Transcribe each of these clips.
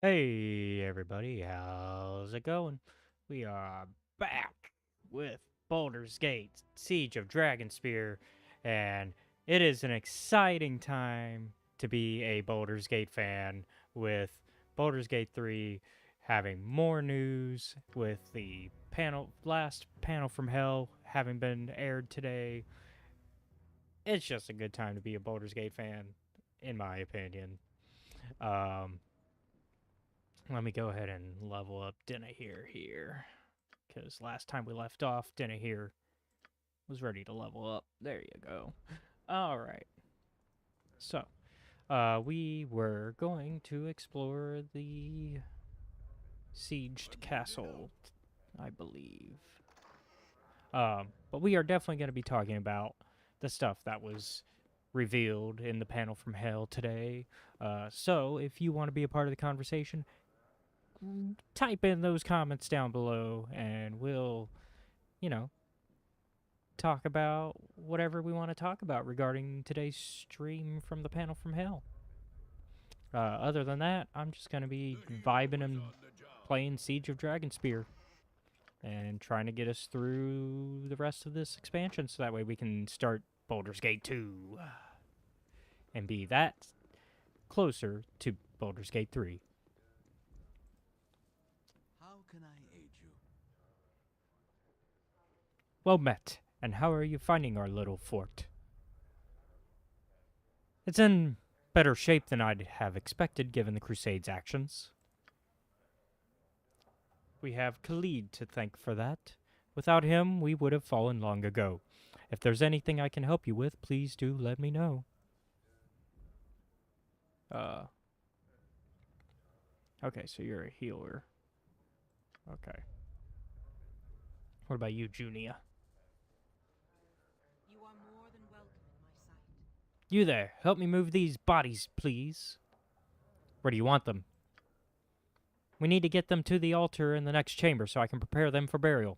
Hey everybody, how's it going? We are back with Baldur's Gate, Siege of Dragonspear, and it is an exciting time to be a Baldur's Gate fan with Baldur's Gate 3 having more news with the last panel from Hell having been aired today. It's just a good time to be a Baldur's Gate fan, in my opinion. Um, Let me go ahead and level up here. Because last time we left off, here was ready to level up. There you go. Alright. So, we were going to explore the sieged castle, I believe. But we are definitely going to be talking about the stuff that was revealed in the panel from Hell today. So, if you want to be a part of the conversation, type in those comments down below and we'll, you know, talk about whatever we want to talk about regarding today's stream from the panel from Hell. Other than that, I'm just going to be vibing and playing Siege of Dragonspear and trying to get us through the rest of this expansion so that way we can start Baldur's Gate 2 and be that closer to Baldur's Gate 3. How can I aid you? Well met. And how are you finding our little fort? It's in better shape than I'd have expected given the Crusade's actions. We have Khalid to thank for that. Without him, we would have fallen long ago. If there's anything I can help you with, please do let me know. Okay, so you're a healer. Okay. What about you, Junia? You are more than welcome in my sight. You there, help me move these bodies, please. Where do you want them? We need to get them to the altar in the next chamber so I can prepare them for burial.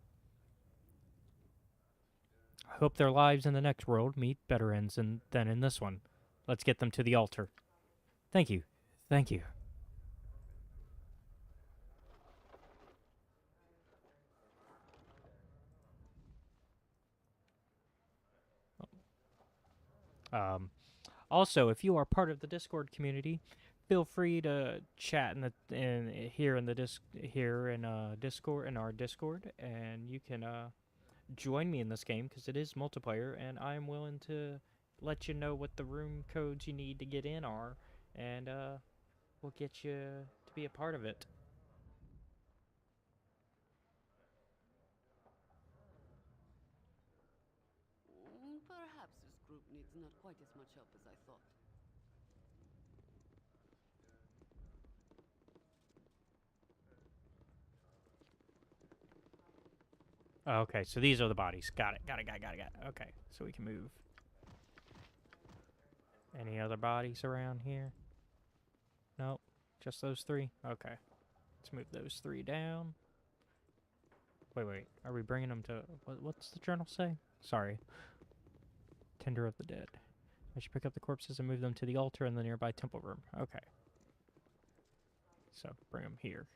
I hope their lives in the next world meet better ends than in this one. Let's get them to the altar. Thank you. Thank you. Also, if you are part of the Discord community, feel free to chat here in Discord in our Discord, and you can join me in this game because it is multiplayer, and I'm willing to let you know what the room codes you need to get in are, and we'll get you to be a part of it. Perhaps this group needs not quite as much help as I thought. Okay, so these are the bodies. Got it. Okay, so we can move. Any other bodies around here? Nope, just those three? Okay. Let's move those three down. Wait. Are we bringing them to... What's the journal say? Sorry. Tender of the Dead. I should pick up the corpses and move them to the altar in the nearby temple room. Okay. So, bring them here.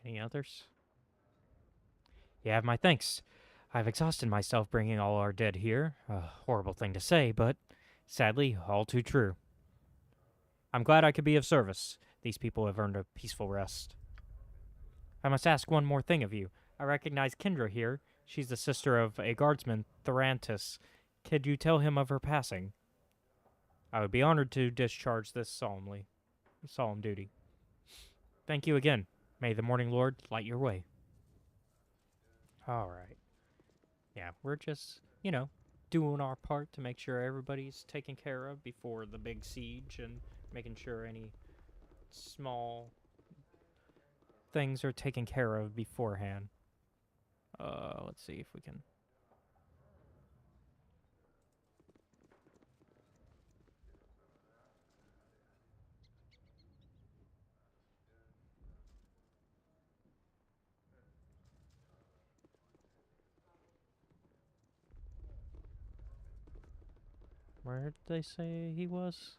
Any others? You have my thanks. I've exhausted myself bringing all our dead here. A horrible thing to say, but sadly, all too true. I'm glad I could be of service. These people have earned a peaceful rest. I must ask one more thing of you. I recognize Kendra here. She's the sister of a guardsman, Therantis. Could you tell him of her passing? I would be honored to discharge this solemn duty. Thank you again. May the Morning Lord light your way. Alright. Yeah, we're just, doing our part to make sure everybody's taken care of before the big siege and making sure any small things are taken care of beforehand. Let's see if we can... Where did they say he was?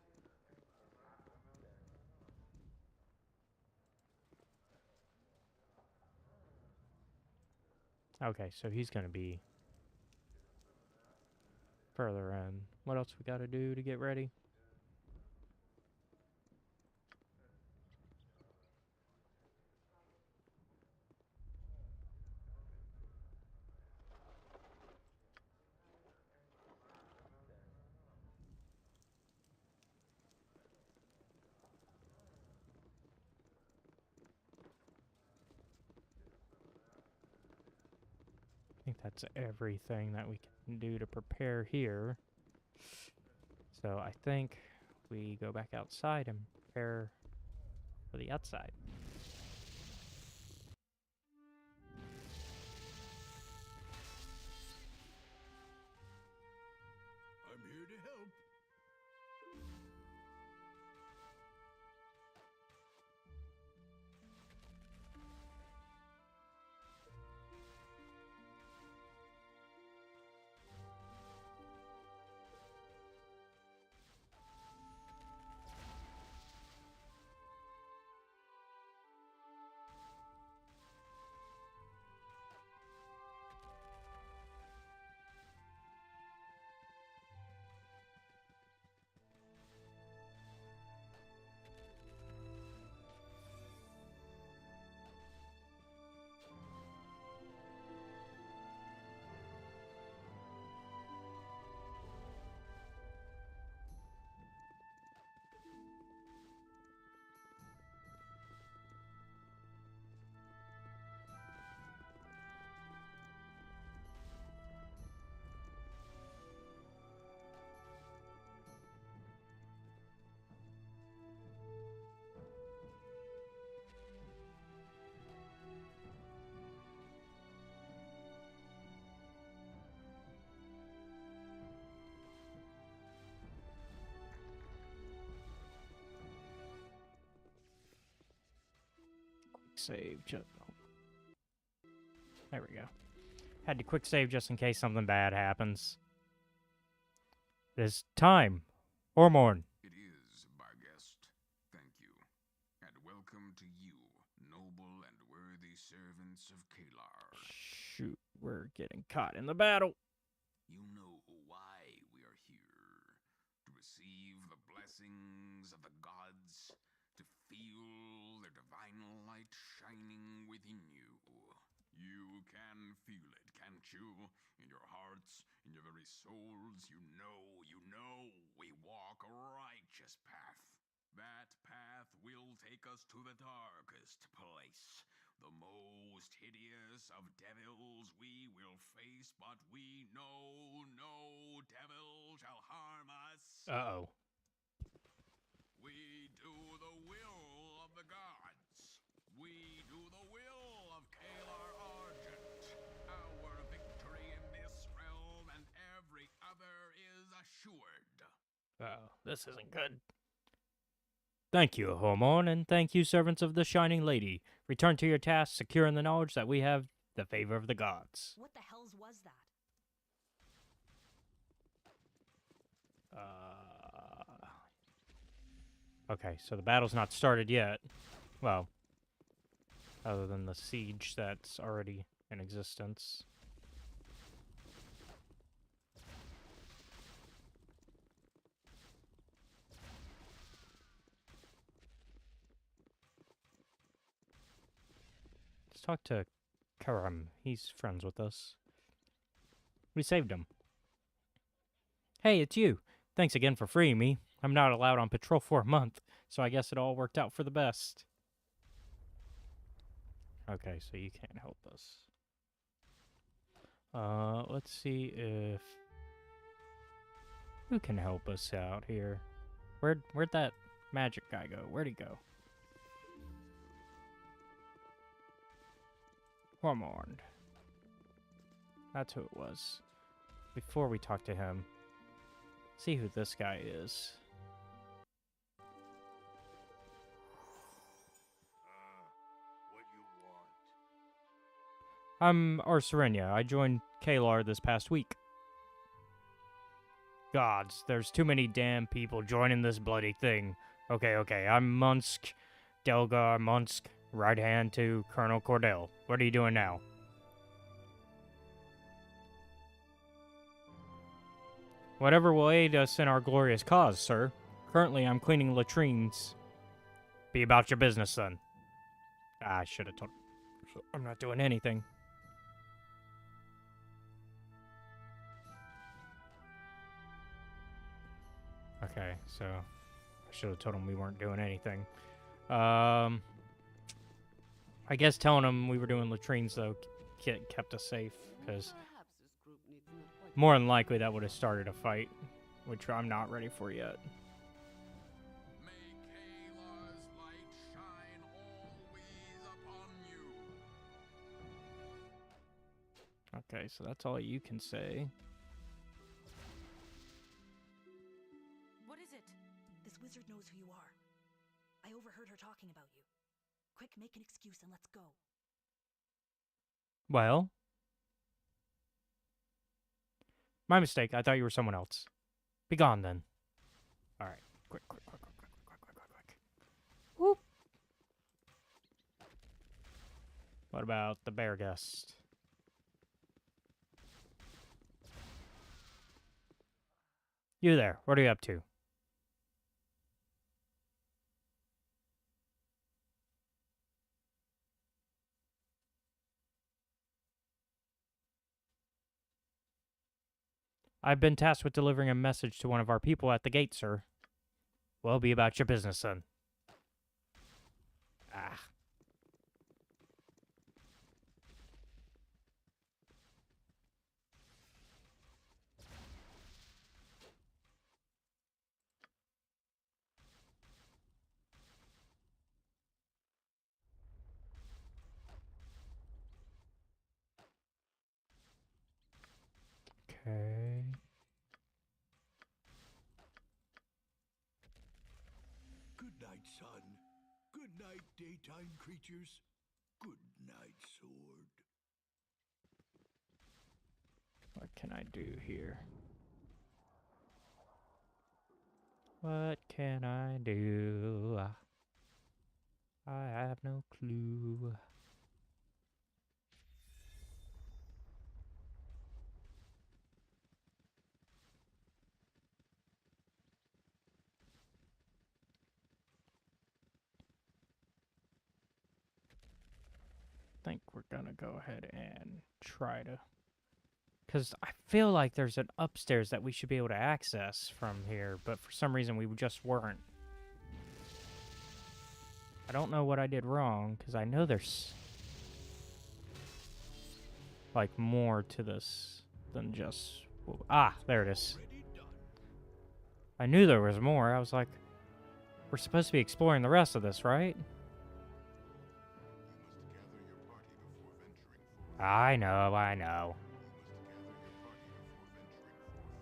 Okay, so he's gonna be further in. What else we gotta do to get ready? I think that's everything that we can do to prepare here. So I think we go back outside and prepare for the outside. I'm here to help. Save just. There we go. Had to quick save just in case something bad happens. It is time. Ormorn. It is, Barghest. Thank you. And welcome to you, noble and worthy servants of Kalar. Shoot, we're getting caught in the battle. You know why we are here. To receive the blessings of the gods. To feel their divine light shining within you. You can feel it, can't you? In your hearts, in your very souls, you know we walk a righteous path. That path will take us to the darkest place. The most hideous of devils we will face, but we know no devil shall harm us. Uh-oh. We do the will of the gods. We do the will of Kalar Argent. Our victory in this realm and every other is assured. Uh-oh, this isn't good. Thank you, Hormone, and thank you, servants of the Shining Lady. Return to your task, secure in the knowledge that we have the favor of the gods. What the hells was that? Okay, so the battle's not started yet. Well, other than the siege that's already in existence. Let's talk to Karam. He's friends with us. We saved him. Hey, it's you. Thanks again for freeing me. I'm not allowed on patrol for a month, so I guess it all worked out for the best. Okay, so you can't help us. Let's see if... Who can help us out here? Where'd that magic guy go? Where'd he go? Hormond. That's who it was. Before we talk to him, see who this guy is. What you want? I'm Arserenia. I joined Kalar this past week. Gods, there's too many damn people joining this bloody thing. Okay, I'm Munsk, Delgar Munsk, right hand to Colonel Cordell. What are you doing now? Whatever will aid us in our glorious cause, sir. Currently, I'm cleaning latrines. Be about your business, then. I should have told. I'm not doing anything. Okay, so I should have told him we weren't doing anything. I guess telling him we were doing latrines, though, kept us safe, because Perhaps this group needs not quite more than likely that would have started a fight, which I'm not ready for yet. May Kayla's light shine always upon you. Okay, so that's all you can say. What is it? This wizard knows who you are. I overheard her talking about you. Quick, make an excuse and let's go. Well, my mistake. I thought you were someone else. Be gone, then. All right. Quick. Whoop. What about the bear guest? You there. What are you up to? I've been tasked with delivering a message to one of our people at the gate, sir. Well, be about your business, then. Ah. Okay. Good night, son. Good night, daytime creatures. Good night, sword. What can I do here? What can I do? I have no clue. I think we're gonna go ahead and try to, because I feel like there's an upstairs that we should be able to access from here, but for some reason we just weren't. I don't know what I did wrong, because I know there's like more to this than just... Ah, there it is. I knew there was more. I was like, we're supposed to be exploring the rest of this, right? I know.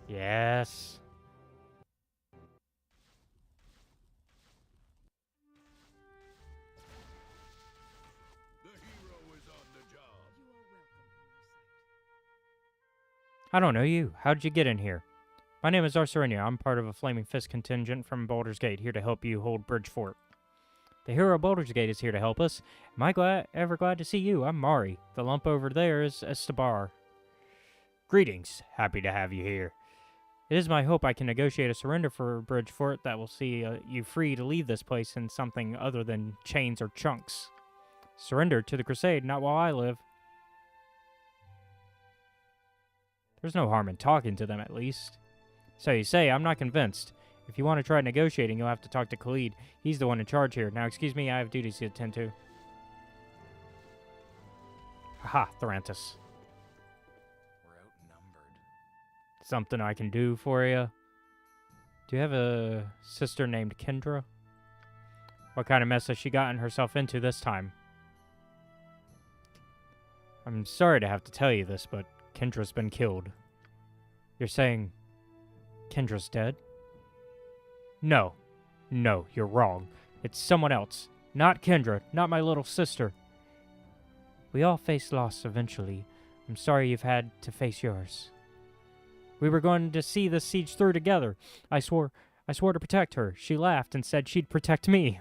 Yes. The hero is on the job. You are welcome in my sight. I don't know you. How did you get in here? My name is Arserenia. I'm part of a Flaming Fist contingent from Baldur's Gate, here to help you hold Bridge Fort. The hero of Baldur's Gate is here to help us. Am I ever glad to see you? I'm Mari. The lump over there is Estebar. Greetings. Happy to have you here. It is my hope I can negotiate a surrender for Bridge Fort that will see you free to leave this place in something other than chains or chunks. Surrender to the Crusade, not while I live. There's no harm in talking to them, at least. So you say, I'm not convinced. If you want to try negotiating, you'll have to talk to Khalid. He's the one in charge here. Now, excuse me, I have duties to attend to. Aha, Thorantis. We're outnumbered. Something I can do for you? Do you have a sister named Kendra? What kind of mess has she gotten herself into this time? I'm sorry to have to tell you this, but Kendra's been killed. You're saying Kendra's dead? No, you're wrong. It's someone else. Not Kendra, not my little sister. We all face loss eventually. I'm sorry you've had to face yours. We were going to see this siege through together. I swore to protect her. She laughed and said she'd protect me.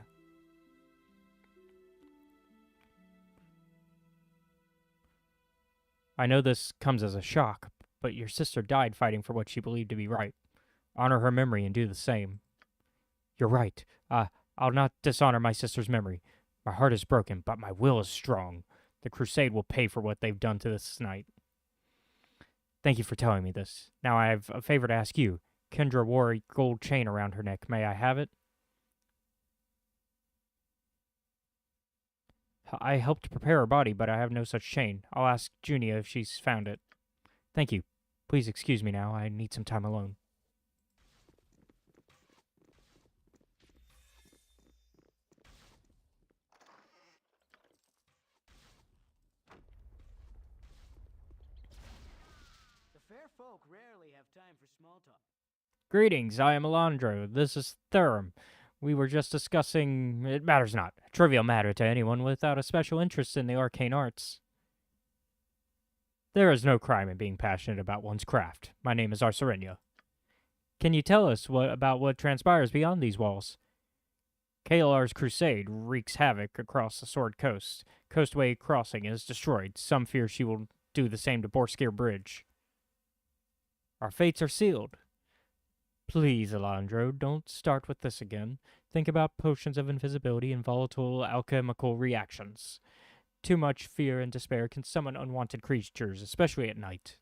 I know this comes as a shock, but your sister died fighting for what she believed to be right. Honor her memory and do the same. You're right. I'll not dishonor my sister's memory. My heart is broken, but my will is strong. The crusade will pay for what they've done to this knight. Thank you for telling me this. Now I have a favor to ask you. Kendra wore a gold chain around her neck. May I have it? I helped prepare her body, but I have no such chain. I'll ask Junia if she's found it. Thank you. Please excuse me now. I need some time alone. The fair folk rarely have time for small talk. Greetings, I am Alondro. This is Thurum. We were just discussing... It matters not. A trivial matter to anyone without a special interest in the arcane arts. There is no crime in being passionate about one's craft. My name is Arserenia. Can you tell us about what transpires beyond these walls? Kaelar's crusade wreaks havoc across the Sword Coast. Coastway Crossing is destroyed. Some fear she will do the same to Borskir Bridge. Our fates are sealed. Please, Alondro, don't start with this again. Think about potions of invisibility and volatile alchemical reactions. Too much fear and despair can summon unwanted creatures, especially at night.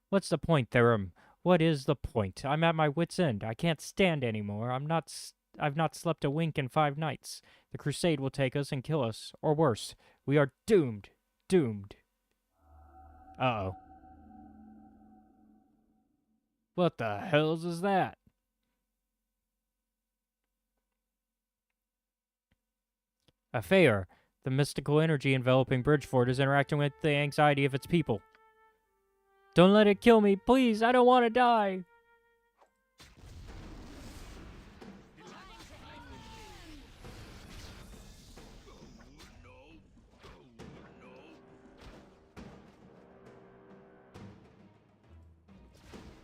What's the point, Therum? What is the point? I'm at my wit's end. I can't stand anymore. I've not slept a wink in 5 nights. The crusade will take us and kill us, or worse. We are doomed. Doomed. Uh-oh. What the hells is that? A Faer. The mystical energy enveloping Bridgeford is interacting with the anxiety of its people. Don't let it kill me, please. I don't want to die.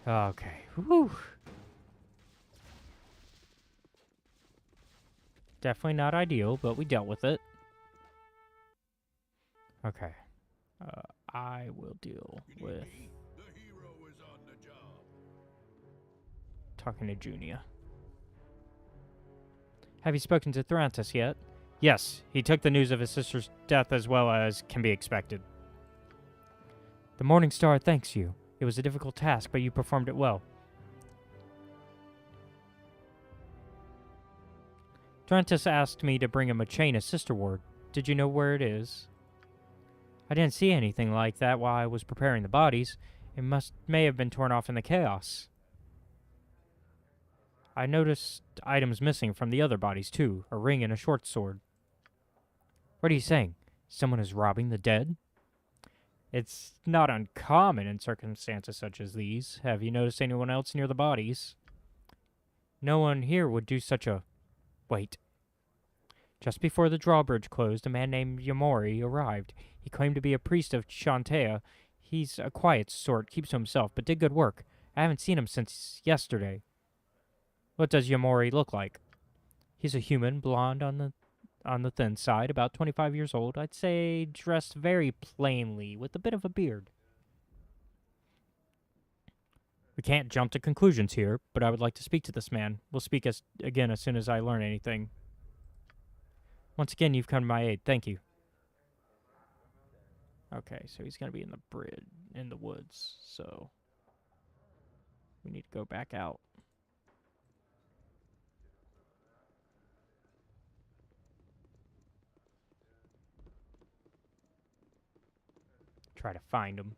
Okay. Whew. Definitely not ideal, but we dealt with it. Okay. I will deal with The hero is on the job. talking to Junia. Have you spoken to Thrantis yet? Yes, he took the news of his sister's death as well as can be expected. The Morning Star thanks you. It was a difficult task, but you performed it well. Thrantis asked me to bring him a chain his sister wore. Did you know where it is? I didn't see anything like that while I was preparing the bodies. It may have been torn off in the chaos. I noticed items missing from the other bodies too, a ring and a short sword. What are you saying? Someone is robbing the dead? It's not uncommon in circumstances such as these. Have you noticed anyone else near the bodies? No one here would do such a... Wait. Just before the drawbridge closed, a man named Yamori arrived. He claimed to be a priest of Shantea. He's a quiet sort, keeps to himself, but did good work. I haven't seen him since yesterday. What does Yamori look like? He's a human, blonde on the thin side, about 25 years old. I'd say dressed very plainly, with a bit of a beard. We can't jump to conclusions here, but I would like to speak to this man. We'll speak again as soon as I learn anything. Once again, you've come to my aid. Thank you. Okay, so he's going to be in the bridge, in the woods, so we need to go back out. Try to find him.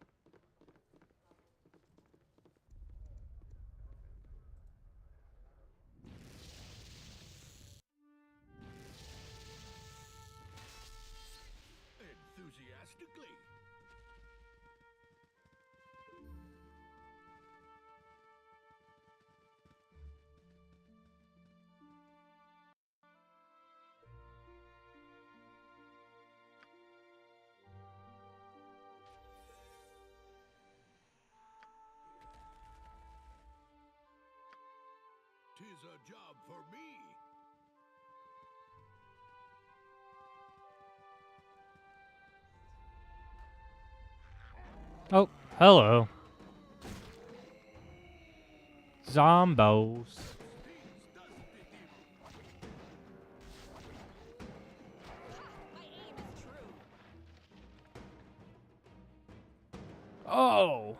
Enthusiastically. is a job for me. Oh, hello. Zombos. My aim is true. Oh! All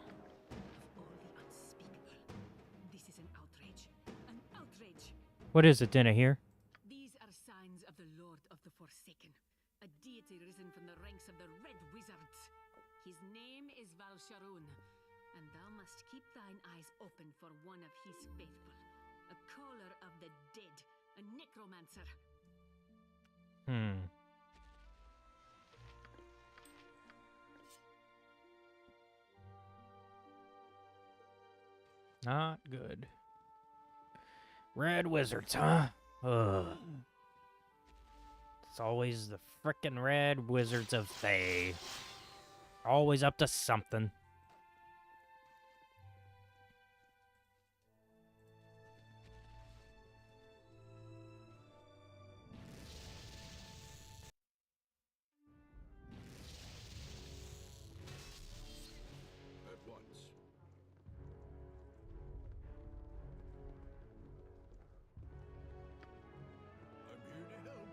the unspeakable. This is an outrage. An outrage. What is it, Dinah here? These are signs of the Lord of the Forsaken, a deity risen from the ranks of the Red Wizards. His name is Valsharun, and thou must keep thine eyes open for one of his faithful, a caller of the dead, a necromancer. Not good. Red Wizards, huh? Ugh. It's always the frickin' Red Wizards of Thay. Always up to something. At once. I'm here to help.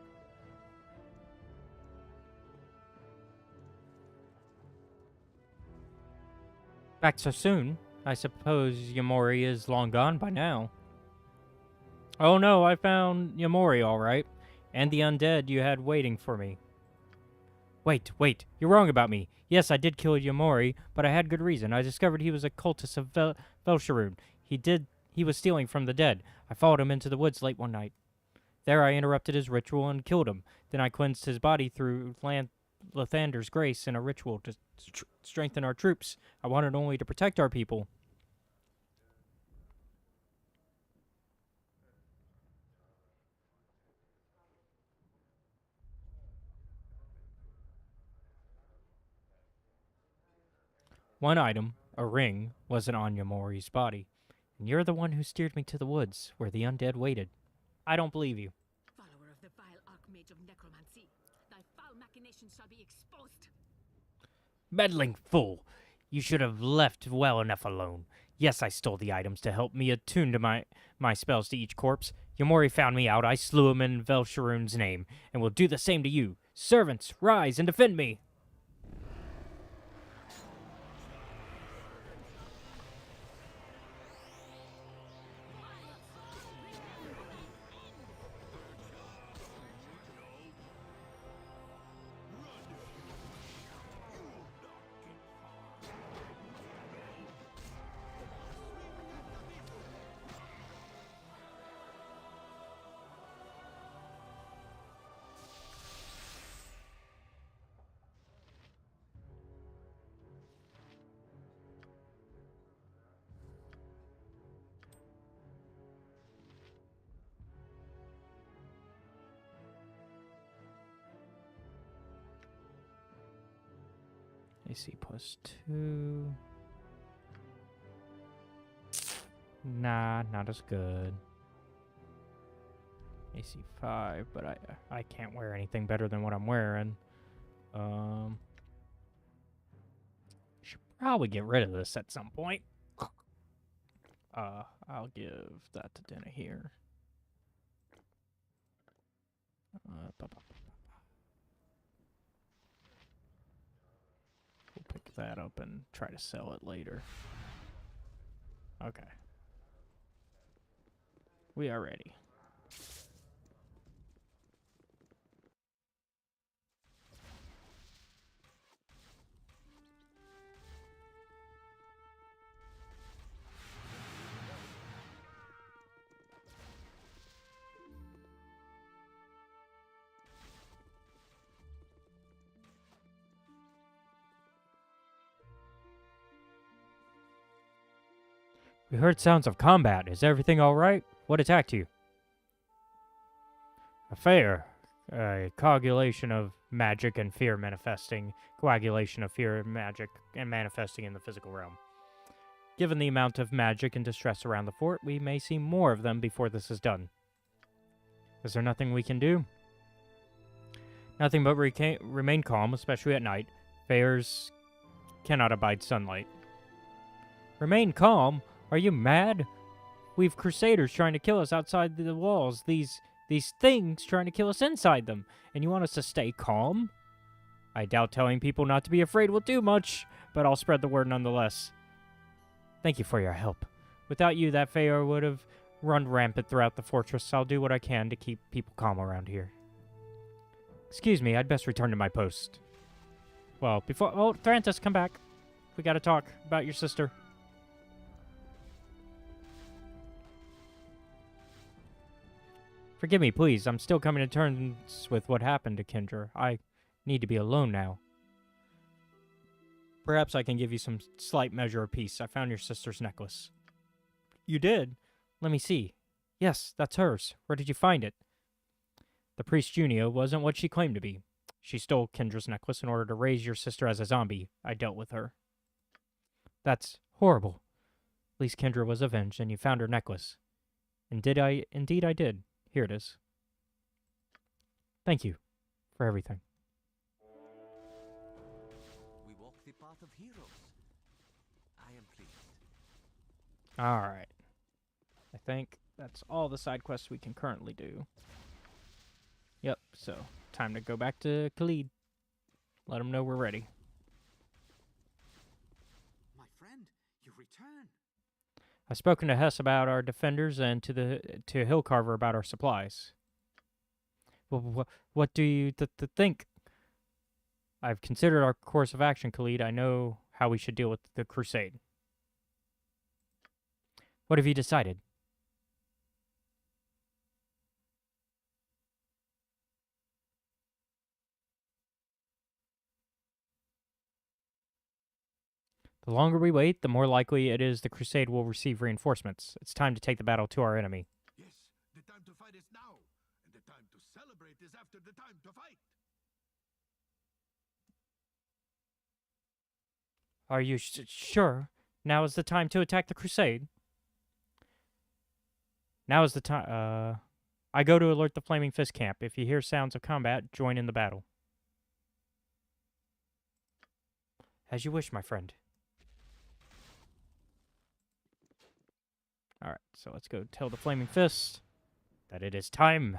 Back so soon? I suppose Yamori is long gone by now. Oh no, I found Yamori all right. And the undead you had waiting for me. Wait, you're wrong about me. Yes, I did kill Yamori, but I had good reason. I discovered he was a cultist of Velsharoon. He was stealing from the dead. I followed him into the woods late one night. There I interrupted his ritual and killed him. Then I cleansed his body through Lathander's grace in a ritual to strengthen our troops. I wanted only to protect our people. One item, a ring, wasn't on Yamori's body. And you're the one who steered me to the woods, where the undead waited. I don't believe you. Follower of the vile archmage of necromancy, thy foul machinations shall be exposed. Meddling fool! You should have left well enough alone. Yes, I stole the items to help me attune to my spells to each corpse. Yamori found me out, I slew him in Velsharoon's name, and will do the same to you. Servants, rise and defend me! AC +2. Nah, not as good. AC 5, but I can't wear anything better than what I'm wearing. Should probably get rid of this at some point. I'll give that to Dinah here. We'll pick that up and try to sell it later. Okay. We are ready. We heard sounds of combat. Is everything all right? What attacked you? A fair. A coagulation of magic and fear manifesting. Coagulation of fear and magic and manifesting in the physical realm. Given the amount of magic and distress around the fort, we may see more of them before this is done. Is there nothing we can do? Nothing but remain calm, especially at night. Feyrs cannot abide sunlight. Remain calm? Are you mad? We've crusaders trying to kill us outside the walls. These things trying to kill us inside them. And you want us to stay calm? I doubt telling people not to be afraid will do much, but I'll spread the word nonetheless. Thank you for your help. Without you, that Feyre would have run rampant throughout the fortress. I'll do what I can to keep people calm around here. Excuse me, I'd best return to my post. Well, before... Oh, Thrantis, come back. We gotta talk about your sister. Forgive me, please. I'm still coming to terms with what happened to Kendra. I need to be alone now. Perhaps I can give you some slight measure of peace. I found your sister's necklace. You did? Let me see. Yes, that's hers. Where did you find it? The priest Junio wasn't what she claimed to be. She stole Kendra's necklace in order to raise your sister as a zombie. I dealt with her. That's horrible. At least Kendra was avenged, and you found her necklace. And indeed I did. Here it is. Thank you for everything. We walk the path of heroes. I am pleased. Alright. I think that's all the side quests we can currently do. Yep, so time to go back to Khalid. Let him know we're ready. My friend, you return. I've spoken to Hess about our defenders and to Hillcarver about our supplies. What do you think? I've considered our course of action, Khalid. I know how we should deal with the crusade. What have you decided? The longer we wait, the more likely it is the crusade will receive reinforcements. It's time to take the battle to our enemy. Yes, the time to fight is now, and the time to celebrate is after the time to fight. Are you sure? Now is the time to attack the crusade? Now is the time. I go to alert the Flaming Fist camp. If you hear sounds of combat, join in the battle. As you wish, my friend. Alright, so let's go tell the Flaming Fist that it is time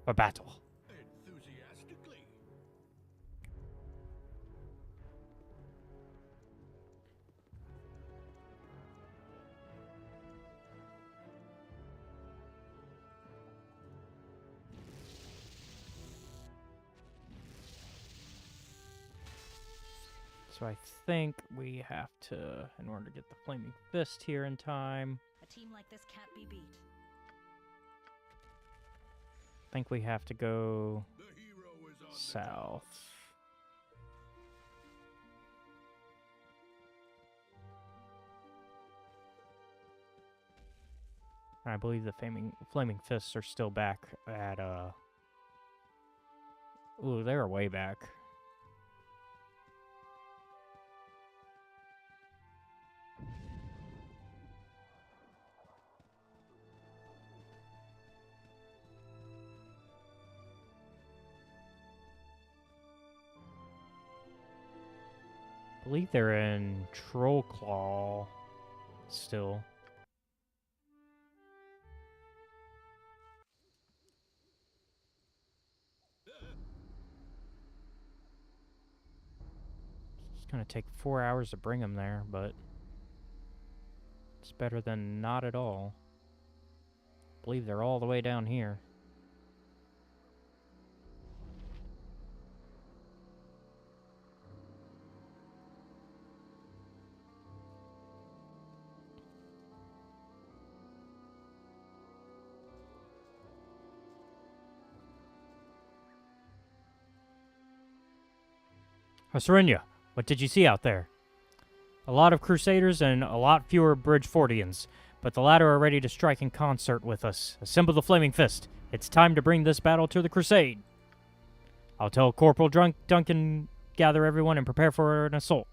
for battle. Enthusiastically. So I think we have to, in order to get the Flaming Fist here in time, A team like this can't be beat. I think we have to go The hero is on the south. And I believe the Flaming Fists are still back at, Ooh, they're way back. I believe they're in Trollclaw still. It's gonna take 4 hours to bring them there, but it's better than not at all. I believe they're all the way down here. Hosrenia, what did you see out there? A lot of Crusaders and a lot fewer Bridgefordians, but the latter are ready to strike in concert with us. Assemble the Flaming Fist. It's time to bring this battle to the Crusade. I'll tell Corporal Duncan gather everyone and prepare for an assault.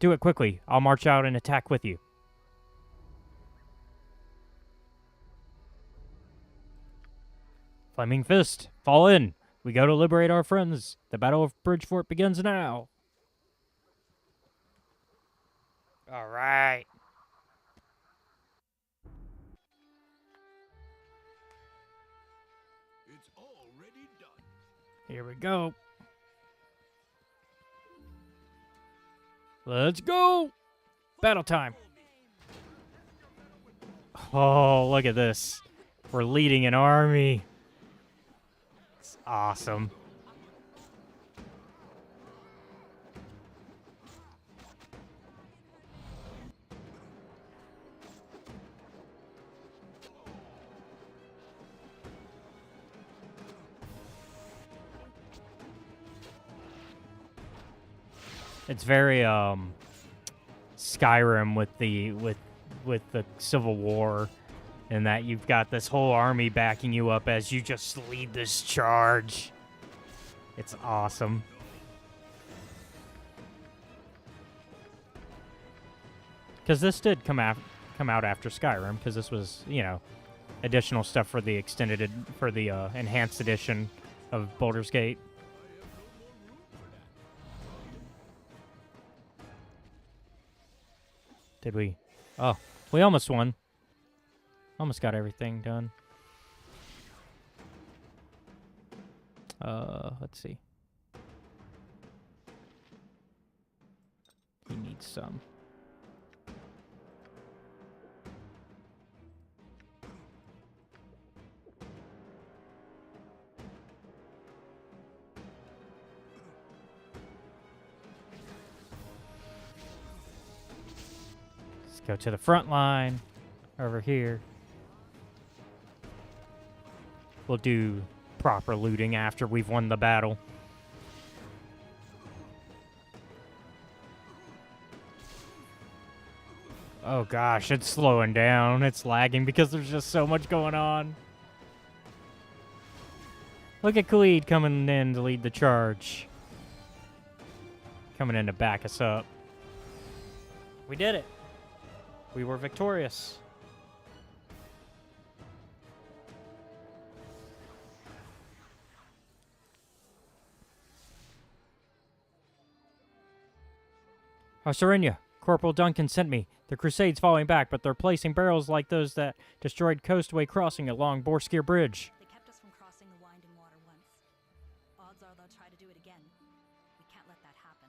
Do it quickly. I'll march out and attack with you. Flaming Fist, fall in. We go to liberate our friends. The Battle of Bridgefort begins now. All right. It's already done. Here we go. Let's go. Battle time. Oh, look at this. We're leading an army. It's awesome. It's very Skyrim with the Civil War, in that you've got this whole army backing you up as you just lead this charge. It's awesome. Because this did come out after Skyrim, because this was, you know, additional stuff for the enhanced edition of Baldur's Gate. Did we? Oh, we almost won. Almost got everything done. Let's see. We need some. Let's go to the front line over here. We'll do proper looting after we've won the battle. Oh gosh, it's slowing down. It's lagging because there's just so much going on. Look at Khalid coming in to lead the charge. Coming in to back us up. We did it. We were victorious. Oh, Serenia, Corporal Duncan sent me. The Crusade's falling back, but they're placing barrels like those that destroyed Coastway Crossing along Borskir Bridge. They kept us from crossing the winding water once. Odds are they'll try to do it again. We can't let that happen.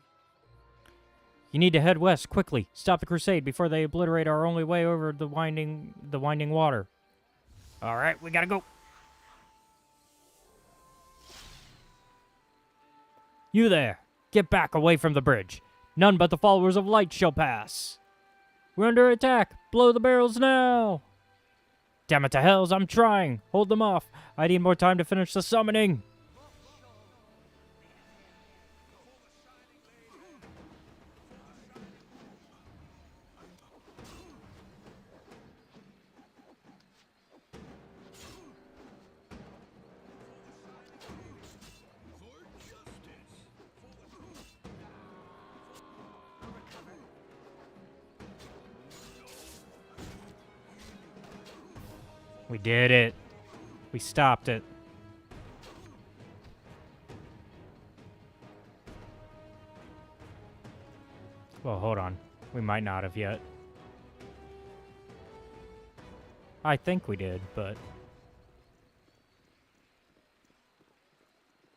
You need to head west quickly. Stop the Crusade before they obliterate our only way over the winding water. All right, we gotta go. You there! Get back away from the bridge. None but the followers of light shall pass. We're under attack. Blow the barrels now. Damn it to hells, I'm trying. Hold them off. I need more time to finish the summoning. We did it. We stopped it. Well, hold on. We might not have yet. I think we did, but...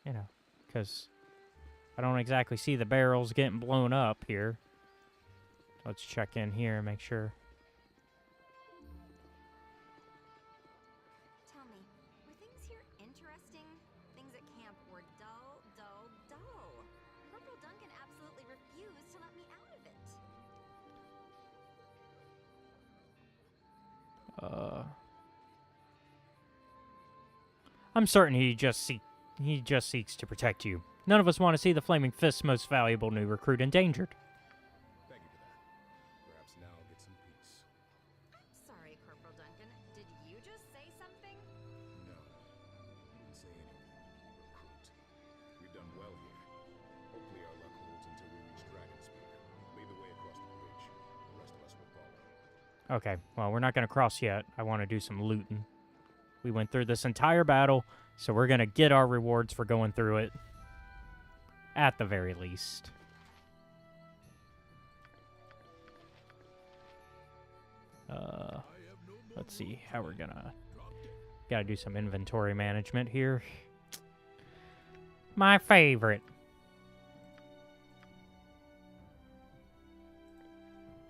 You know, because I don't exactly see the barrels getting blown up here. Let's check in here and make sure. Tell me, were things here interesting? Things at camp were dull, dull, dull. Corporal Duncan absolutely refused to let me out of it. I'm certain he just seeks to protect you. None of us want to see the Flaming Fist's most valuable new recruit endangered. Thank you for that. Perhaps now I'll get some peace. I'm sorry, Corporal Duncan. Did you just say something? No, I didn't say anything. Recruit. We've done well here. Hopefully our luck holds until we reach Dragonspear. Lead the way across. Okay, well, we're not going to cross yet. I want to do some looting. We went through this entire battle, so we're going to get our rewards for going through it. At the very least. Let's see how we're going to... Got to do some inventory management here. My favorite.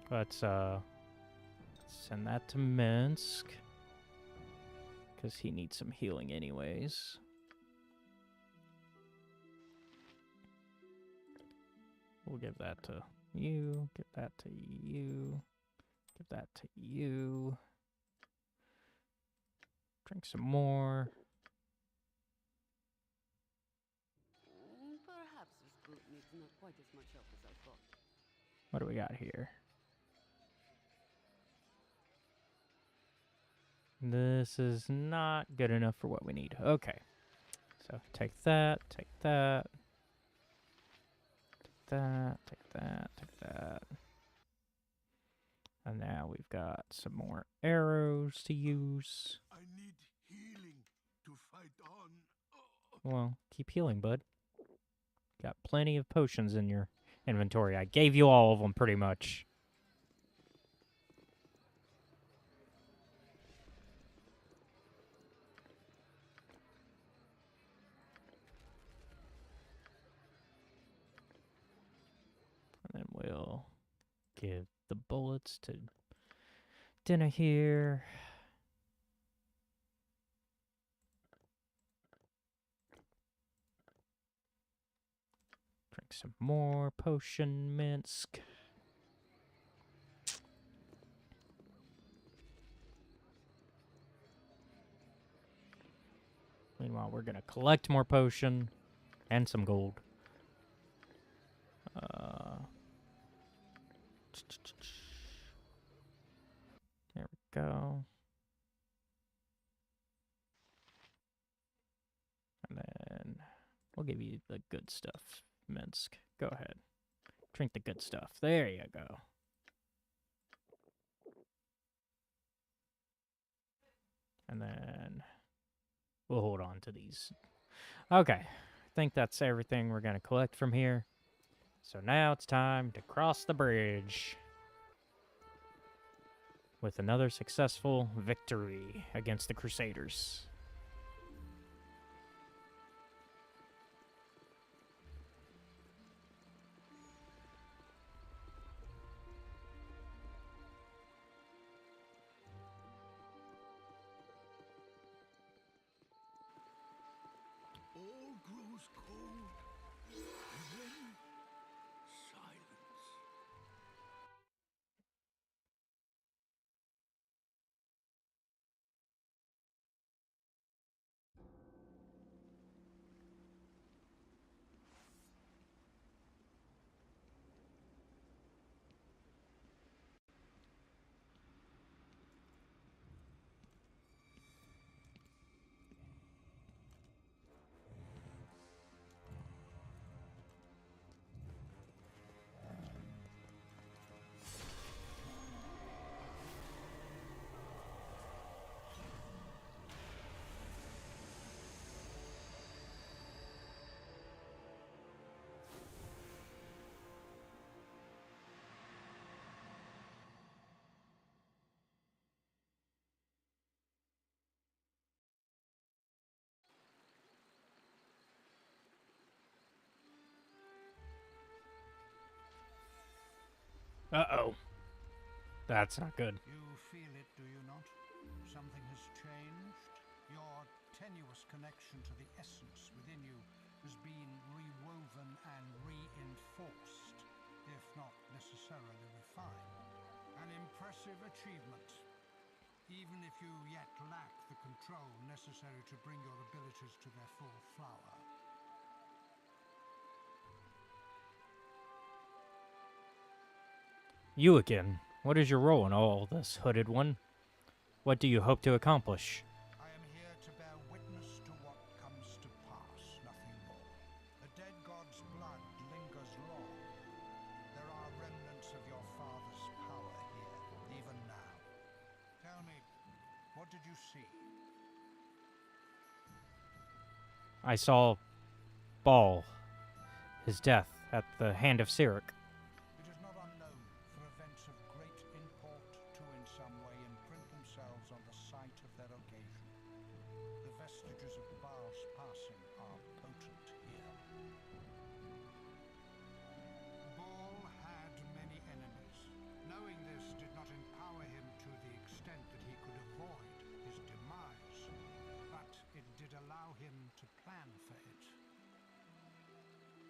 Let's send that to Minsk. Because he needs some healing anyways. We'll give that to you. Give that to you. Give that to you. Drink some more. Perhaps this group needs not quite as much help as I thought. What do we got here? This is not good enough for what we need. Okay. So take that, take that. Take that, take that, take that. And now we've got some more arrows to use. I need healing to fight on. Well, keep healing, bud. Got plenty of potions in your inventory. I gave you all of them, pretty much. And then we'll give the bullets to dinner here. Drink some more potion, Minsk. Meanwhile, we're going to collect more potion and some gold. There we go. And then we'll give you the good stuff, Minsk. Go ahead. Drink the good stuff. There you go. And then we'll hold on to these. Okay. I think that's everything we're going to collect from here. So now it's time to cross the bridge. With another successful victory against the Crusaders. All grows cold, and then silence. Uh-oh. That's not good. You feel it, do you not? Something has changed. Your tenuous connection to the essence within you has been rewoven and reinforced, if not necessarily refined. An impressive achievement, even if you yet lack the control necessary to bring your abilities to their full flower. You again. What is your role in all this, Hooded One? What do you hope to accomplish? I am here to bear witness to what comes to pass, nothing more. The dead god's blood lingers long. There are remnants of your father's power here, even now. you see? I saw Ball, his death at the hand of Sirik. It is not unknown for events of great import to in some way imprint themselves on the site of their occasion. The vestiges of Baal's passing are potent here. Baal had many enemies. Knowing this did not empower him to the extent that he could avoid his demise, but it did allow him to plan for it.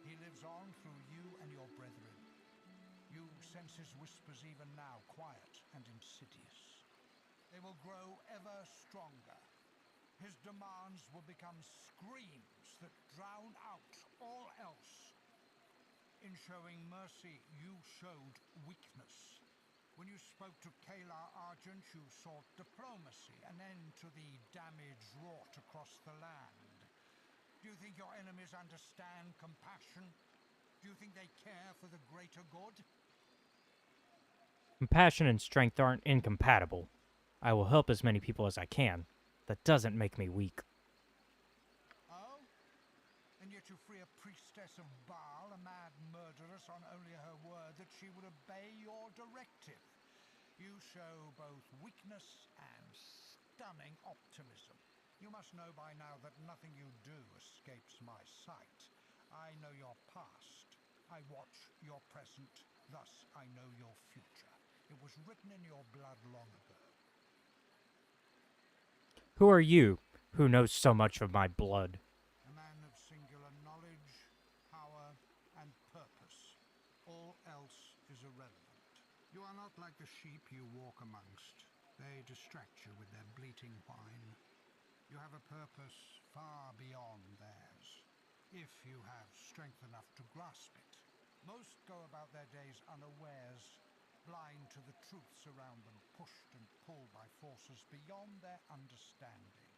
He lives on through you and your brethren. You sense his whispers even now, quiet and insidious. They will grow ever stronger. His demands will become screams that drown out all else. In showing mercy, you showed weakness. When you spoke to Kalar Argent, you sought diplomacy, an end to the damage wrought across the land. Do you think your enemies understand compassion? Do you think they care for the greater good? Compassion and strength aren't incompatible. I will help as many people as I can. That doesn't make me weak. Oh? And yet you free a priestess of Baal, a mad murderess, on only her word that she would obey your directive. You show both weakness and stunning optimism. You must know by now that nothing you do escapes my sight. I know your past. I watch your present. Thus, I know your future. It was written in your blood long ago. Who are you, who knows so much of my blood? A man of singular knowledge, power, and purpose. All else is irrelevant. You are not like the sheep you walk amongst. They distract you with their bleating whine. You have a purpose far beyond theirs, if you have strength enough to grasp it. Most go about their days unawares, blind to the truths around them, pushed and pulled by forces beyond their understanding.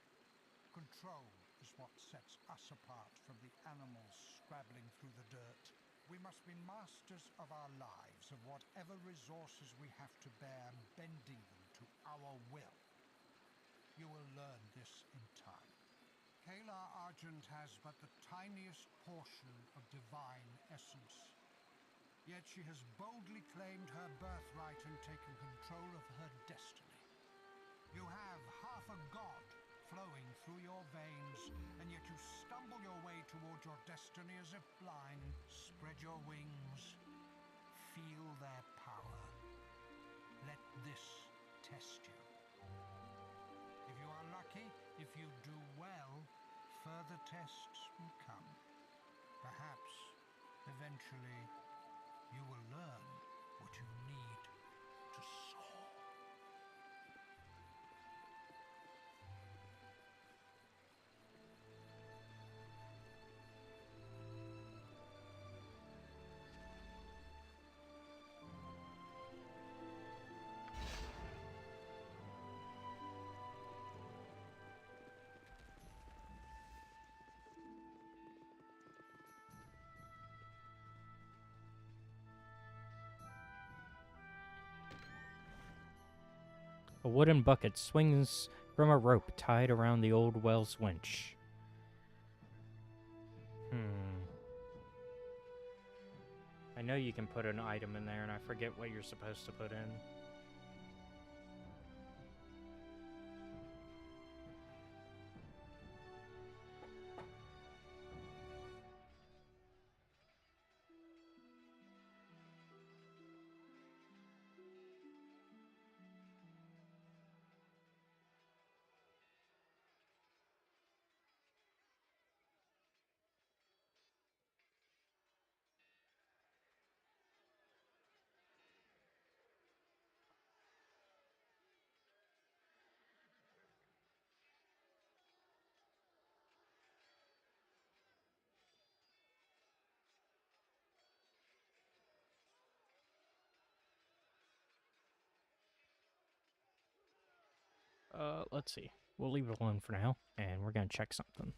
Control is what sets us apart from the animals scrabbling through the dirt. We must be masters of our lives, of whatever resources we have to bear, bending them to our will. You will learn this in time. Kalar Argent has but the tiniest portion of divine essence. Yet she has boldly claimed her birthright and taken control of her destiny. You have half a god flowing through your veins, and yet you stumble your way toward your destiny as if blind. Spread your wings. Feel their power. Let this test you. If you are lucky, if you do well, further tests will come. Perhaps, eventually, you will learn what you need to soar. A wooden bucket swings from a rope tied around the old well's winch. I know you can put an item in there, and I forget what you're supposed to put in. Let's see. We'll leave it alone for now, and we're gonna check something.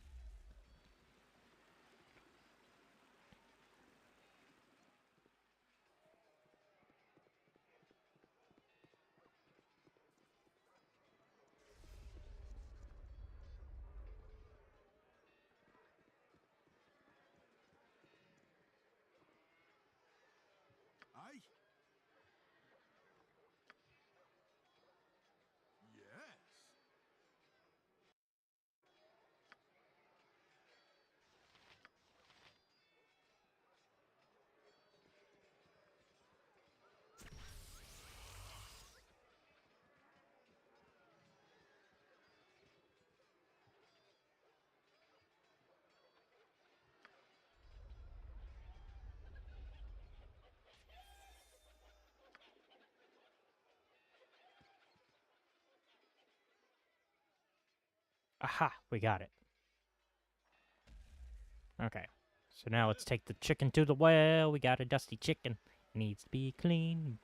Aha, we got it. Okay. So now let's take the chicken to the well. We got a dusty chicken. It needs to be clean.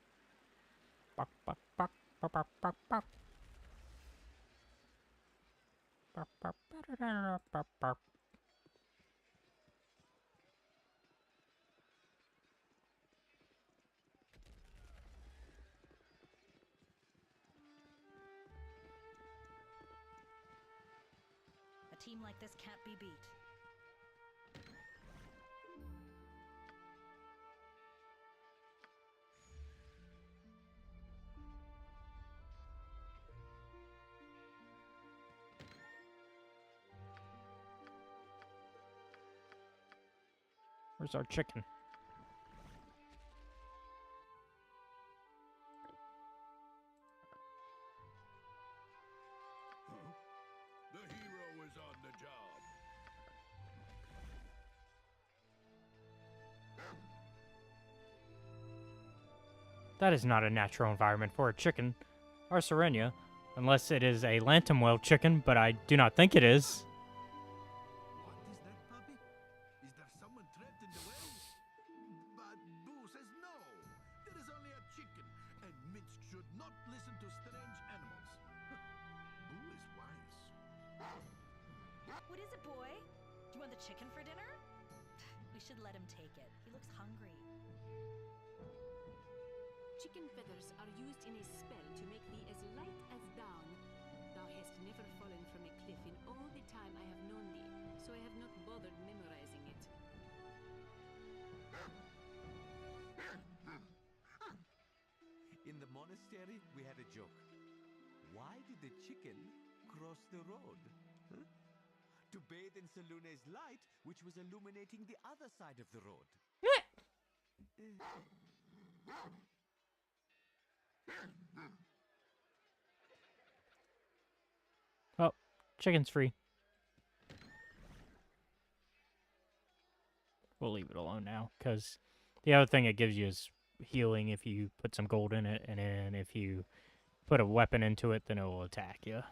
Bark, bark, bark, bark, bark, bark, bark. Bark, bark, bark, bark, bark. A team like this can't be beat. Where's our chicken? The hero is on the job. That is not a natural environment for a chicken. Or Serenia. Unless it is a Lantum Well chicken, but I do not think it is. What is that, puppy? Is there someone trapped in the well? But Boo says no. There is only a chicken, and Mitch should not listen to strange animals. Boo is wise. What is it, boy? Do you want the chicken for dinner? We should let him take it. He looks hungry. Chicken feathers are used in a spell to make thee as light as down. Thou hast never fallen from a cliff in all the time I have known thee, so I have not bothered memorizing it. In the monastery, we had a joke. Why did the chicken cross the road? Huh? To bathe in Salune's light, which was illuminating the other side of the road. Oh, chicken's free. We'll leave it alone now, because the other thing it gives you is healing if you put some gold in it, and then if you put a weapon into it, then it will attack you.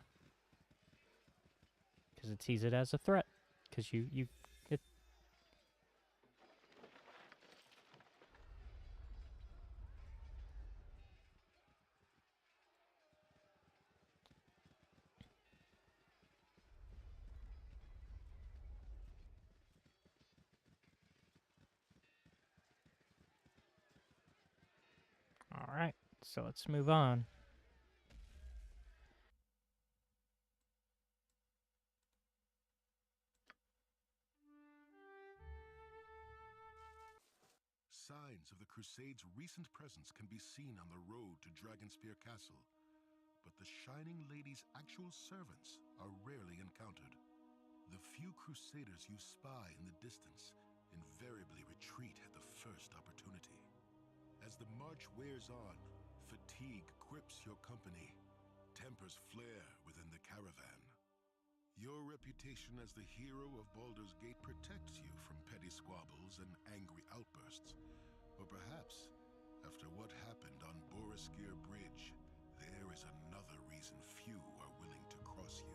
Because it sees it as a threat. Because it... Alright, so let's move on. Signs of the Crusade's recent presence can be seen on the road to Dragonspear Castle, but the Shining Lady's actual servants are rarely encountered. The few Crusaders you spy in the distance invariably retreat at the first opportunity. As the march wears on, fatigue grips your company, tempers flare within the caravan. Your reputation as the hero of Baldur's Gate protects you from petty squabbles and angry outbursts. Or perhaps, after what happened on Boriskir Bridge, there is another reason few are willing to cross you.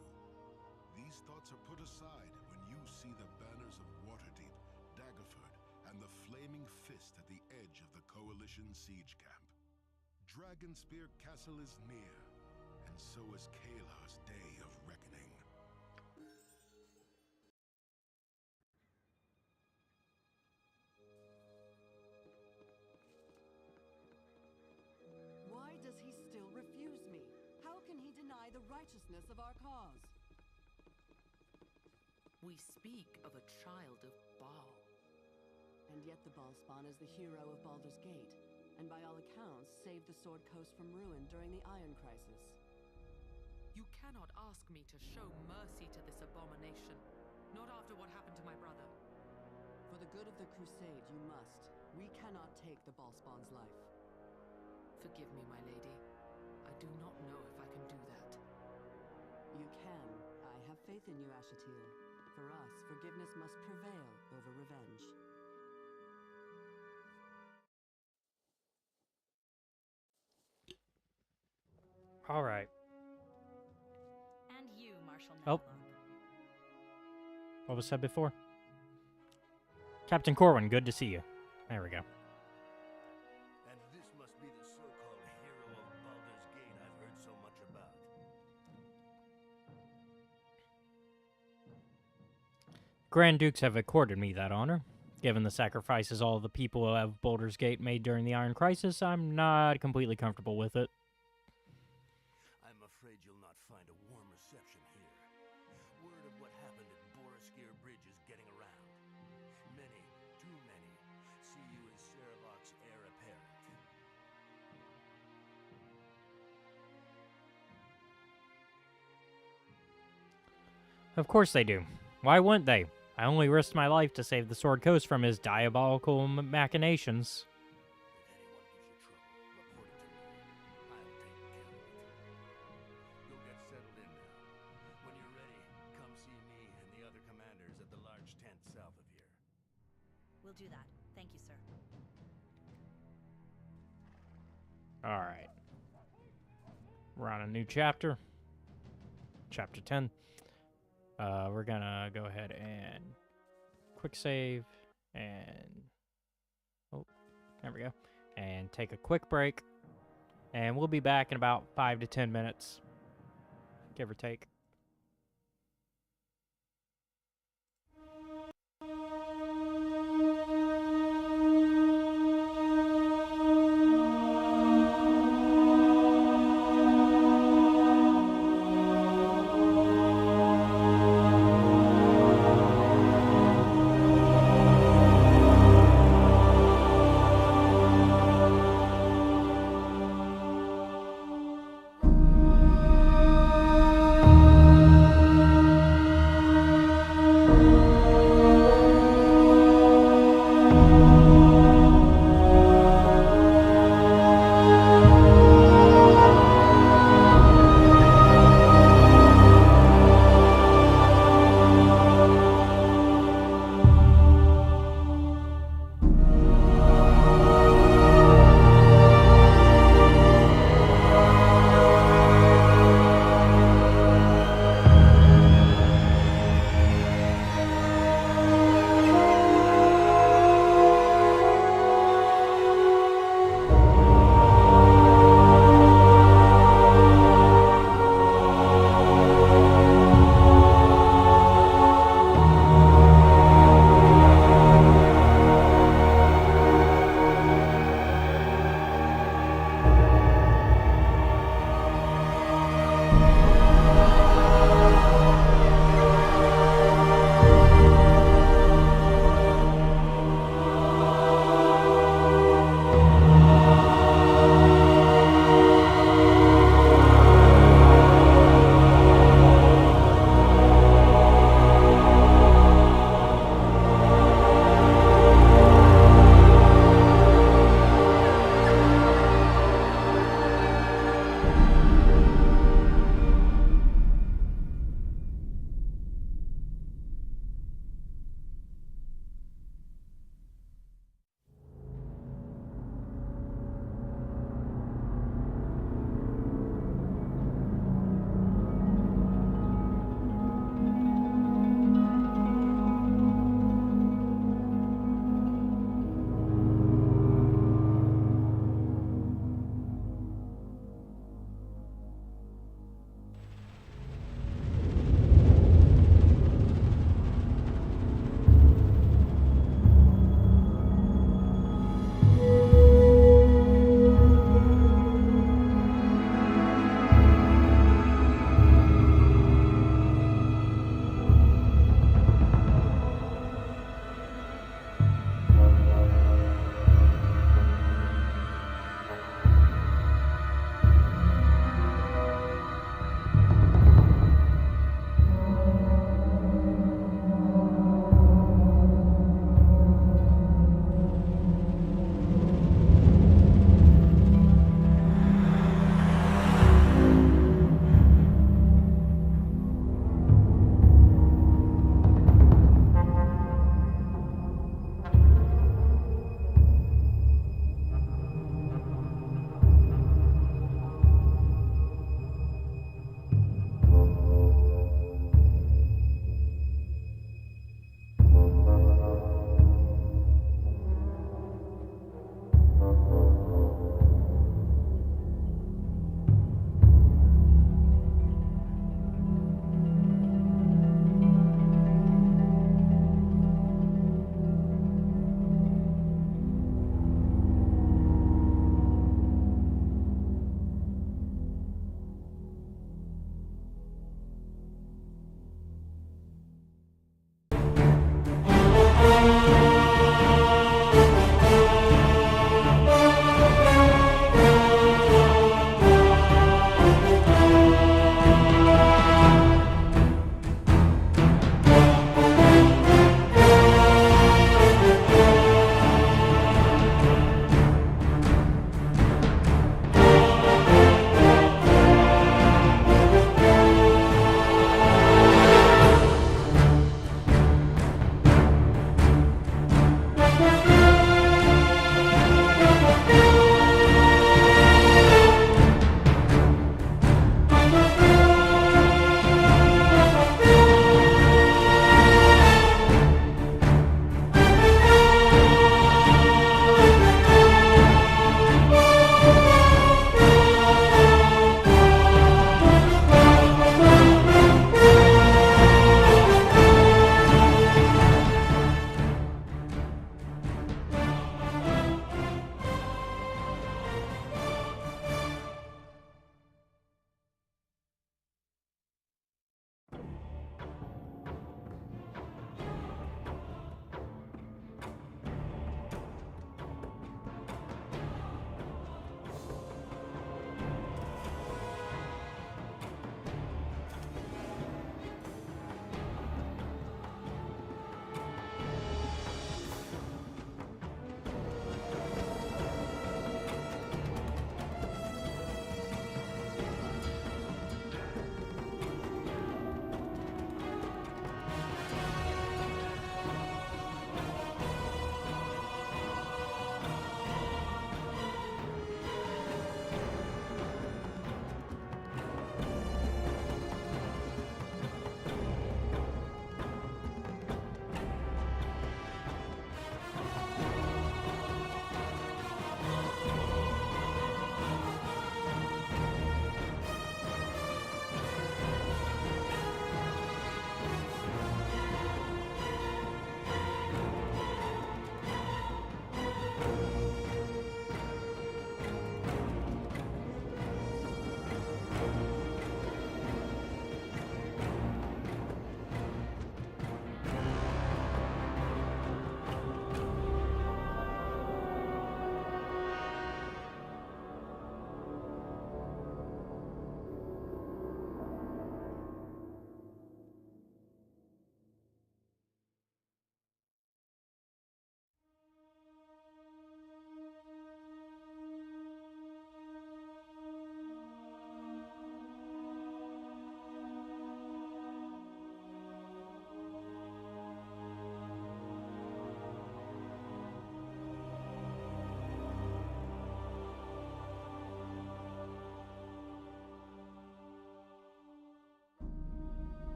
These thoughts are put aside when you see the banners of Waterdeep, Daggerford, and the Flaming Fist at the edge of the Coalition siege camp. Dragonspear Castle is near, and so is Kalar's day of reckoning. Why does he still refuse me? How can he deny the righteousness of our cause? We speak of a child of Baal. And yet the Baalspawn is the hero of Baldur's Gate, and by all accounts saved the Sword Coast from ruin during the Iron Crisis. You cannot ask me to show mercy to this abomination, not after what happened to my brother. For the good of the Crusade, you must. We cannot take the Baalspawn's life. Forgive me, my lady. I do not know if I can do that. You can. I have faith in you, Ashatil. For us, forgiveness must prevail over revenge. Alright. And you, Marshal Oh. Netlock. What was said before? Captain Corwin, good to see you. There we go. And this must be the so-called hero of Baldur's Gate I've heard so much about. Grand Dukes have accorded me that honor. Given the sacrifices all the people of Baldur's Gate made during the Iron Crisis, I'm not completely comfortable with it. I'm afraid you'll not find a warm reception here. Word of what happened at Boriskir Bridge is getting around. Many, too many, see you as Sarevok's heir apparent. Of course they do. Why wouldn't they? I only risked my life to save the Sword Coast from his diabolical machinations. You'll get settled in now. When you're ready, come see me and the other commanders at the large tent south of here. We'll do that. Thank you, sir. Alright. We're on a new chapter. Chapter 10. We're gonna go ahead and quick save and there we go. And take a quick break. And we'll be back in about 5 to 10 minutes. Give or take.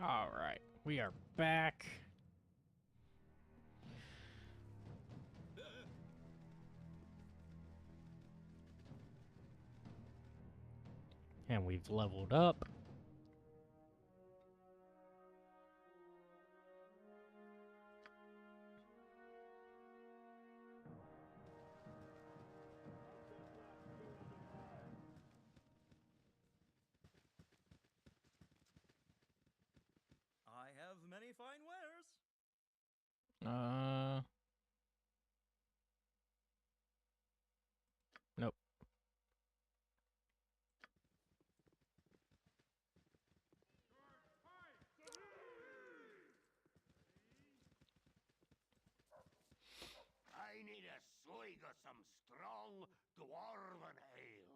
All right, we are back. And we've leveled up. I have many fine wares. Nope. I need a swig of some strong dwarven ale.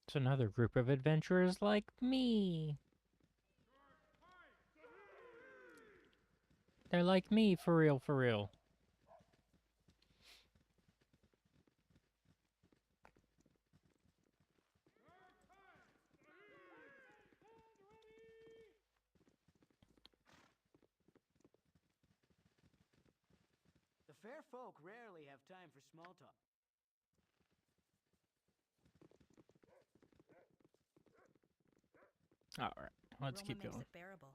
It's another group of adventurers like me. They're like me, for real, for real. The fair folk rarely have time for small talk. All right, let's Roma keep makes going. it bearable.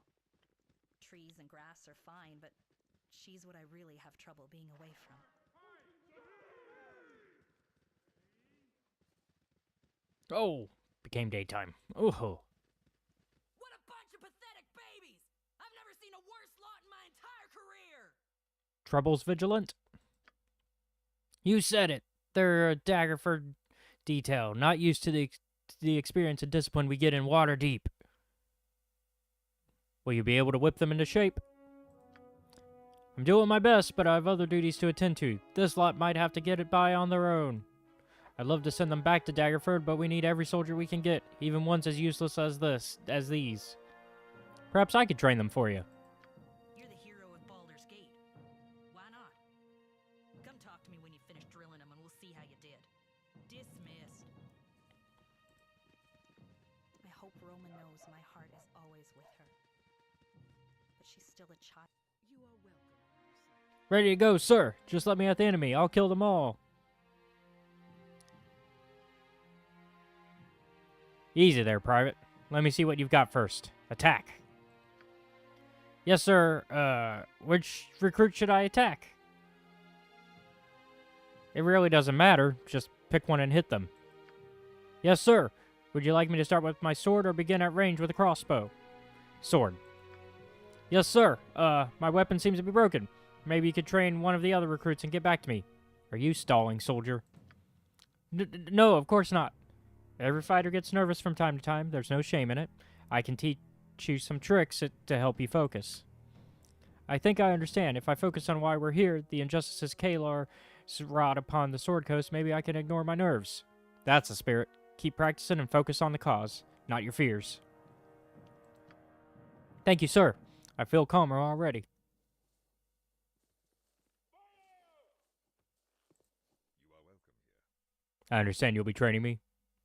Trees and grass are fine, but she's what I really have trouble being away from. Oh, became daytime. Oh. What a bunch of pathetic babies! I've never seen a worse lot in my entire career! Troubles vigilant? You said it. They're a Daggerford detail, not used to the experience and discipline we get in Waterdeep. Will you be able to whip them into shape? I'm doing my best, but I have other duties to attend to. This lot might have to get it by on their own. I'd love to send them back to Daggerford, but we need every soldier we can get, even ones as useless as these. Perhaps I could train them for you. You're the hero of Baldur's Gate. Why not? Come talk to me when you finish drilling them and we'll see how you did. Dismissed. I hope Roma knows my heart is always with her. But she's still a child. You are welcome. Ready to go, sir. Just let me at the enemy. I'll kill them all. Easy there, Private. Let me see what you've got first. Attack. Yes, sir. Which recruit should I attack? It really doesn't matter. Just pick one and hit them. Yes, sir. Would you like me to start with my sword or begin at range with a crossbow? Sword. Yes, sir. My weapon seems to be broken. Maybe you could train one of the other recruits and get back to me. Are you stalling, soldier? No, of course not. Every fighter gets nervous from time to time. There's no shame in it. I can teach you some tricks to help you focus. I think I understand. If I focus on why we're here, the injustices Kalar wrought upon the Sword Coast, maybe I can ignore my nerves. That's the spirit. Keep practicing and focus on the cause, not your fears. Thank you, sir. I feel calmer already. You are welcome here. I understand you'll be training me.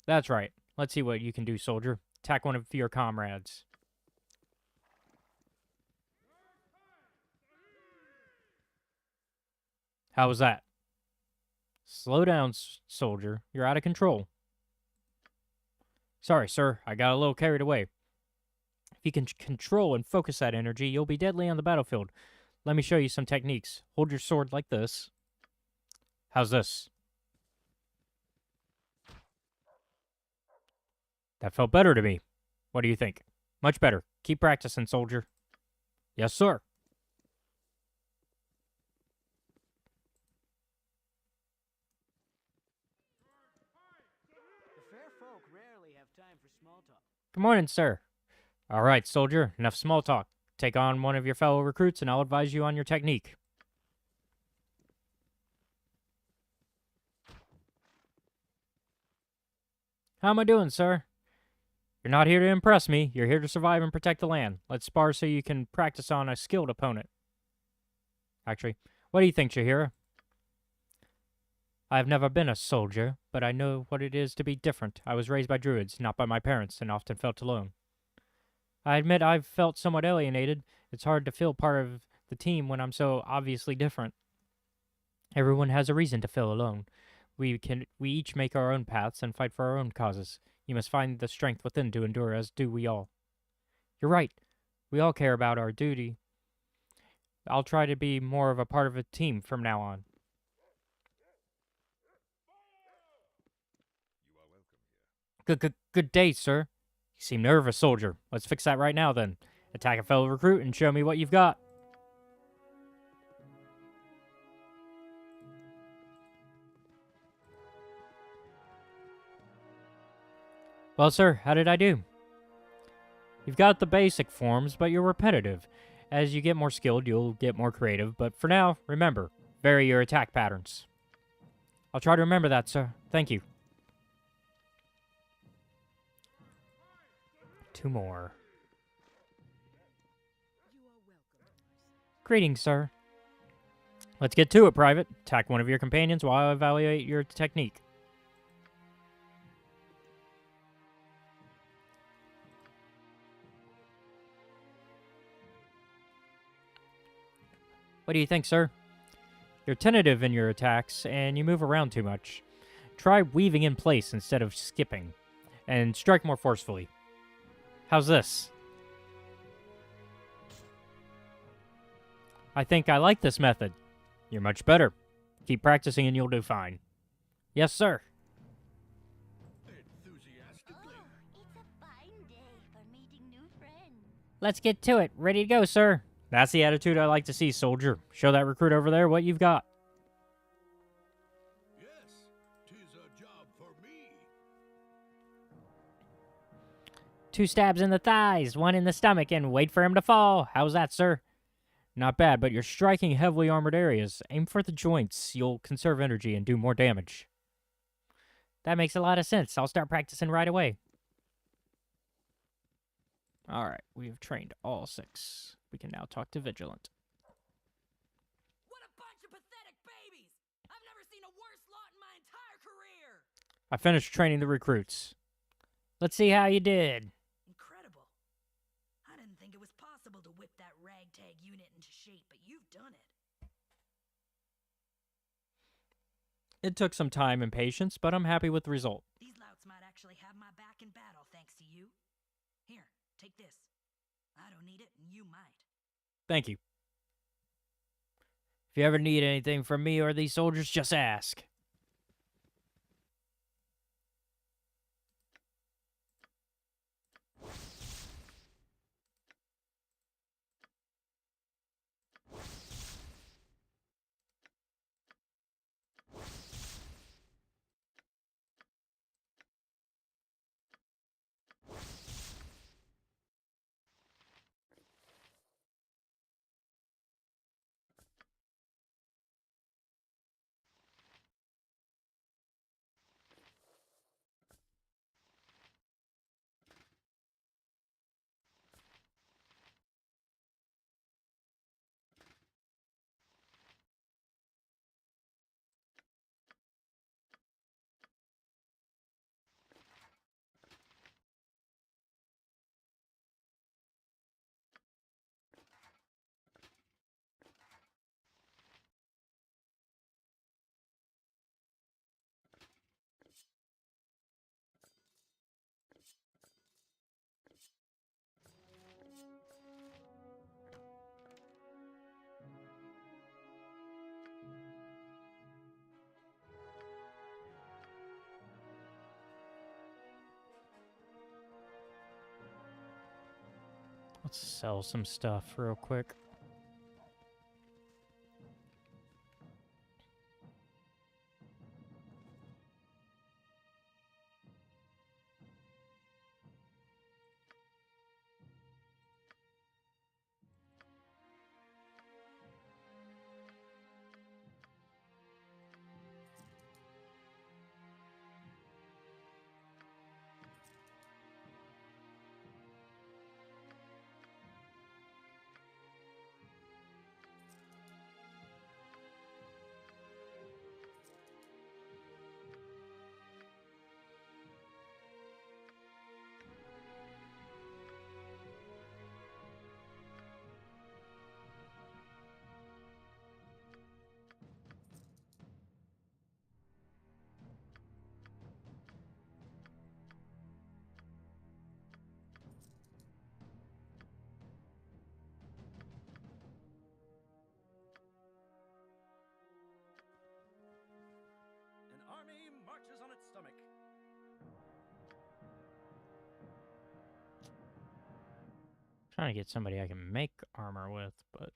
That's right. Let's see what you can do, soldier. Attack one of your comrades. How was that? Slow down, soldier. You're out of control. Sorry, sir. I got a little carried away. If you can control and focus that energy, you'll be deadly on the battlefield. Let me show you some techniques. Hold your sword like this. How's this? That felt better to me. What do you think? Much better. Keep practicing, soldier. Yes, sir. The fair folk rarely have time for small talk. Good morning, sir. All right, soldier. Enough small talk. Take on one of your fellow recruits, and I'll advise you on your technique. How am I doing, sir? You're not here to impress me. You're here to survive and protect the land. Let's spar so you can practice on a skilled opponent. Actually, what do you think, Shahira? I have never been a soldier, but I know what it is to be different. I was raised by druids, not by my parents, and often felt alone. I admit I've felt somewhat alienated. It's hard to feel part of the team when I'm so obviously different. Everyone has a reason to feel alone. We each make our own paths and fight for our own causes. You must find the strength within to endure, as do we all. You're right. We all care about our duty. I'll try to be more of a part of a team from now on. Good day, sir. You seem nervous, soldier. Let's fix that right now, then. Attack a fellow recruit and show me what you've got. Well, sir, how did I do? You've got the basic forms, but you're repetitive. As you get more skilled, you'll get more creative, but for now, remember, vary your attack patterns. I'll try to remember that, sir. Thank you. 2 more. Greetings, sir. Let's get to it, Private. Attack one of your companions while I evaluate your technique. What do you think, sir? You're tentative in your attacks, and you move around too much. Try weaving in place instead of skipping, and strike more forcefully. How's this? I think I like this method. You're much better. Keep practicing and you'll do fine. Yes, sir. Let's get to it. Ready to go, sir. That's the attitude I like to see, soldier. Show that recruit over there what you've got. Yes, 'tis a job for me. 2 stabs in the thighs, 1 in the stomach, and wait for him to fall. How's that, sir? Not bad, but you're striking heavily armored areas. Aim for the joints. You'll conserve energy and do more damage. That makes a lot of sense. I'll start practicing right away. Alright, we have trained all 6. We can now talk to Vigilant. What a bunch of pathetic babies! I've never seen a worse lot in my entire career! I finished training the recruits. Let's see how you did. Incredible. I didn't think it was possible to whip that ragtag unit into shape, but you've done it. It took some time and patience, but I'm happy with the result. These louts might actually have my back in battle thanks to you. Here, take this. I don't need it, and you might. Thank you. If you ever need anything from me or these soldiers, just ask. Let's sell some stuff real quick. Trying to get somebody I can make armor with, but...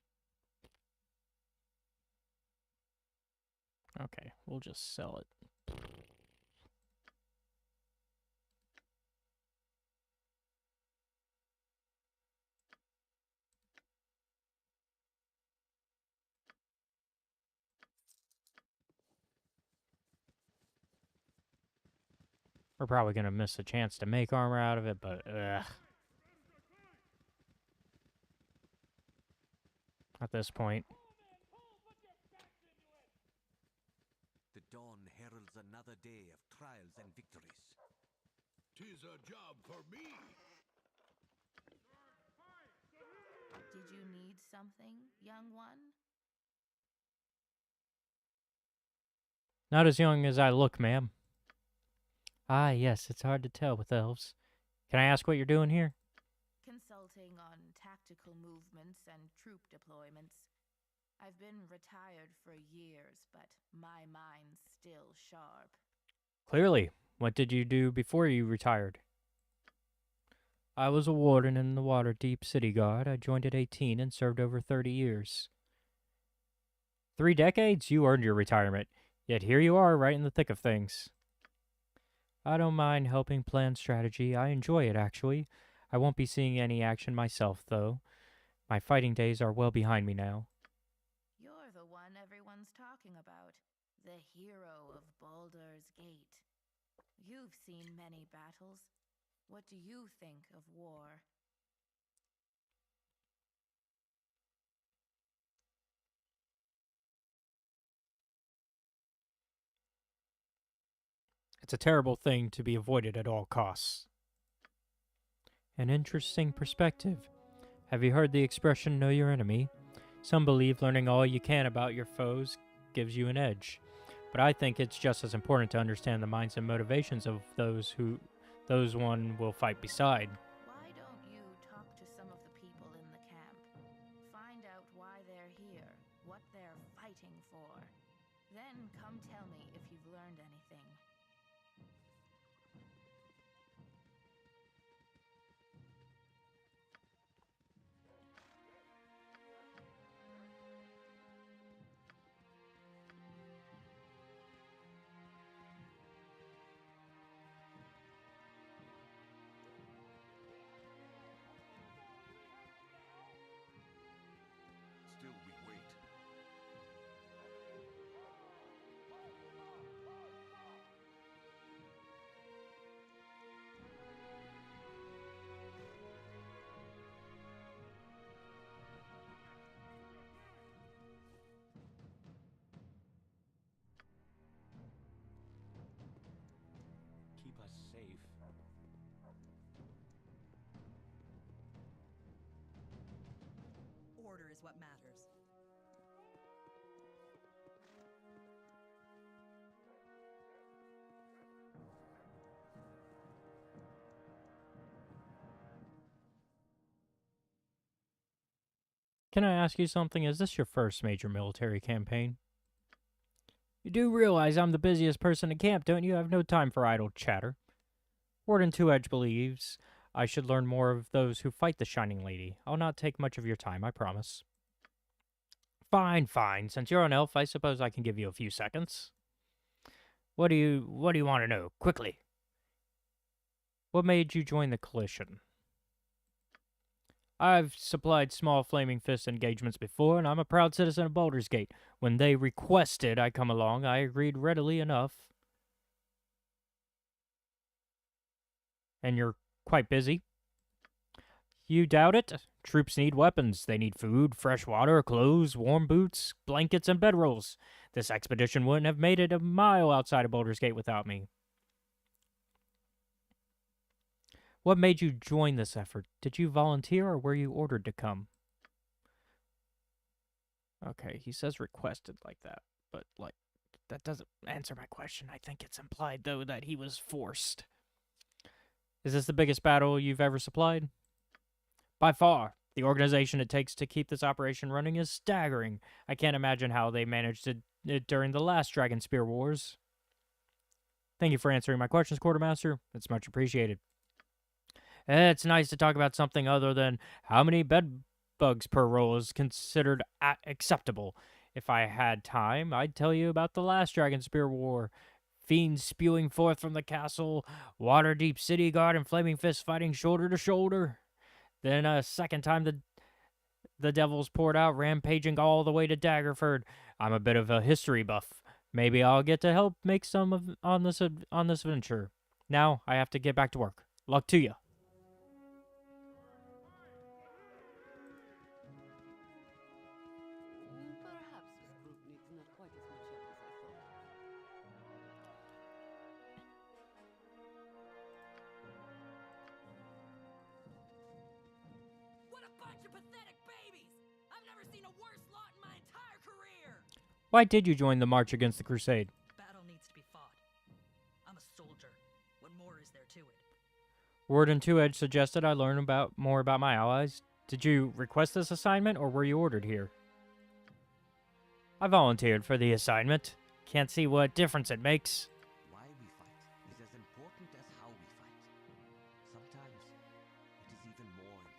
Okay, we'll just sell it. We're probably going to miss a chance to make armor out of it, but ugh. At this point. The dawn heralds another day of trials and victories. 'Tis a job for me. Did you need something, young one? Not as young as I look, ma'am. Ah, yes, it's hard to tell with elves. Can I ask what you're doing here? Consulting on tactical movements and troop deployments. I've been retired for years, but my mind's still sharp. Clearly. What did you do before you retired? I was a warden in the Waterdeep City Guard. I joined at 18 and served over 30 years. 3 decades? You earned your retirement. Yet here you are, right in the thick of things. I don't mind helping plan strategy. I enjoy it, actually. I won't be seeing any action myself, though. My fighting days are well behind me now. You're the one everyone's talking about. The hero of Baldur's Gate. You've seen many battles. What do you think of war? It's a terrible thing to be avoided at all costs. An interesting perspective. Have you heard the expression, know your enemy? Some believe learning all you can about your foes gives you an edge. But I think it's just as important to understand the minds and motivations of those one will fight beside. Why don't you talk to some of the people in the camp? Find out why they're here, what they're fighting for. Then come tell me if you've learned anything. Still we wait. Keep us safe. Order is what matters. Can I ask you something? Is this your first major military campaign? You do realize I'm the busiest person in camp, don't you? I have no time for idle chatter. Warden Two-Edge believes I should learn more of those who fight the Shining Lady. I'll not take much of your time, I promise. Fine, fine. Since you're an elf, I suppose I can give you a few seconds. What do you want to know? Quickly. What made you join the Coalition? I've supplied small Flaming Fist engagements before, and I'm a proud citizen of Baldur's Gate. When they requested I come along, I agreed readily enough. And you're quite busy? You doubt it? Troops need weapons. They need food, fresh water, clothes, warm boots, blankets, and bedrolls. This expedition wouldn't have made it a mile outside of Baldur's Gate without me. What made you join this effort? Did you volunteer or were you ordered to come? Okay, he says requested like that, but like that doesn't answer my question. I think it's implied though that he was forced. Is this the biggest battle you've ever supplied? By far. The organization it takes to keep this operation running is staggering. I can't imagine how they managed it during the last Dragonspear Wars. Thank you for answering my questions, Quartermaster. It's much appreciated. It's nice to talk about something other than how many bed bugs per roll is considered acceptable. If I had time, I'd tell you about the last Dragonspear War. Fiends spewing forth from the castle, water-deep city guard and flaming fists fighting shoulder to shoulder. Then a second time the devils poured out, rampaging all the way to Daggerford. I'm a bit of a history buff. Maybe I'll get to help make some of on this venture. Now I have to get back to work. Luck to you. Perhaps this group needs not quite as much help as I thought. What a bunch of pathetic babies! I've never seen a worse lot in my entire career! Why did you join the march against the Crusade? Battle needs to be fought. I'm a soldier. What more is there to it? Word and Two Edge suggested I learn more about my allies. Did you request this assignment, or were you ordered here? I volunteered for the assignment. Can't see what difference it makes. Why we fight is as important as how we fight. Sometimes it is even more important.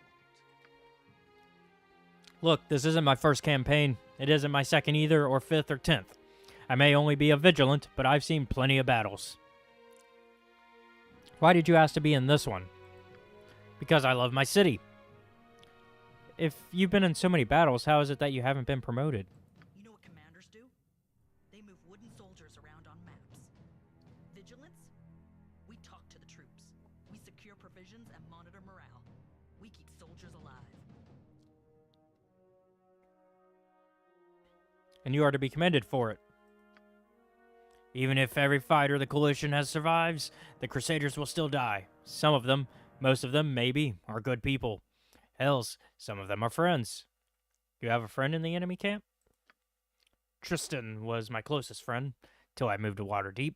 Look, this isn't my first campaign. It isn't my second either, or fifth, or 10th. I may only be a vigilant, but I've seen plenty of battles. Why did you ask to be in this one? Because I love my city. If you've been in so many battles, how is it that you haven't been promoted? You know what commanders do? They move wooden soldiers around on maps. Vigilants? We talk to the troops. We secure provisions and monitor morale. We keep soldiers alive. And you are to be commended for it. Even if every fighter the coalition has survives, the Crusaders will still die. Some of them, most of them, maybe, are good people. Hells, some of them are friends. You have a friend in the enemy camp? Tristan was my closest friend, till I moved to Waterdeep.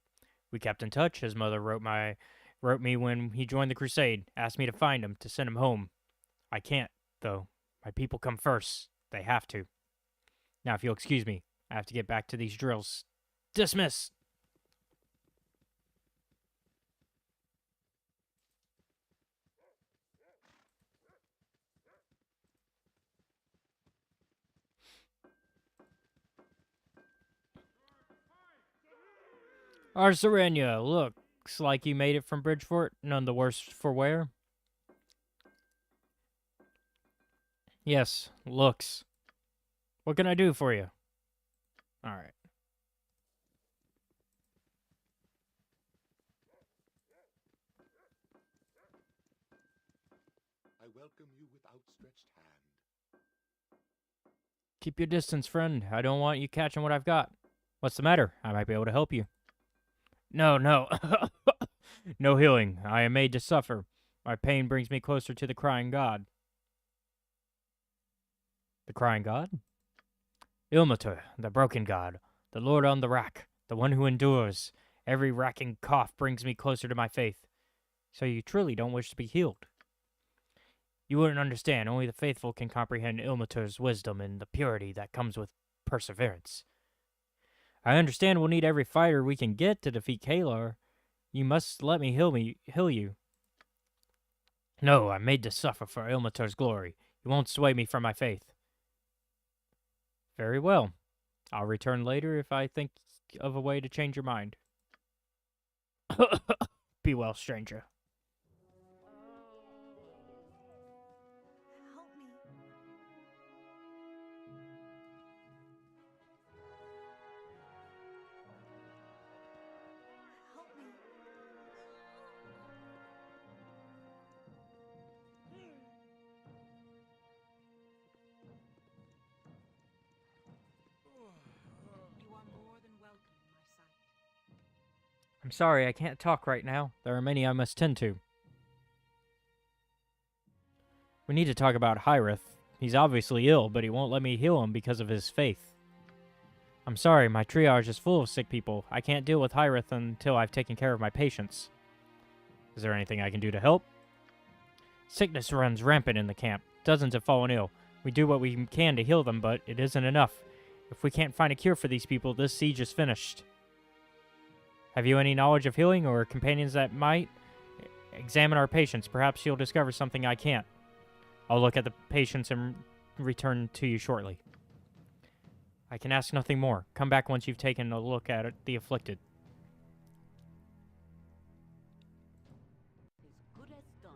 We kept in touch. His mother wrote me when he joined the Crusade, asked me to find him, to send him home. I can't, though. My people come first. They have to. Now, if you'll excuse me, I have to get back to these drills. Dismiss! Arserenia, looks like you made it from Bridgefort, none the worse for wear. Yes, looks. What can I do for you? Alright. I welcome you with outstretched hand. Keep your distance, friend. I don't want you catching what I've got. What's the matter? I might be able to help you. No. No healing. I am made to suffer. My pain brings me closer to the crying god. The crying god? Ilmater, the broken god. The lord on the rack. The one who endures. Every racking cough brings me closer to my faith. So you truly don't wish to be healed? You wouldn't understand. Only the faithful can comprehend Ilmater's wisdom and the purity that comes with perseverance. I understand we'll need every fighter we can get to defeat Kalar. You must let me heal you. No, I'm made to suffer for Ilmater's glory. You won't sway me from my faith. Very well. I'll return later if I think of a way to change your mind. Be well, stranger. Help me. Help me. You are more than welcome in my sight. I'm sorry, I can't talk right now. There are many I must tend to. We need to talk about Hyrith. He's obviously ill, but he won't let me heal him because of his faith. I'm sorry, my triage is full of sick people. I can't deal with Hyrith until I've taken care of my patients. Is there anything I can do to help? Sickness runs rampant in the camp. Dozens have fallen ill. We do what we can to heal them, but it isn't enough. If we can't find a cure for these people, this siege is finished. Have you any knowledge of healing or companions that might? Examine our patients. Perhaps you'll discover something I can't. I'll look at the patients and return to you shortly. I can ask nothing more. Come back once you've taken a look at the afflicted. As good as done.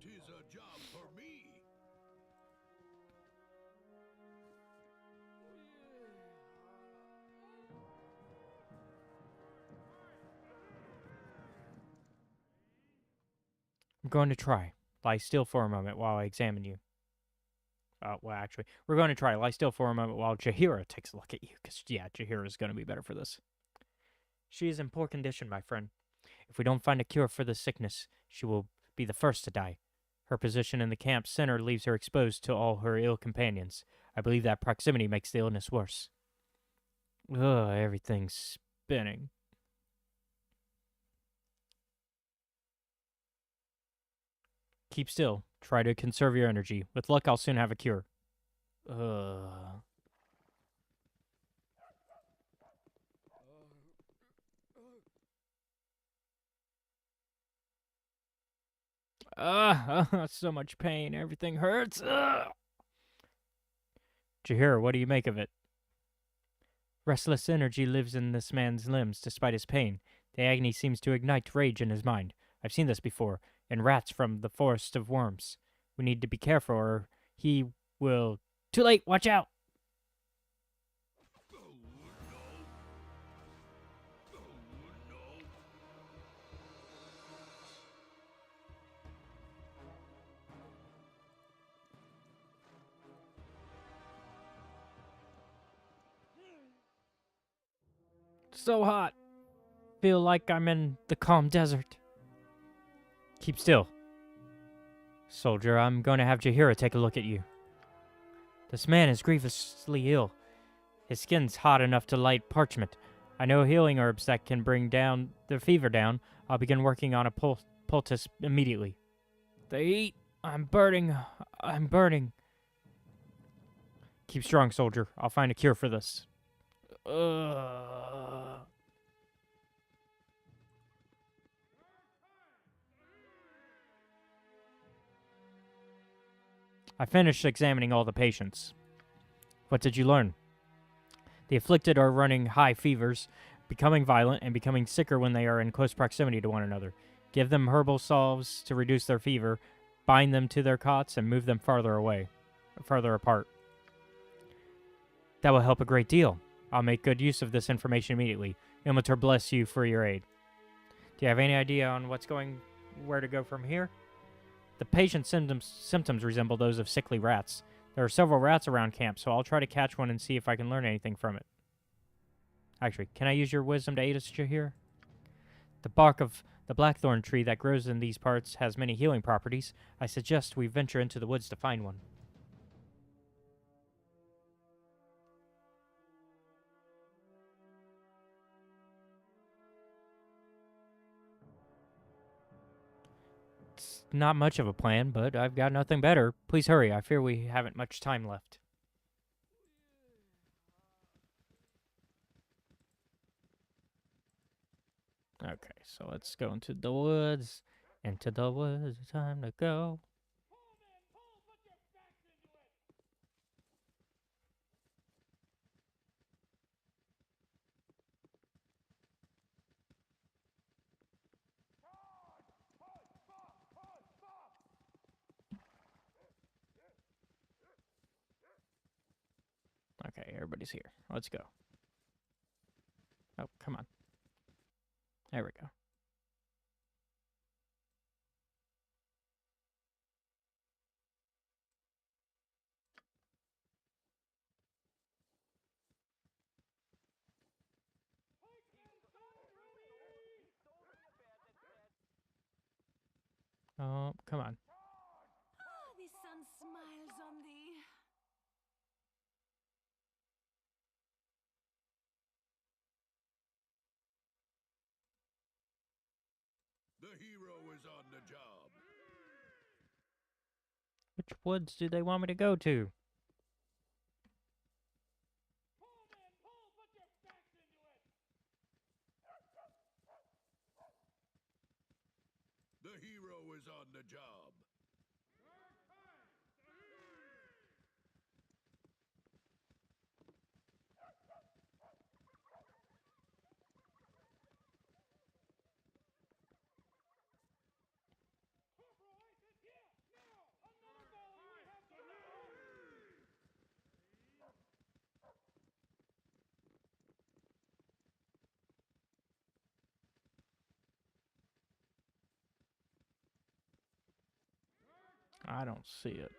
Tis a job for me. I'm going to try. Lie still for a moment while I examine you. Well, actually, we're going to try. Lie still for a moment while Jaheira takes a look at you. Because, yeah, Jaheira is going to be better for this. She is in poor condition, my friend. If we don't find a cure for the sickness, she will be the first to die. Her position in the camp center leaves her exposed to all her ill companions. I believe that proximity makes the illness worse. Ugh, everything's spinning. Keep still. Try to conserve your energy. With luck, I'll soon have a cure. So much pain. Everything hurts. Jaheira, what do you make of it? Restless energy lives in this man's limbs despite his pain. The agony seems to ignite rage in his mind. I've seen this before, in rats from the forest of worms. We need to be careful or he will... Too late! Watch out! So hot. Feel like I'm in the calm desert. Keep still. Soldier, I'm going to have Jaheira take a look at you. This man is grievously ill. His skin's hot enough to light parchment. I know healing herbs that can bring down the fever down. I'll begin working on a poultice immediately. The heat. I'm burning. I'm burning. Keep strong, soldier. I'll find a cure for this. I finished examining all the patients. What did you learn? The afflicted are running high fevers, becoming violent, and becoming sicker when they are in close proximity to one another. Give them herbal salves to reduce their fever, bind them to their cots, and move them farther apart. That will help a great deal. I'll make good use of this information immediately. Ilmater bless you for your aid. Do you have any idea on where to go from here? The patient's symptoms resemble those of sickly rats. There are several rats around camp, so I'll try to catch one and see if I can learn anything from it. Actually, can I use your wisdom to aid us here? The bark of the blackthorn tree that grows in these parts has many healing properties. I suggest we venture into the woods to find one. It's not much of a plan, but I've got nothing better. Please hurry. I fear we haven't much time left. Okay, so let's go into the woods. Into the woods, time to go. Okay, everybody's here. Let's go. Oh, come on. There we go. Oh, come on. The sun smiles on thee. The hero is on the job. Which woods do they want me to go to? hero is on the job. I don't see it.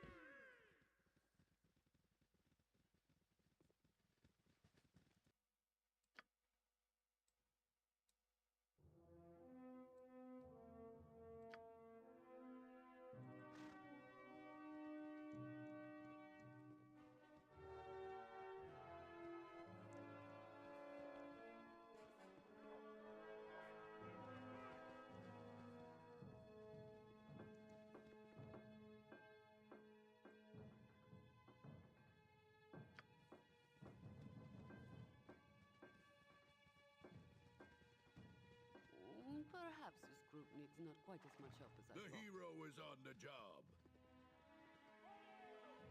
Perhaps this group needs not quite as much help as I The thought. hero is on the job.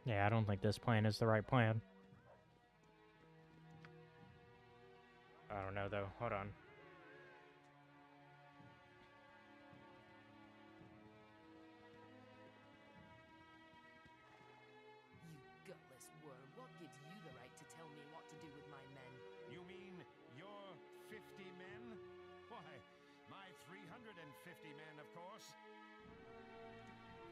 Yeah, I don't think this plan is the right plan. I don't know, though. Hold on. You gutless worm, what gives you the right to tell me what to do with my men? You mean your 50 men? Why, my 350 men, of course.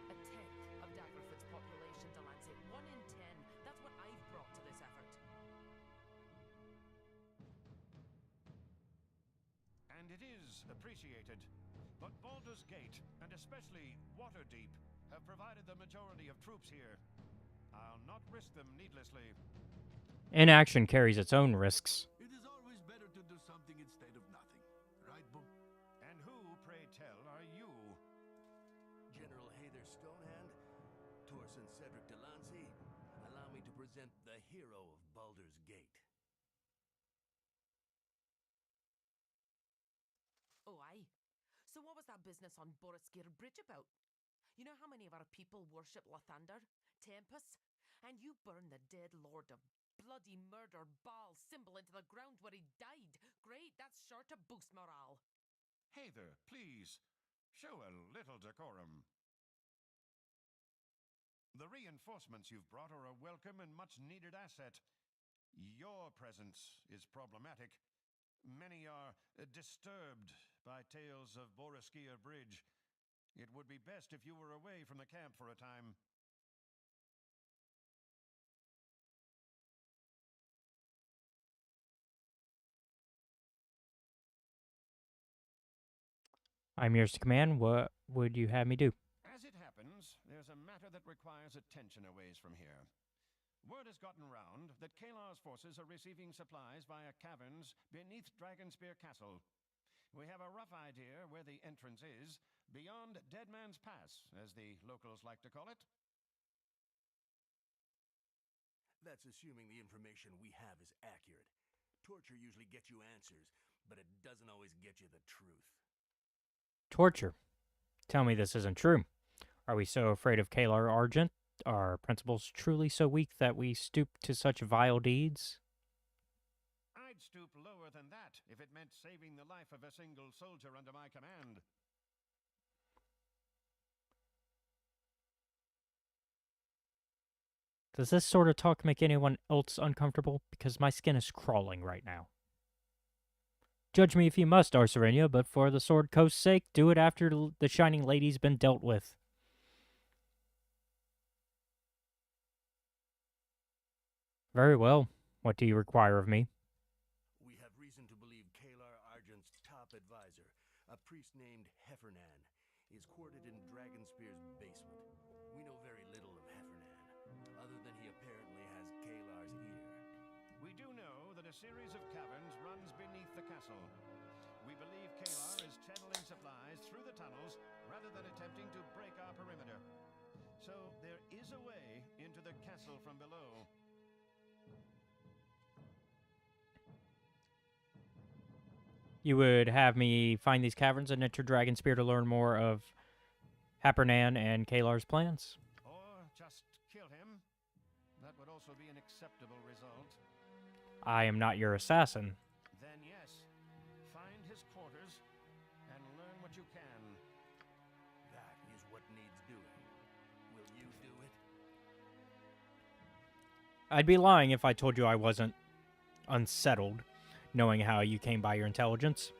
A tenth of Daggerfoot's population, Delancey. 1 in 10. That's what I've brought to this effort. And it is appreciated. But Baldur's Gate, and especially Waterdeep, have provided the majority of troops here. I'll not risk them needlessly. Inaction carries its own risks. It is always better to do something instead of nothing. Right, Bo? And who, pray tell, are you? General Hayther Stonehand, Torson Cedric Delancey, allow me to present the hero of Baldur's Gate. Oh, aye. So what was that business on Boroskir Bridge about? You know how many of our people worship Lathander, Tempest, and you burn the dead lord of bloody murder Baal symbol into the ground where he died. Great, that's sure to boost morale. Hayther, please, show a little decorum. The reinforcements you've brought are a welcome and much-needed asset. Your presence is problematic. Many are disturbed by tales of Boroskir Bridge. It would be best if you were away from the camp for a time. I'm yours to command. What would you have me do? As it happens, there's a matter that requires attention a ways from here. Word has gotten round that Kalar's forces are receiving supplies via caverns beneath Dragonspear Castle. We have a rough idea where the entrance is, beyond Dead Man's Pass, as the locals like to call it. That's assuming the information we have is accurate. Torture usually gets you answers, but it doesn't always get you the truth. Torture. Tell me this isn't true. Are we so afraid of Kalar Argent? Are principles truly so weak that we stoop to such vile deeds? I'd stoop lower than that if it meant saving the life of a single soldier under my command. Does this sort of talk make anyone else uncomfortable? Because my skin is crawling right now. Judge me if you must, Arserenia, but for the Sword Coast's sake, do it after the Shining Lady's been dealt with. Very well. What do you require of me? We have reason to believe Kalar Argent's top advisor, a priest named Heffernan, is quartered in Dragonspear's basement. We know very little of Heffernan, other than he apparently has Kalar's ear. We do know that a series of caverns runs beneath the castle. We believe Kalar is channeling supplies through the tunnels rather than attempting to break our perimeter. So there is a way into the castle from below. You would have me find these caverns and enter Dragonspear to learn more of Hapernan and Kalar's plans. Or just kill him. That would also be an acceptable result. I am not your assassin. Then yes, find his quarters and learn what you can. That is what needs doing. Will you do it? I'd be lying if I told you I wasn't unsettled, knowing how you came by your intelligence.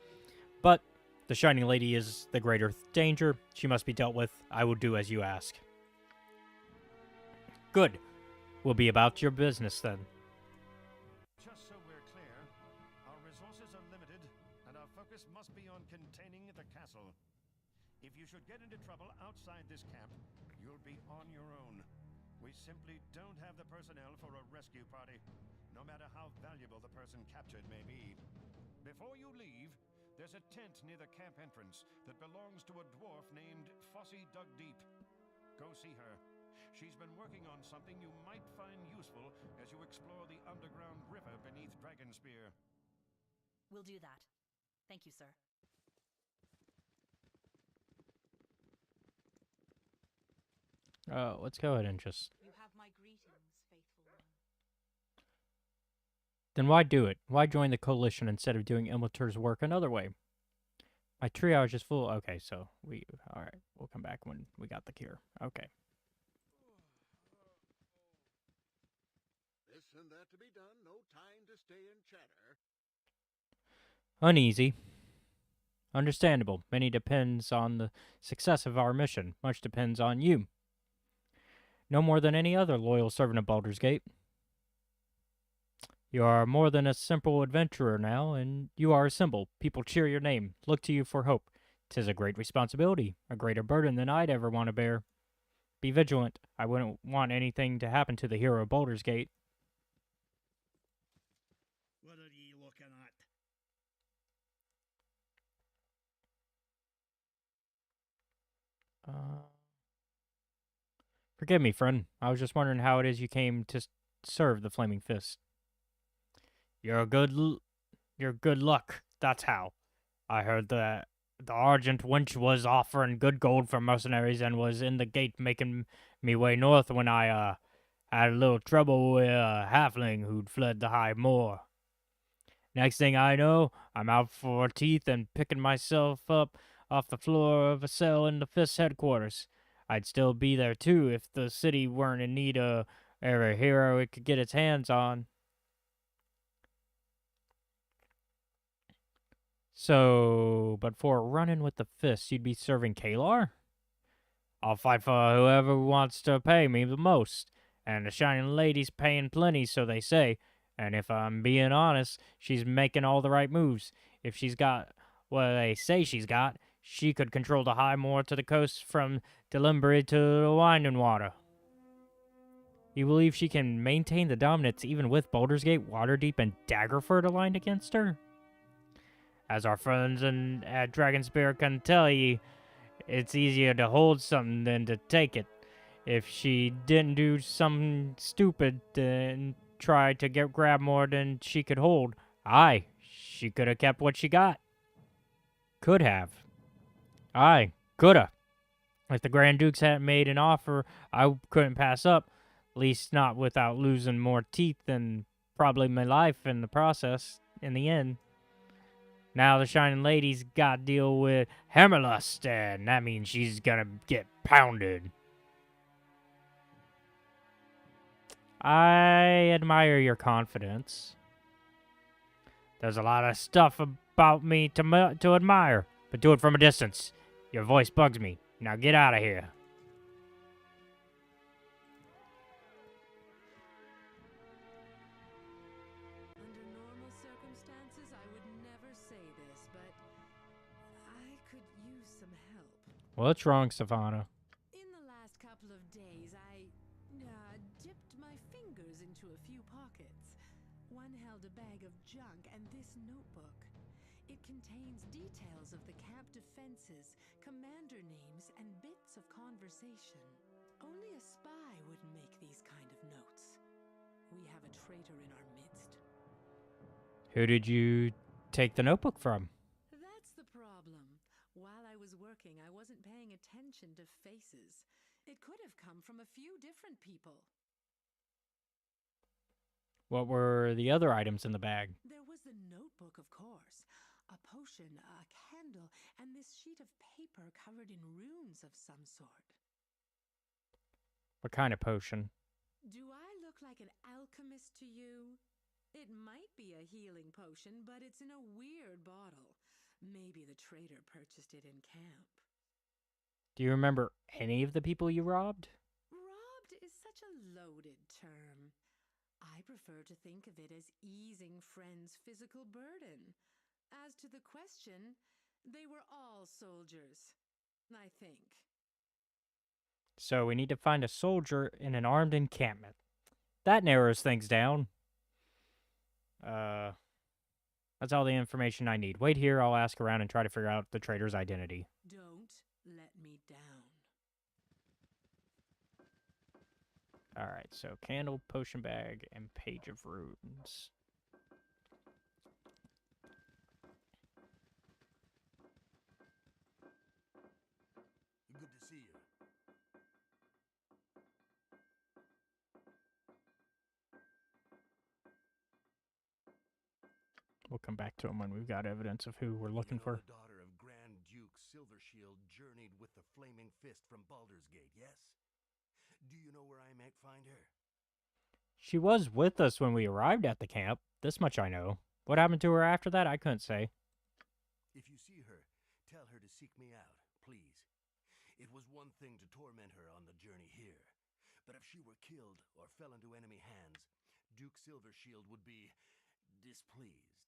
But the Shining Lady is the greater danger. She must be dealt with. I will do as you ask. Good. We'll be about your business then. Just so we're clear, our resources are limited, and our focus must be on containing the castle. If you should get into trouble outside this camp, you'll be on your own. We simply don't have the personnel for a rescue party, no matter how valuable the person captured may be. Before you leave, there's a tent near the camp entrance that belongs to a dwarf named Fossy Dug Deep. Go see her. She's been working on something you might find useful as you explore the underground river beneath Dragonspear. We'll do that. Thank you, sir. Let's go ahead and just... You have my greetings, faithful one. Then why do it? Why join the coalition instead of doing Imlatur's work another way? My triage is full. Okay, so alright, we'll come back when we got the cure. Okay. This and that to be done, no time to stay and chatter. Uneasy. Understandable. Many depends on the success of our mission. Much depends on you. No more than any other loyal servant of Baldur's Gate. You are more than a simple adventurer now, and you are a symbol. People cheer your name, look to you for hope. 'Tis a great responsibility, a greater burden than I'd ever want to bear. Be vigilant. I wouldn't want anything to happen to the hero of Baldur's Gate. What are ye looking at? Forgive me, friend. I was just wondering how it is you came to serve the Flaming Fist. Your good luck, that's how. I heard that the Argent Wench was offering good gold for mercenaries and was in the gate making me way north when I, had a little trouble with a halfling who'd fled the high moor. Next thing I know, I'm out for teeth and picking myself up off the floor of a cell in the Fist's headquarters. I'd still be there, too, if the city weren't in need of every hero it could get its hands on. So, but for running with the Fist, you'd be serving Kalar? I'll fight for whoever wants to pay me the most, and the Shining Lady's paying plenty, so they say, and if I'm being honest, she's making all the right moves. If she's got what they say she's got, she could control the high moor to the coast from Delimbri to the Winding Water. You believe she can maintain the dominance even with Baldur's Gate, Waterdeep, and Daggerford aligned against her? As our friends at Dragonspear can tell ye, it's easier to hold something than to take it. If she didn't do something stupid and try to grab more than she could hold, aye, she could have kept what she got. Could have. Aye, coulda. If the Grand Dukes hadn't made an offer I couldn't pass up, at least not without losing more teeth and probably my life in the process, in the end. Now the Shining Lady's got to deal with Hammerlust, and that means she's gonna get pounded. I admire your confidence. There's a lot of stuff about me to admire, but do it from a distance. Your voice bugs me. Now get out of here. Under normal circumstances, I would never say this, but I could use some help. What's wrong, Savannah? In the last couple of days, I dipped my fingers into a few pockets. One held a bag of junk and this notebook. It contains details of the camp defenses, commander names, and bits of conversation. Only a spy would make these kind of notes. We have a traitor in our midst. Who did you take the notebook from? That's the problem. While I was working talking, I wasn't paying attention to faces. It could have come from a few different people. What were the other items in the bag? There was the notebook, of course. A potion, a candle, and this sheet of paper covered in runes of some sort. What kind of potion? Do I look like an alchemist to you? It might be a healing potion, but it's in a weird bottle. Maybe the trader purchased it in camp. Do you remember any of the people you robbed? Robbed is such a loaded term. I prefer to think of it as easing friends' physical burden. As to the question, they were all soldiers, I think. So we need to find a soldier in an armed encampment. That narrows things down. That's all the information I need. Wait here, I'll ask around and try to figure out the trader's identity. Don't let me down. Alright, so candle, potion bag, and page of runes. Good to see you. We'll come back to him when we've got evidence of who we're looking for. The daughter of Grand Duke Silvershield journeyed with the Flaming Fist from Baldur's Gate, yes? Do you know where I might find her? She was with us when we arrived at the camp. This much I know. What happened to her after that, I couldn't say. If you see her, tell her to seek me out, please. It was one thing to torment her on the journey here, but if she were killed or fell into enemy hands, Duke Silvershield would be displeased.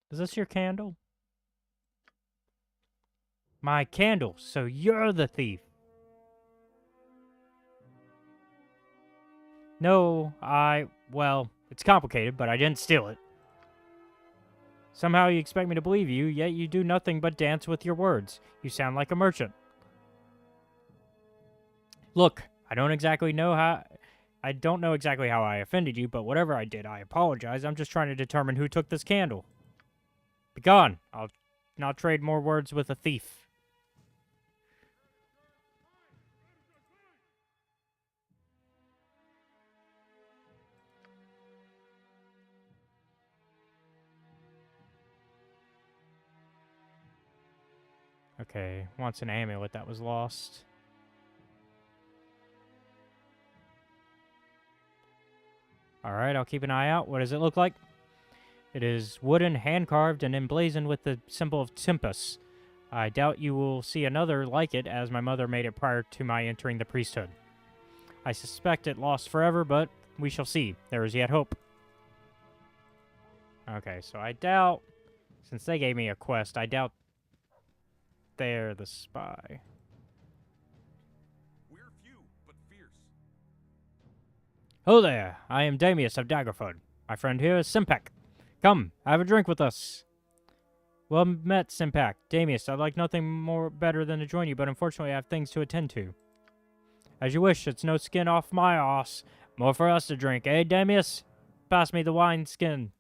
Is this your candle? My candle, so you're the thief. No, well, it's complicated, but I didn't steal it. Somehow you expect me to believe you, yet you do nothing but dance with your words. You sound like a merchant. Look, I don't know exactly how I offended you, but whatever I did, I apologize. I'm just trying to determine who took this candle. Begone! I'll not trade more words with a thief. Okay, wants an amulet that was lost. Alright, I'll keep an eye out. What does it look like? It is wooden, hand-carved, and emblazoned with the symbol of Tempus. I doubt you will see another like it, as my mother made it prior to my entering the priesthood. I suspect it lost forever, but we shall see. There is yet hope. Okay, so I doubt, since they gave me a quest, I doubt they're the spy. We're few, but fierce. Ho there, I am Damius of Daggerford. My friend here is Simpak. Come, have a drink with us. Well met, Simpak. Damius, I'd like nothing more better than to join you, but unfortunately I have things to attend to. As you wish, it's no skin off my ass. More for us to drink, eh, Damius? Pass me the wine skin.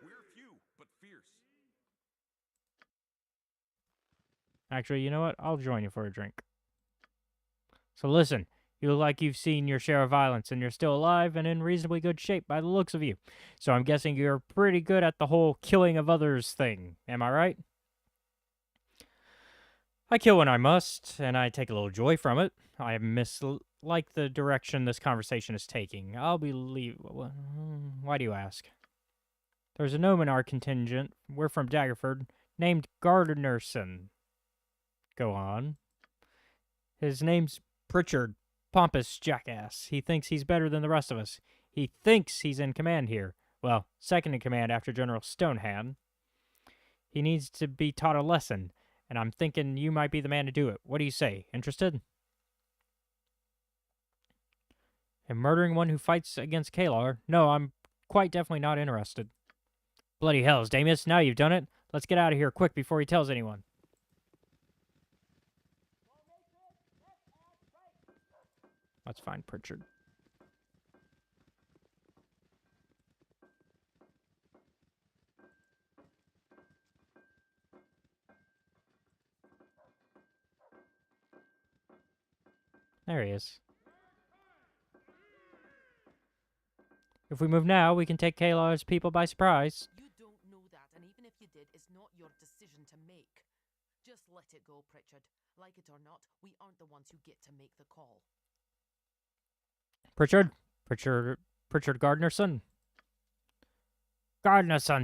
We're few, but fierce. Actually, you know what? I'll join you for a drink. So listen, you look like you've seen your share of violence, and you're still alive and in reasonably good shape by the looks of you. So I'm guessing you're pretty good at the whole killing of others thing. Am I right? I kill when I must, and I take a little joy from it. I like the direction this conversation is taking. I'll believe... Why do you ask? There's a gnome in our contingent. We're from Daggerford, named Gardinerson. Go on. His name's Pritchard. Pompous jackass. He thinks he's better than the rest of us. He thinks he's in command here. Well, second in command after General Stonehand. He needs to be taught a lesson, and I'm thinking you might be the man to do it. What do you say? Interested? In murdering one who fights against Kalar? No, I'm quite definitely not interested. Bloody hells, Damius, now you've done it. Let's get out of here quick before he tells anyone. Let's find Pritchard. There he is. If we move now, we can take Kalar's people by surprise. You don't know that, and even if you did, it's not your decision to make. Just let it go, Pritchard. Like it or not, we aren't the ones who get to make the call. Pritchard Gardnerson.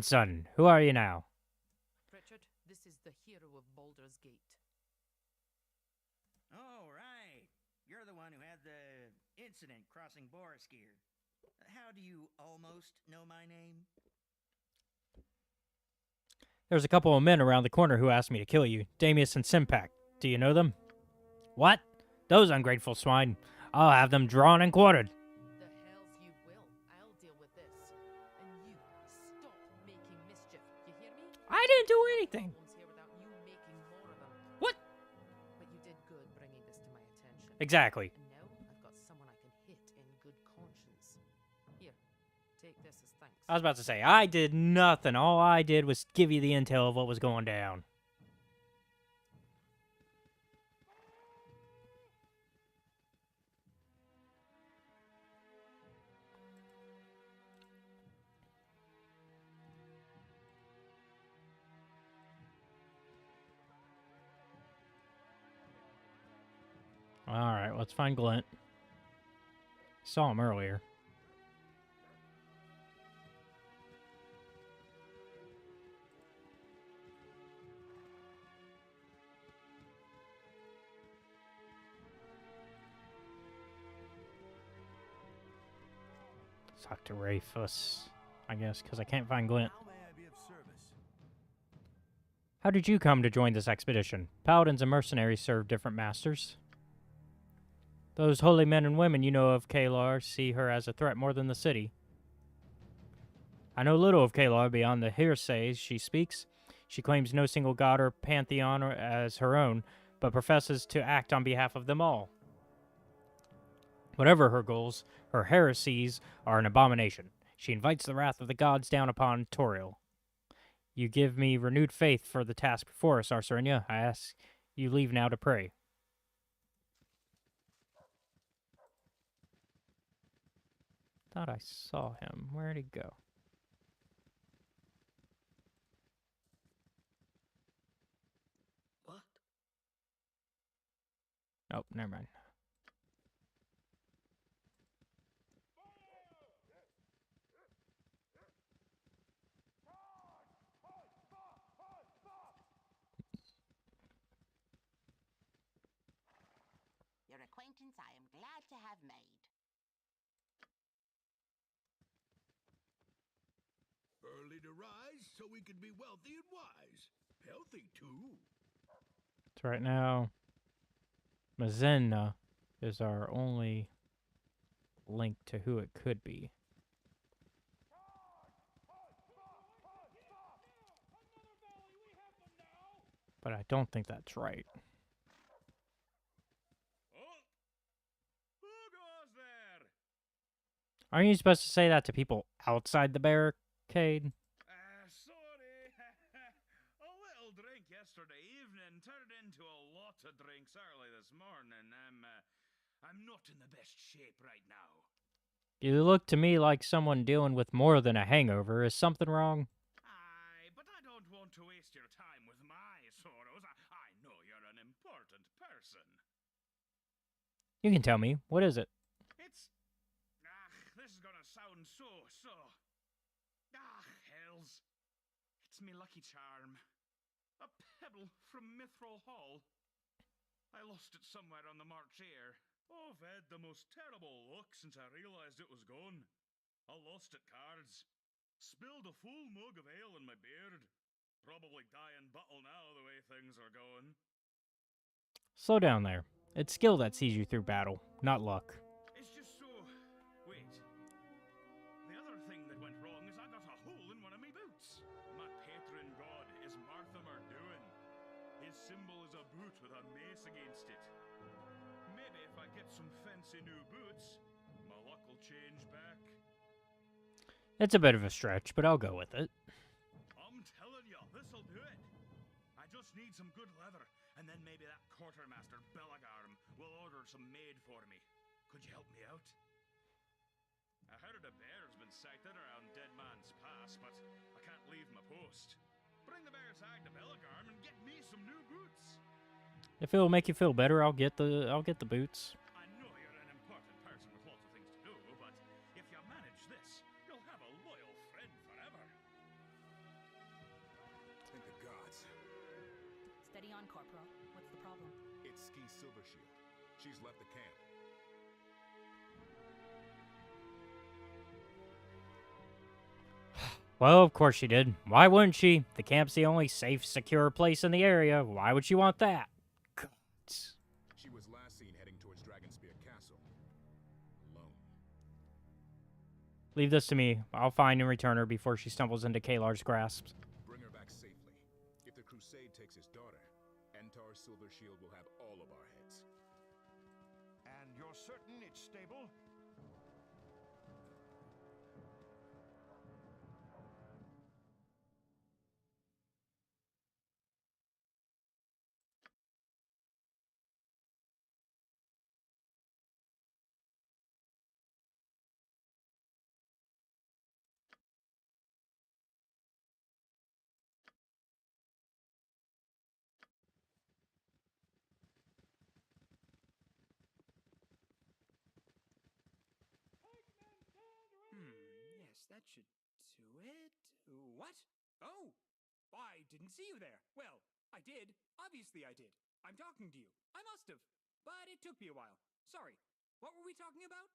Son. Who are you now? Pritchard, this is the hero of Baldur's Gate. Oh, right. You're the one who had the incident crossing Boroskir. How do you almost know my name? There's a couple of men around the corner who asked me to kill you. Damius and Simpak. Do you know them? What? Those ungrateful swine. I'll have them drawn and quartered. The hells you will. I'll deal with this. And you, stop making mischief. You hear me? I didn't do anything. Here without you making more of them. What? But you did good bringing this to my attention. Exactly. And now I've got someone I can hit in good conscience. Here, take this as thanks. I was about to say, I did nothing. All I did was give you the intel of what was going down. Alright, let's find Glint. Saw him earlier. Talk to Rafus, I guess, because I can't find Glint. How may I be of service? How did you come to join this expedition? Paladins and mercenaries serve different masters. Those holy men and women you know of Kalar see her as a threat more than the city. I know little of Kalar beyond the hearsays she speaks. She claims no single god or pantheon as her own, but professes to act on behalf of them all. Whatever her goals, her heresies are an abomination. She invites the wrath of the gods down upon Toriel. You give me renewed faith for the task before us, Arsenia. I ask you leave now to pray. Thought I saw him. Where'd he go? What? Oh, never mind. Your acquaintance I am glad to have made. Early to rise so we can be wealthy and wise. Healthy, too. So right now, Mazenna is our only link to who it could be. But I don't think that's right. Who goes there? Aren't you supposed to say that to people outside the barricade? Sorry. A little drink yesterday evening turned into a lot of drinks early this morning. I'm not in the best shape right now. You look to me like someone dealing with more than a hangover. Is something wrong? Aye, but I don't want to waste your time with my sorrows. I know you're an important person. You can tell me. What is it? It's... this is gonna sound so... hells. It's me lucky charm. A pebble from Mithril Hall. I lost it somewhere on the march here. I've had the most terrible luck since I realised it was gone. I lost at cards. Spilled a full mug of ale in my beard. Probably dying bottle now the way things are going. Slow down there. It's skill that sees you through battle, not luck. It's just so... Wait. The other thing that went wrong is I got a hole in one of my boots. My patron god is Marthamer Duin. His symbol is a boot with a mace against it. Maybe if I get some fancy new boots, my luck will change back. It's a bit of a stretch, but I'll go with it. I'm telling you, this'll do it. I just need some good leather, and then maybe that quartermaster Bellegarm will order some made for me. Could you help me out? I heard a bear's been sighted around Dead Man's Pass, but I can't leave my post. Bring the bear's hide to Bellegarm and get me some new boots. If it'll make you feel better, I'll get the boots. I know you're an important person with lots of things to do, but if you manage this, you'll have a loyal friend forever. Thank the gods. Steady on, Corporal. What's the problem? It's Ski's Silver Shield. She's left the camp. Well, of course she did. Why wouldn't she? The camp's the only safe, secure place in the area. Why would she want that? Gods. She was last seen heading towards Dragonspear Castle. Alone. Leave this to me. I'll find and return her before she stumbles into Kalar's grasp. Bring her back safely. If the Crusade takes his daughter, Entar's Silver Shield will have all of our heads. And you're certain it's stable? Yes, that should do it. What? Oh! I didn't see you there. Well, I did. Obviously I did. I'm talking to you. I must have. But it took me a while. Sorry. What were we talking about?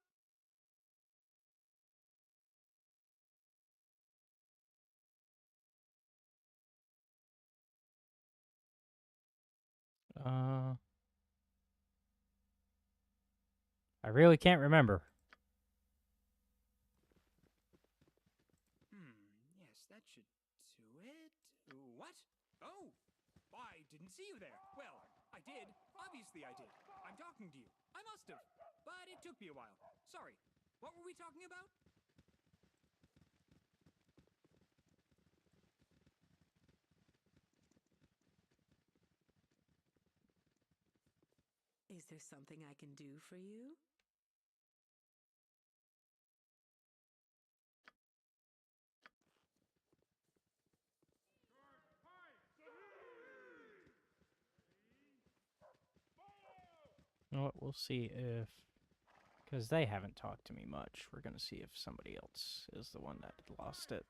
I really can't remember. Yes, that should do it. What? Oh! I didn't see you there. Well, I did. Obviously I did. I'm talking to you. I must have. But it took me a while. Sorry. What were we talking about? Is there something I can do for you? You know what? We'll see if... Because they haven't talked to me much. We're going to see if somebody else is the one that lost it.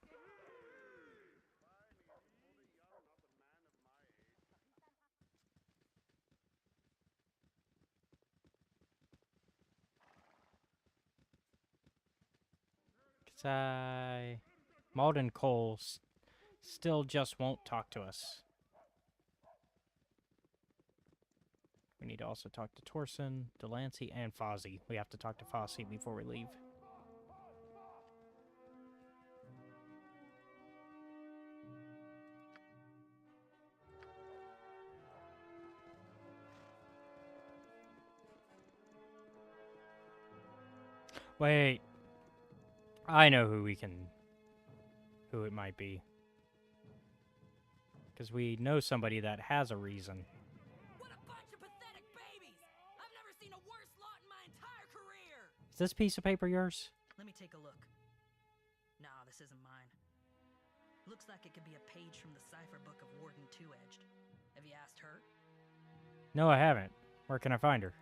Because Malden Cole still just won't talk to us. We need to also talk to Torsen, Delancey, and Fozzie. We have to talk to Fozzie before we leave. Wait. I know who it might be. Because we know somebody that has a reason. What a bunch of pathetic babies! I've never seen a worse lot in my entire career! Is this piece of paper yours? Let me take a look. Nah, this isn't mine. Looks like it could be a page from the cipher book of Warden Two-Edged. Have you asked her? No, I haven't. Where can I find her?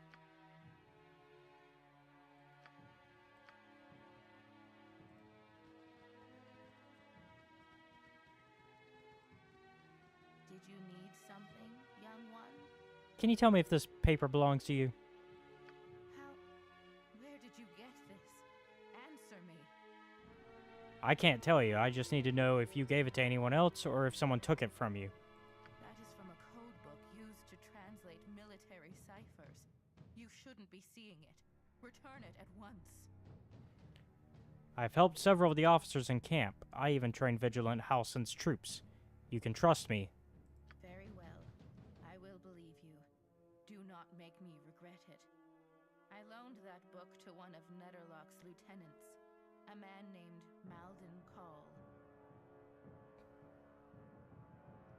Did you need something, young one? Can you tell me if this paper belongs to you? Where did you get this? Answer me. I can't tell you. I just need to know if you gave it to anyone else or if someone took it from you. That is from a code book used to translate military ciphers. You shouldn't be seeing it. Return it at once. I've helped several of the officers in camp. I even trained vigilant Halsin's troops. You can trust me. Very well. I will believe you. Do not make me regret it. I loaned that book to one of Netherlock's lieutenants, a man named Malden Call.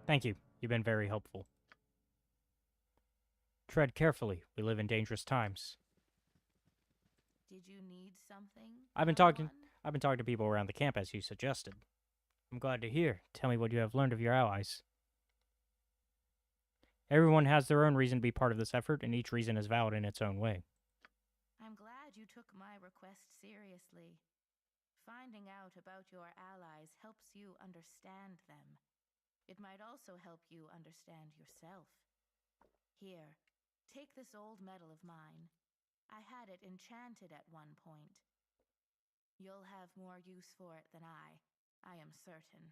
Thank you. You've been very helpful. Tread carefully. We live in dangerous times. Did you need something? I've been talking to people around the camp as you suggested. I'm glad to hear. Tell me what you have learned of your allies. Everyone has their own reason to be part of this effort, and each reason is valid in its own way. I'm glad you took my request seriously. Finding out about your allies helps you understand them. It might also help you understand yourself. Here, take this old medal of mine. I had it enchanted at one point. You'll have more use for it than I am certain.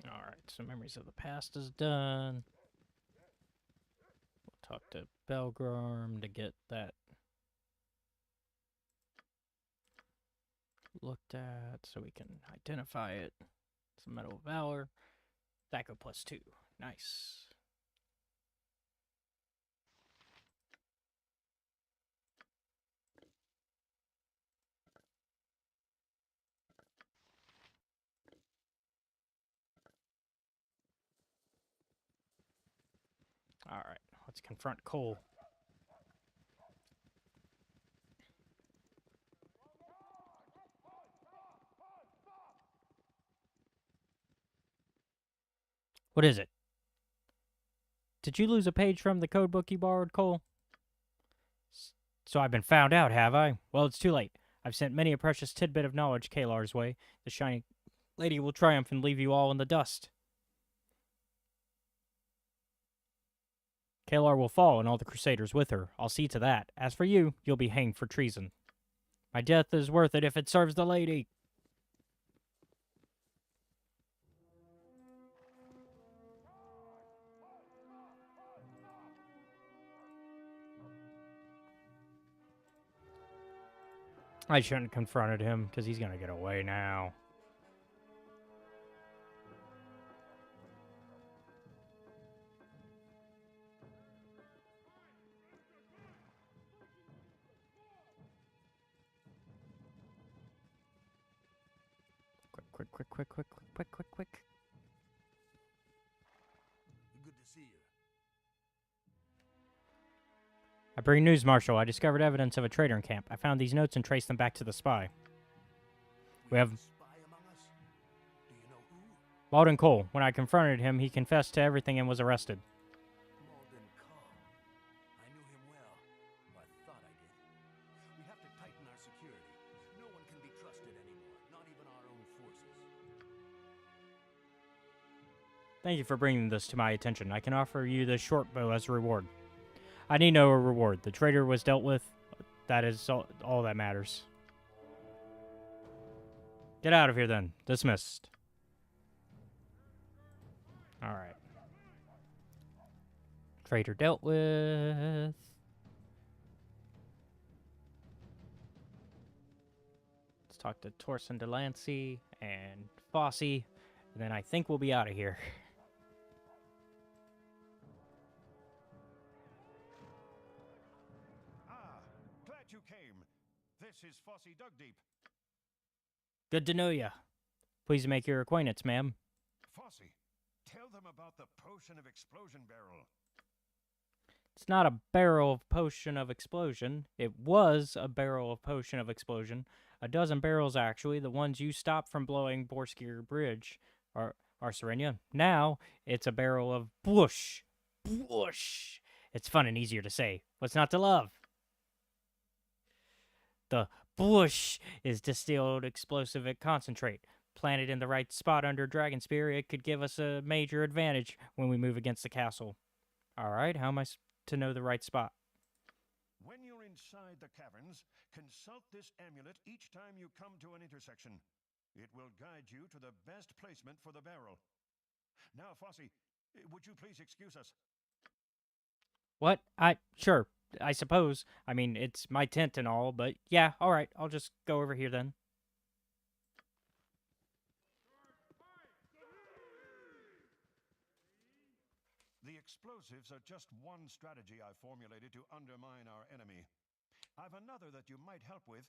Alright, so Memories of the Past is done. We'll talk to Baldur to get that looked at so we can identify it. It's a Medal of Valor. That go +2. Nice. Alright, let's confront Cole. What is it? Did you lose a page from the codebook you borrowed, Cole? So I've been found out, have I? Well, it's too late. I've sent many a precious tidbit of knowledge Kalar's way. The Shining Lady will triumph and leave you all in the dust. Kalar will fall and all the Crusaders with her. I'll see to that. As for you, you'll be hanged for treason. My death is worth it if it serves the lady. I shouldn't have confronted him, because he's going to get away now. Quick. Good to see you. I bring news, Marshal. I discovered evidence of a traitor in camp. I found these notes and traced them back to the spy. We have... Malden Cole. When I confronted him, he confessed to everything and was arrested. Malden Cole. I knew him well. Or I thought I did. We have to tighten our security. No one can be trusted anymore, not even our own forces. Thank you for bringing this to my attention. I can offer you this short bow as a reward. I need no reward. The traitor was dealt with. That is all that matters. Get out of here, then. Dismissed. Alright. Traitor dealt with. Let's talk to Torsen Delancey and Fossey. And then I think we'll be out of here. Glad you came. This is Fossey Dugdeep. Good to know ya. Please make your acquaintance, ma'am. Fossey, tell them about the potion of explosion barrel. It's not a barrel of potion of explosion. It was a barrel of potion of explosion. A dozen barrels, actually. The ones you stopped from blowing Borskir Bridge are Serenia. Now, it's a barrel of blush. Blush. It's fun and easier to say. What's not to love? The blush is distilled explosive concentrate. Planted in the right spot under Dragonspear, it could give us a major advantage when we move against the castle. Alright, how am I to know the right spot? When you're inside the caverns, consult this amulet each time you come to an intersection. It will guide you to the best placement for the barrel. Now, Fossey, would you please excuse us? What? Sure, I suppose. I mean, it's my tent and all, but yeah, alright, I'll just go over here then. The explosives are just one strategy I formulated to undermine our enemy. I've another that you might help with.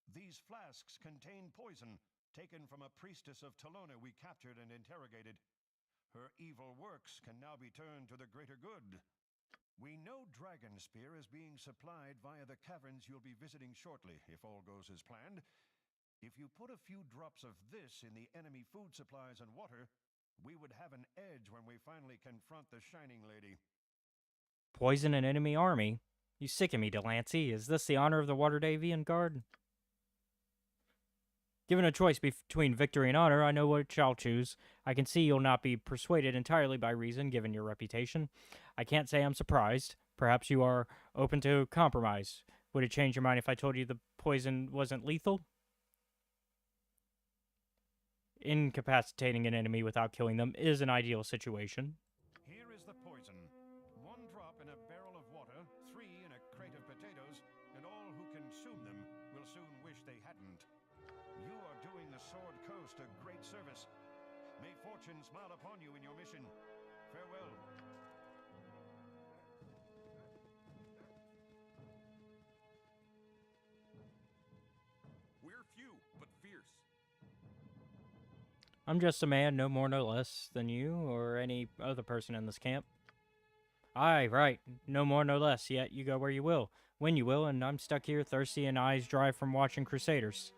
These flasks contain poison, taken from a priestess of Talona we captured and interrogated. Her evil works can now be turned to the greater good. We know Dragonspear is being supplied via the caverns you'll be visiting shortly, if all goes as planned. If you put a few drops of this in the enemy food supplies and water, we would have an edge when we finally confront the Shining Lady. Poison an enemy army? You sicken me, Delancey. Is this the honor of the Waterdavian Guard? Given a choice between victory and honor, I know which I'll choose. I can see you'll not be persuaded entirely by reason, given your reputation. I can't say I'm surprised. Perhaps you are open to compromise. Would it change your mind if I told you the poison wasn't lethal? Incapacitating an enemy without killing them is an ideal situation. Here is the poison. 1 drop in a barrel of water, 3 in a crate of potatoes, and all who consume them will soon wish they hadn't. You are doing the Sword Coast a great service. May fortune smile upon you in your mission. Farewell. We're few, but fierce. I'm just a man, no more no less than you or any other person in this camp. Aye, right. No more no less, yet you go where you will, when you will, and I'm stuck here thirsty and eyes dry from watching Crusaders.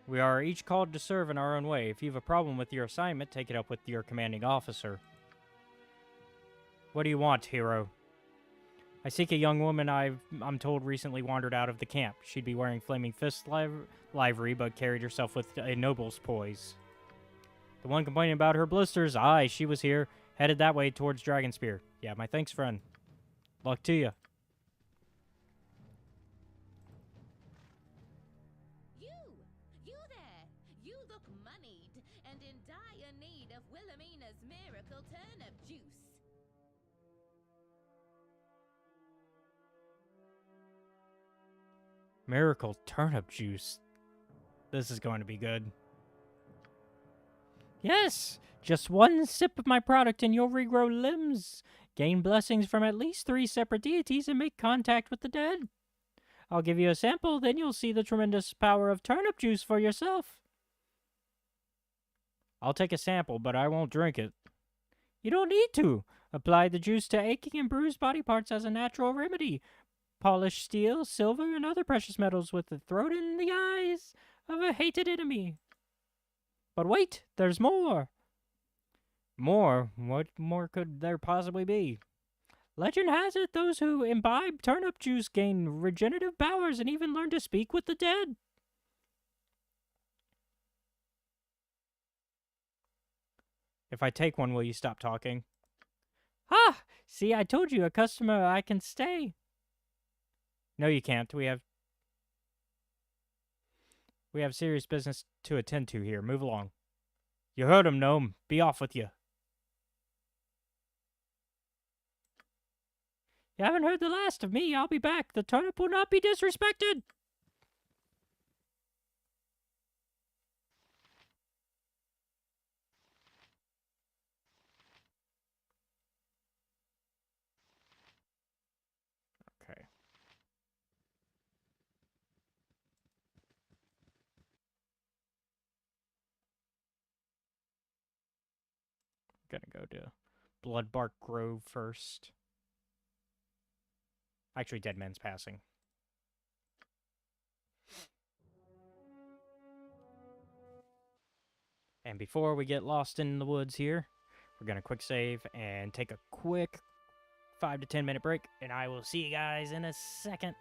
We are each called to serve in our own way. If you have a problem with your assignment, take it up with your commanding officer. What do you want, hero? I seek a young woman I'm told recently wandered out of the camp. She'd be wearing Flaming Fist livery, but carried herself with a noble's poise. The one complaining about her blisters? Aye, she was here, headed that way towards Dragonspear. Yeah, my thanks, friend. Luck to you. You there! You look moneyed and in dire need of Wilhelmina's miracle turnip juice. Miracle turnip juice. This is going to be good. Yes! Just 1 sip of my product and you'll regrow limbs, gain blessings from at least 3 separate deities, and make contact with the dead. I'll give you a sample, then you'll see the tremendous power of turnip juice for yourself. I'll take a sample, but I won't drink it. You don't need to. Apply the juice to aching and bruised body parts as a natural remedy. Polish steel, silver, and other precious metals with the throat and the eyes of a hated enemy. But wait, there's more. More? What more could there possibly be? Legend has it those who imbibe turnip juice gain regenerative powers and even learn to speak with the dead. If I take one, will you stop talking? Ah! See, I told you, a customer I can stay. No, you can't. We have serious business to attend to here. Move along. You heard him, Gnome. Be off with you. You haven't heard the last of me. I'll be back. The turnip will not be disrespected. Okay. Gonna go to Bloodbark Grove first. Actually, Dead Man's Passing. And before we get lost in the woods here, we're gonna quick save and take a quick 5 to 10 minute break, and I will see you guys in a second.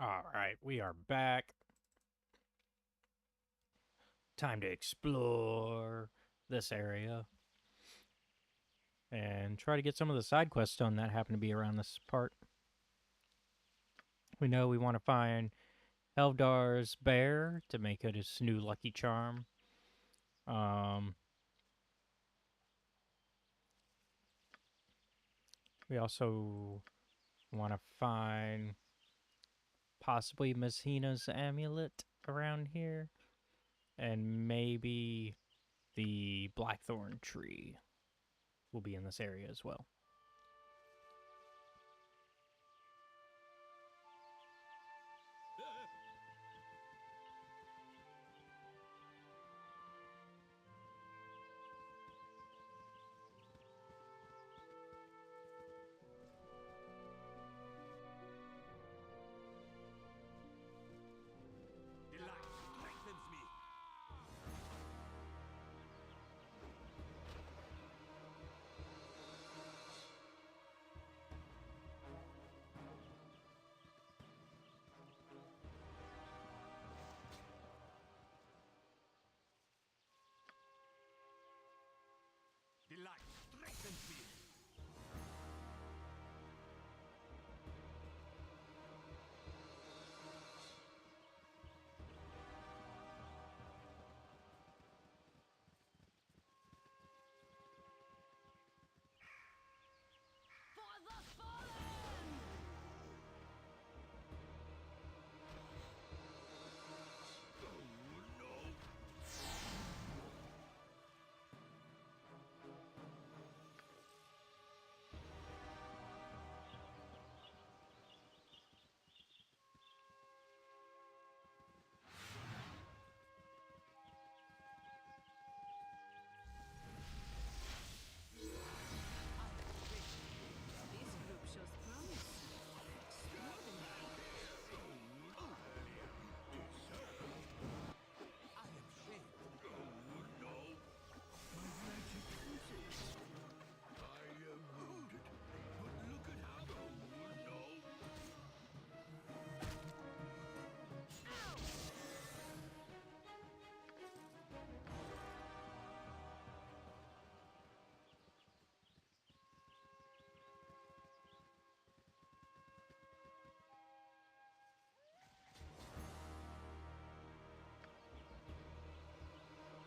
Alright, we are back. Time to explore this area. And try to get some of the side quests done that happen to be around this part. We know we want to find Eldar's bear to make it his new lucky charm. We also want to find possibly Messina's amulet around here. And maybe the blackthorn tree will be in this area as well. Delight strengthens me. For the fallen! This group shows promise. Extraordinary. I am shamed. Oh no. My magic uses. I am wounded. But look at how. Oh no.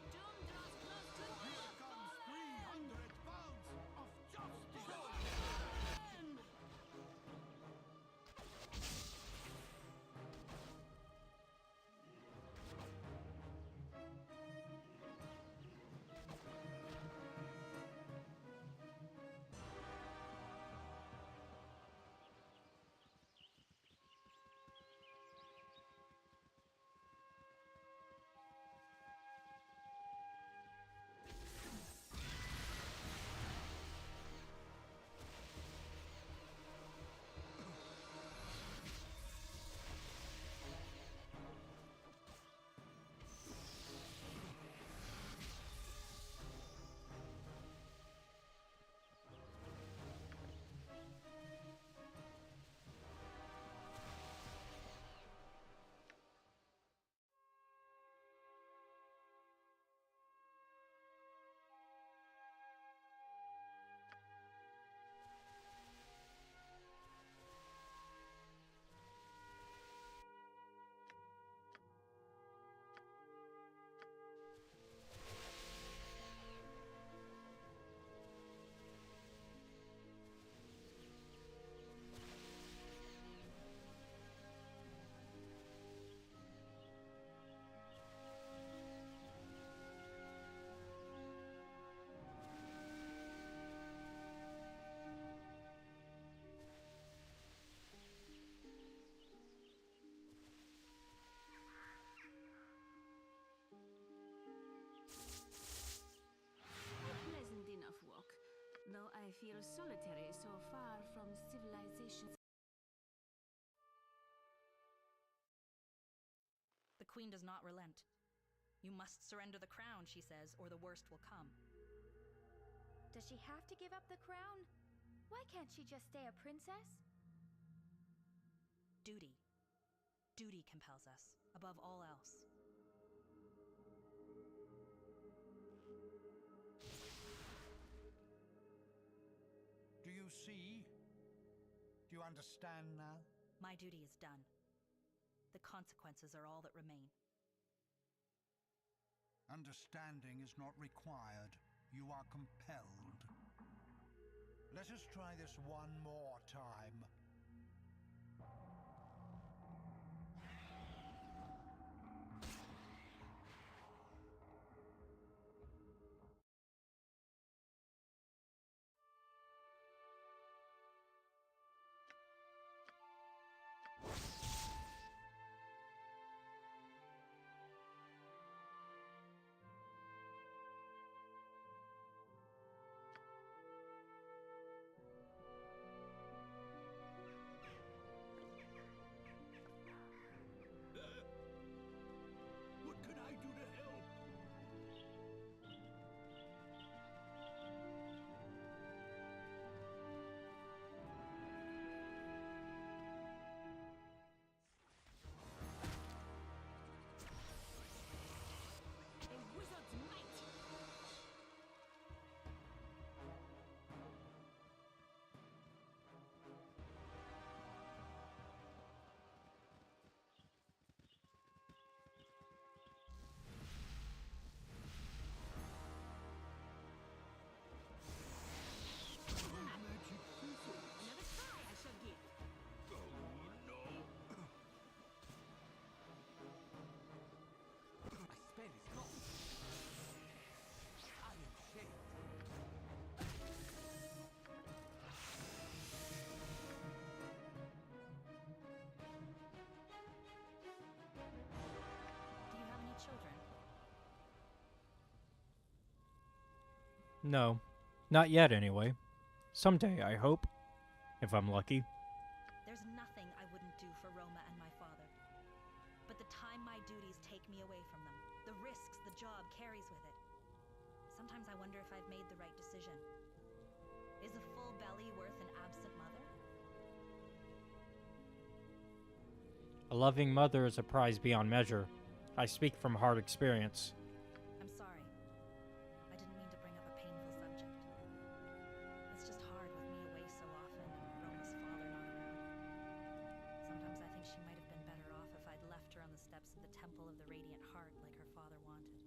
Doom draws close to Here comes 300 pounds of justice! A pleasant enough walk, though I feel solitary so far from civilization. The queen does not relent. You must surrender the crown, she says, or the worst will come. Does she have to give up the crown? Why can't she just stay a princess? Duty. Duty compels us, above all else. Do you see? Do you understand now? My duty is done. The consequences are all that remain. Understanding is not required. You are compelled. Let us try this one more time. What can I do to help? A wizard's might! Magic thistle. Another try I shall give. Oh no! My spell is gone. I am saved. Do you have any children? No, not yet anyway. Someday, I hope, if I'm lucky. There's nothing I wouldn't do for Roma and my father. But the time my duties take me away from them, the risks the job carries with it. Sometimes I wonder if I've made the right decision. Is a full belly worth an absent mother? A loving mother is a prize beyond measure. I speak from hard experience. I'm sorry. I didn't mean to bring up a painful subject. It's just hard with me away so often and Roma's father not around. Sometimes I think she might have been better off if I'd left her on the steps of the Temple of the Radiant Heart like her father wanted.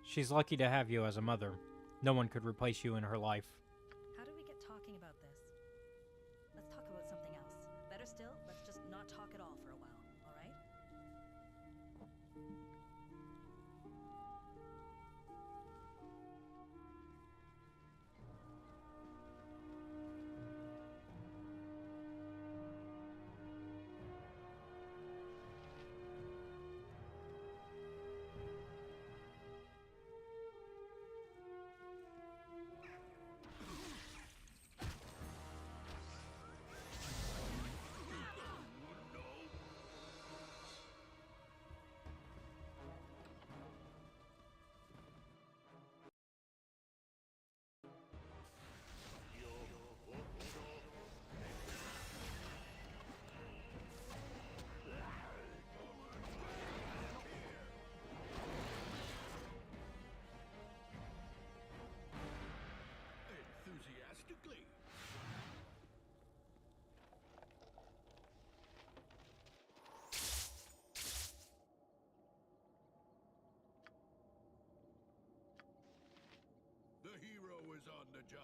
She's lucky to have you as a mother. No one could replace you in her life. How did we get talking about this? Let's talk about something else. Better still, let's just not talk at all for a while, all right? Enthusiastically. The hero is on the job.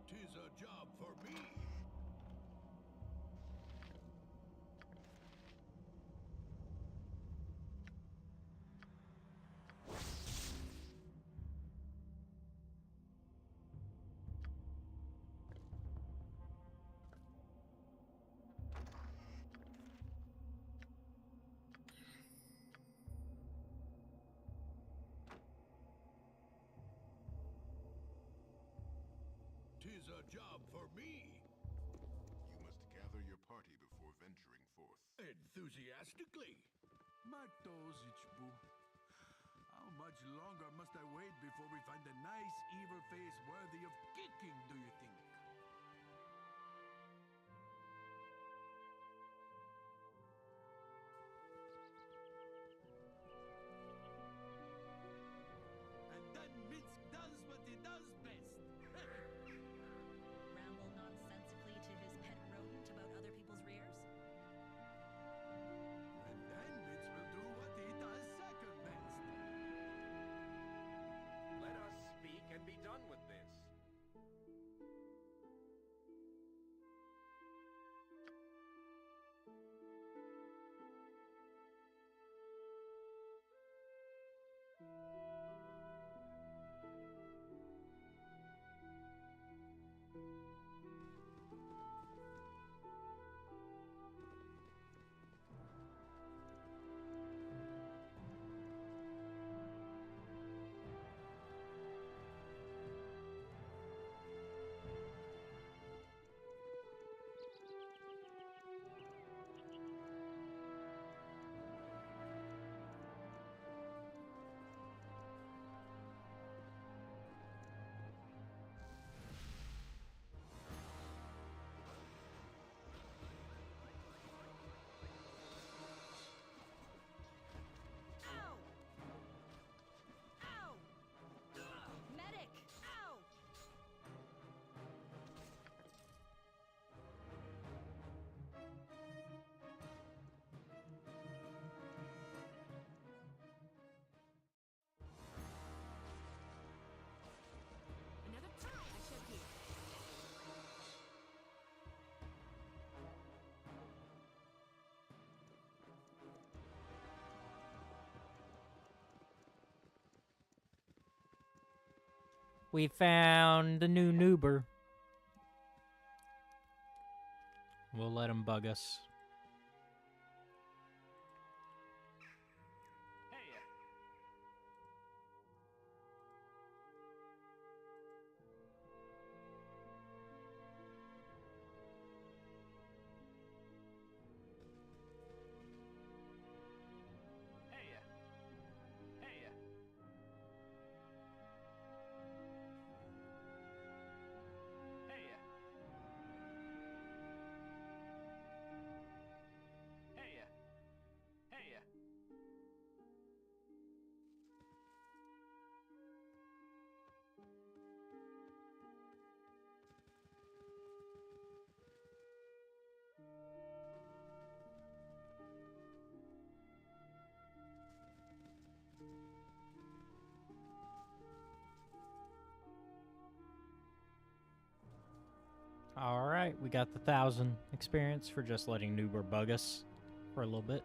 Tis a job for me. is a job for me. You must gather your party before venturing forth. Enthusiastically. Matos, Ichbu. How much longer must I wait before we find a nice, evil face worthy of kicking, do you think? And then Minsk does what he does best. Ramble nonsensically to his pet rodent about other people's rears? And then Minsk will do what he does second best. Let us speak and be done with this. Ow! Ow! Medic! Ow! Another try, I shall give. We found the new noober. We'll let him bug us. Alright, we got the 1,000 experience for just letting Noober bug us for a little bit.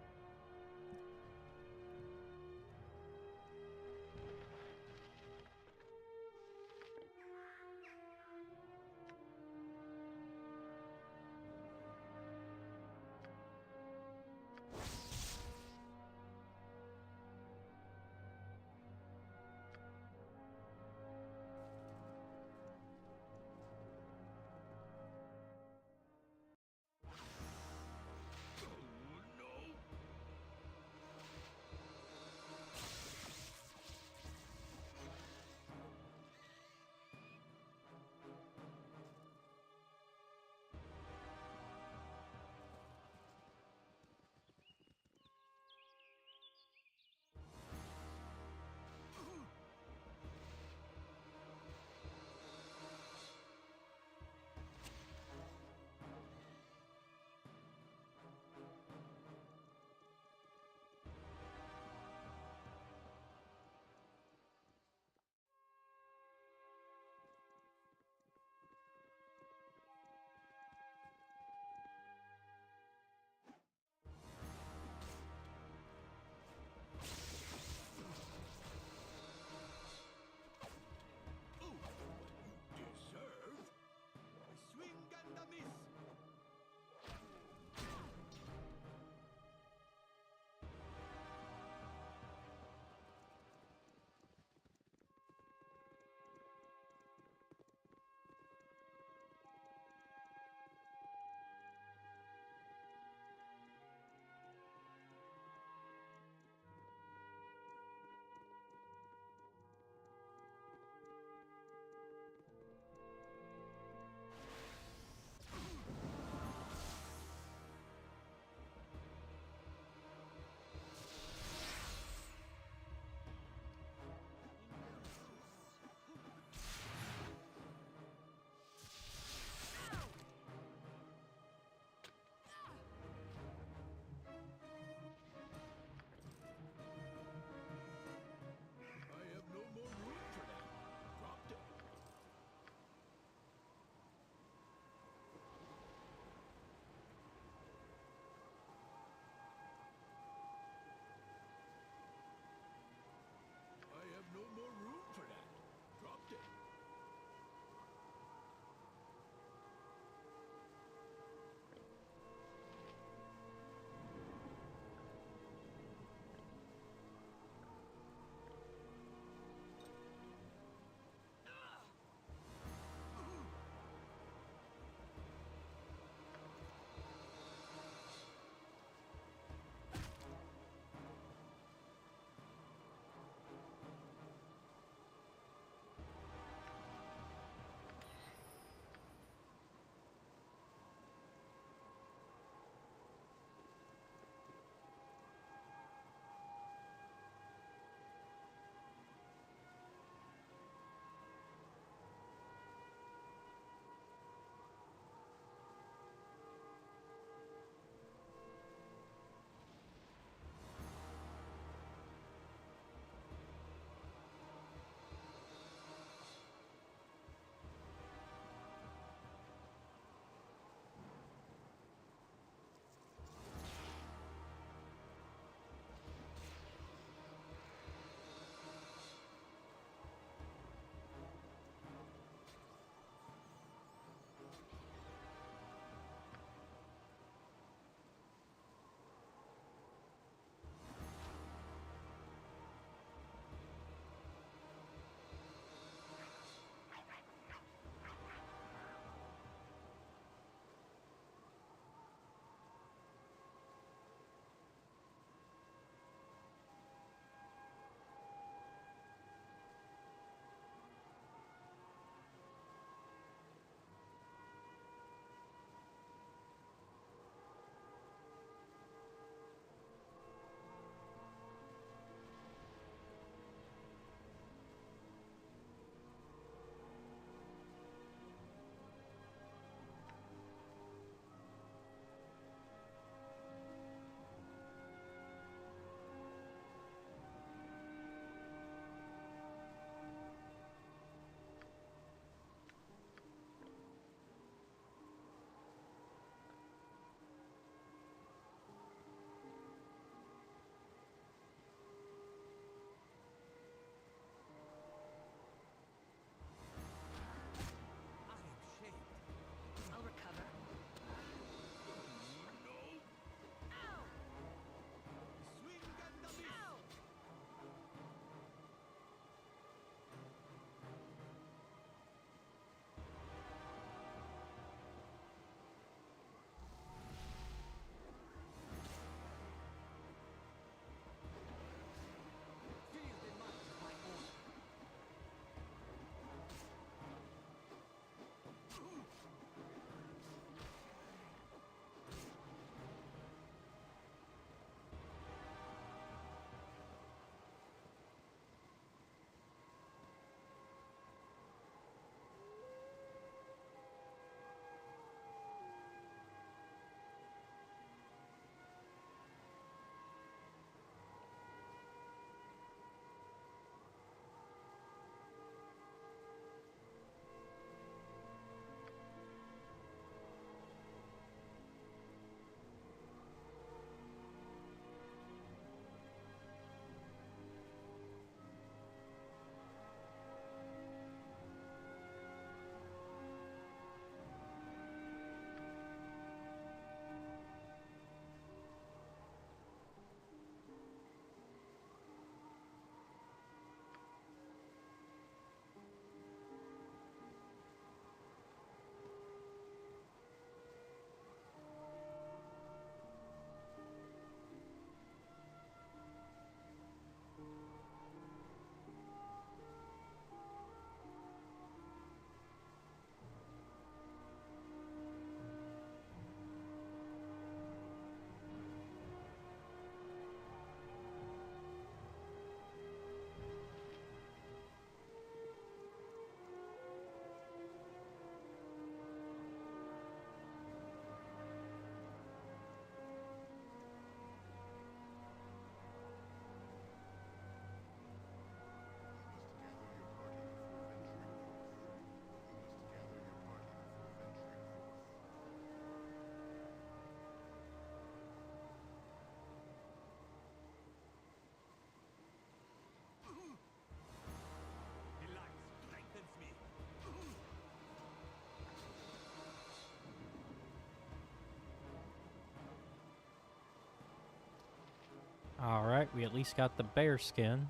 Alright, we at least got the bear skin.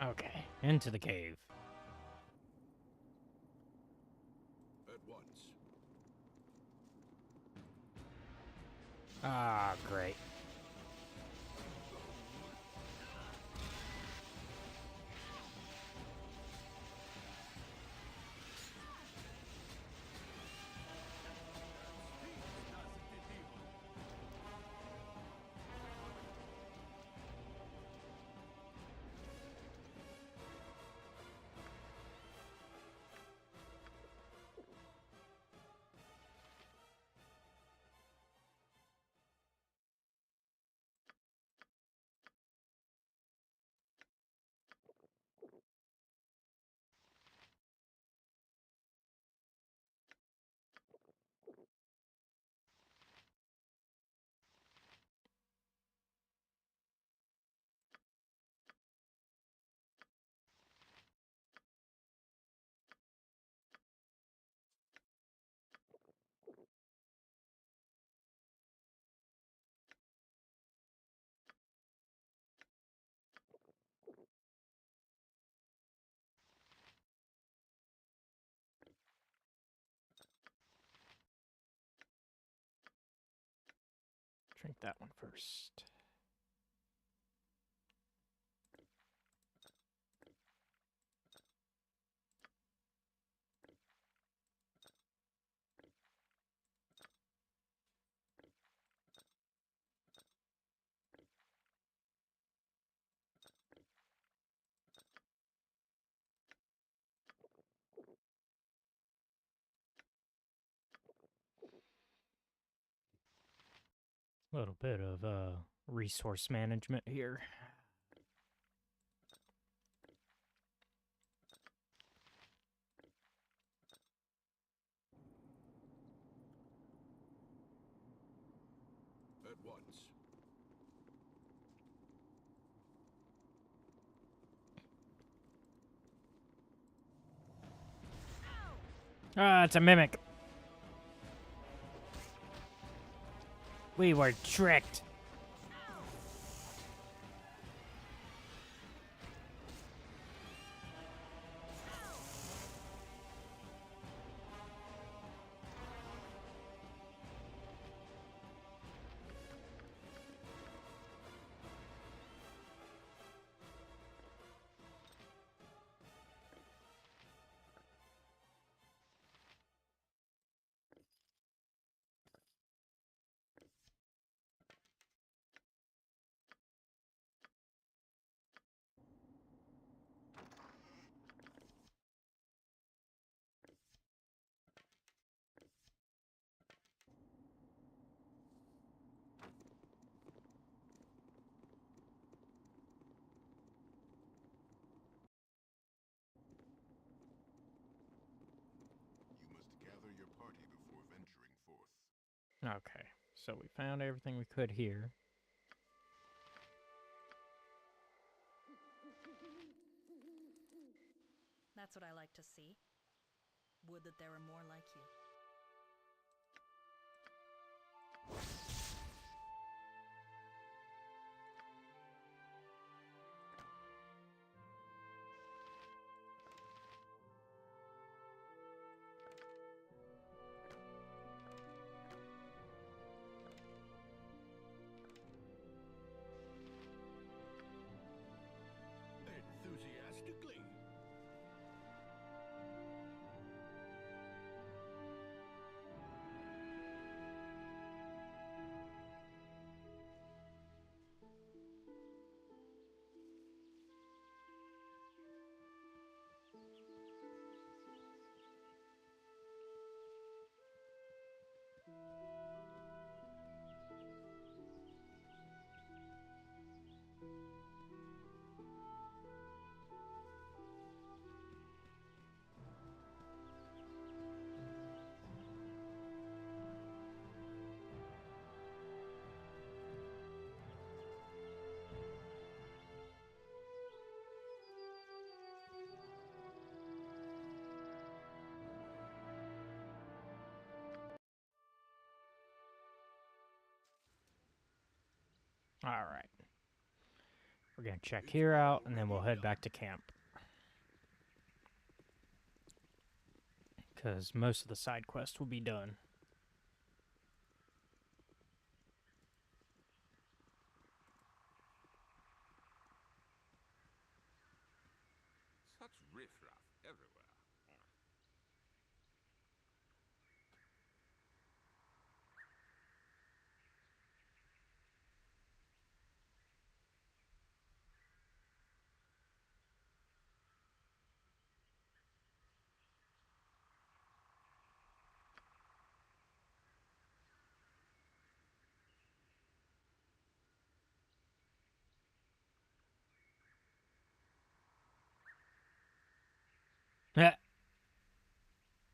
Okay, into the cave. At once. Ah, great. Drink that one first. A little bit of resource management here. At once. Ah, it's a mimic. We were tricked. You must gather your party before venturing forth. Okay, so we found everything we could here. That's what I like to see. Would that there were more like you. Alright. We're gonna check here out, and then we'll head back to camp. Because most of the side quests will be done. Such riffraff everywhere.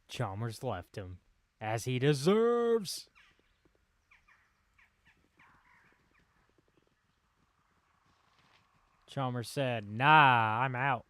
Chalmers left him, as he deserves. Chalmers said, "Nah, I'm out."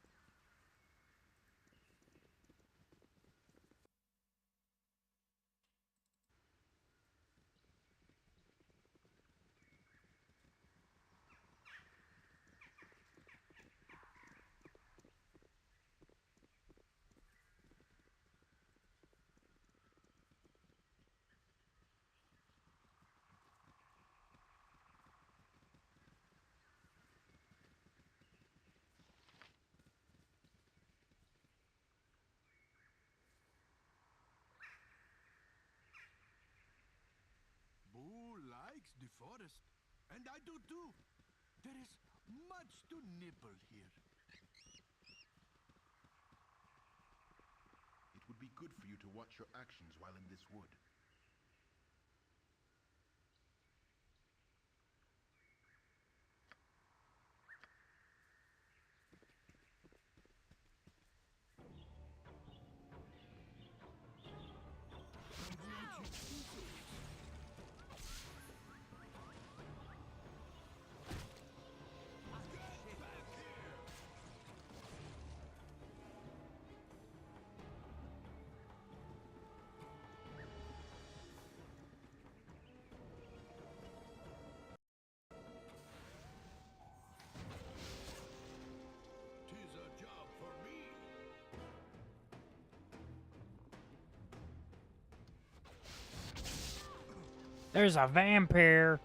Boo likes the forest, and I do too. There is much to nibble here. It would be good for you to watch your actions while in this wood. Tis a job for me. There's a vampire.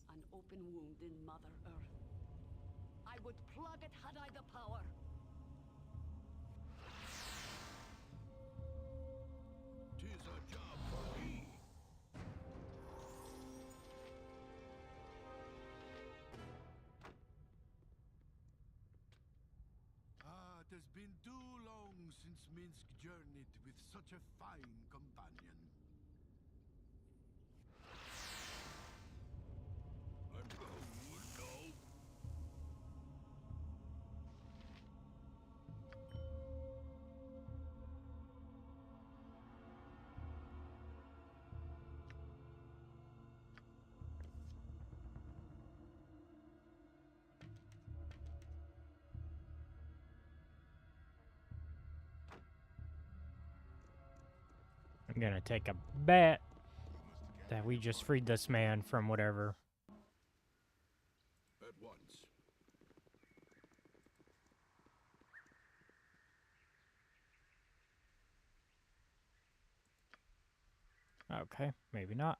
An open wound in Mother Earth. I would plug it had I the power. Tis a job for me. Ah, it has been too long since Minsk journeyed with such a fine companion. I'm cold now. I'm gonna take a bet that we just freed this man from whatever. At once. Okay, maybe not.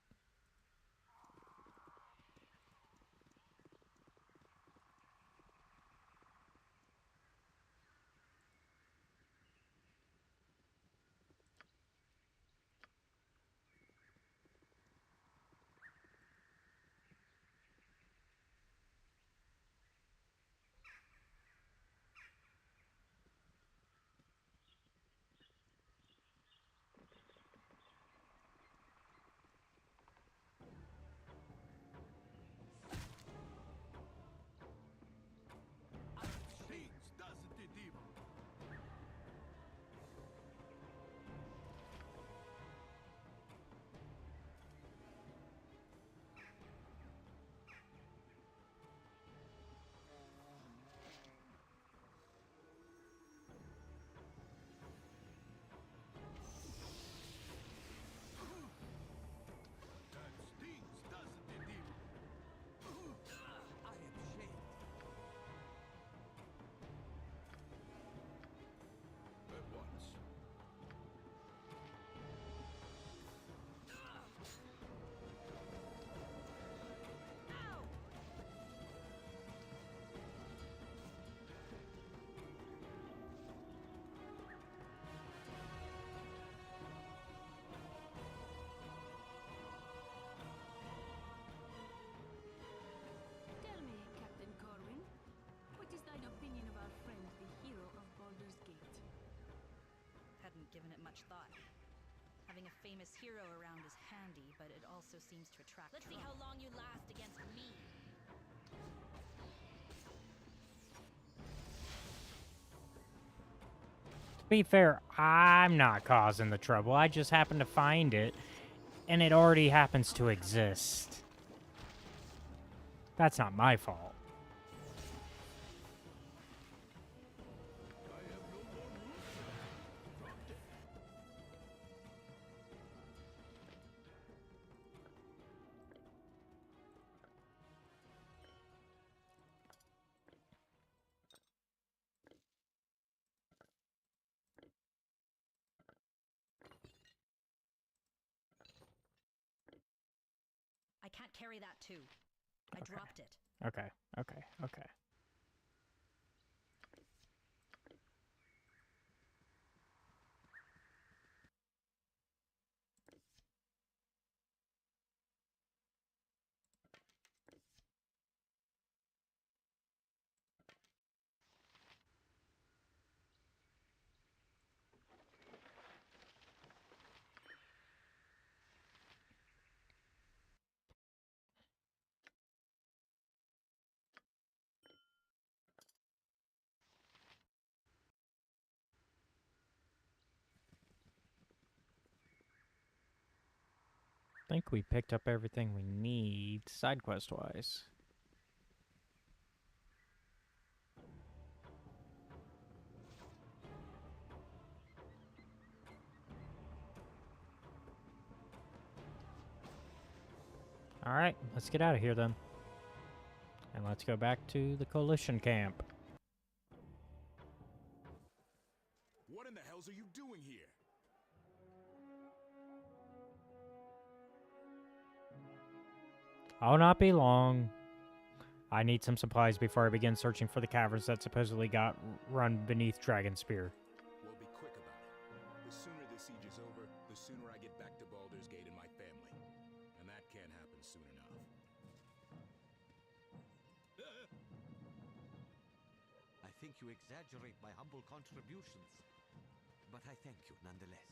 much thought. Having a famous hero around is handy, but it also seems to attract Let's see how long you last against me. To be fair, I'm not causing the trouble. I just happen to find it, and it already happens to exist. That's not my fault. I can't carry that too. I dropped it. Okay, okay, okay. I think we picked up everything we need side quest wise. Alright, let's get out of here then. And let's go back to the Coalition camp. What in the hells are you doing here? I'll not be long. I need some supplies before I begin searching for the caverns that supposedly got run beneath Dragonspear. Well, be quick about it. The sooner this siege is over, the sooner I get back to Baldur's Gate and my family. And that can't happen soon enough. I think you exaggerate my humble contributions, but I thank you nonetheless.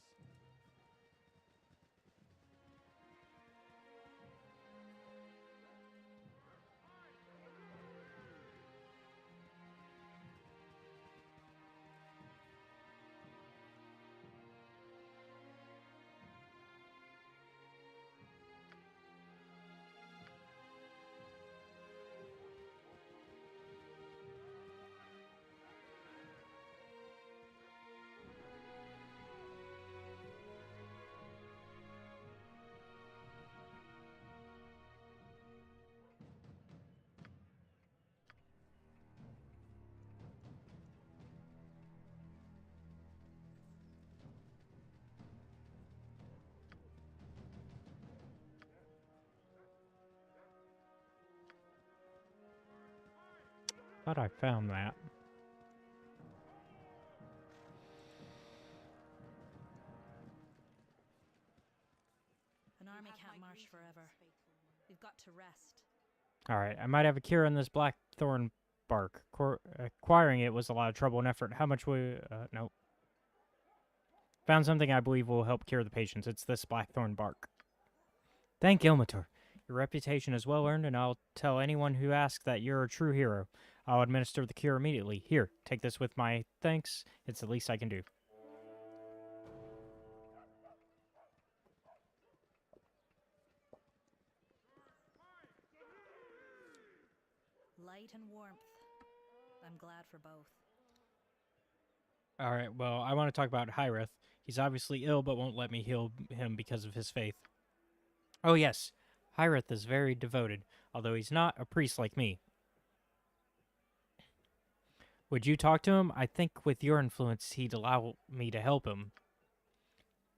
Thought I found that. An army can't march forever. We've got to rest. Alright, I might have a cure on this blackthorn bark. Acquiring it was a lot of trouble and effort. How much will... nope. Found something I believe will help cure the patients. It's this blackthorn bark. Thank Ilmater. Your reputation is well earned, and I'll tell anyone who asks that you're a true hero. I'll administer the cure immediately. Here, take this with my thanks. It's the least I can do. Light and warmth. I'm glad for both. Alright, well, I want to talk about Hyreth. He's obviously ill, but won't let me heal him because of his faith. Oh yes, Hyreth is very devoted, although he's not a priest like me. Would you talk to him? I think with your influence, he'd allow me to help him.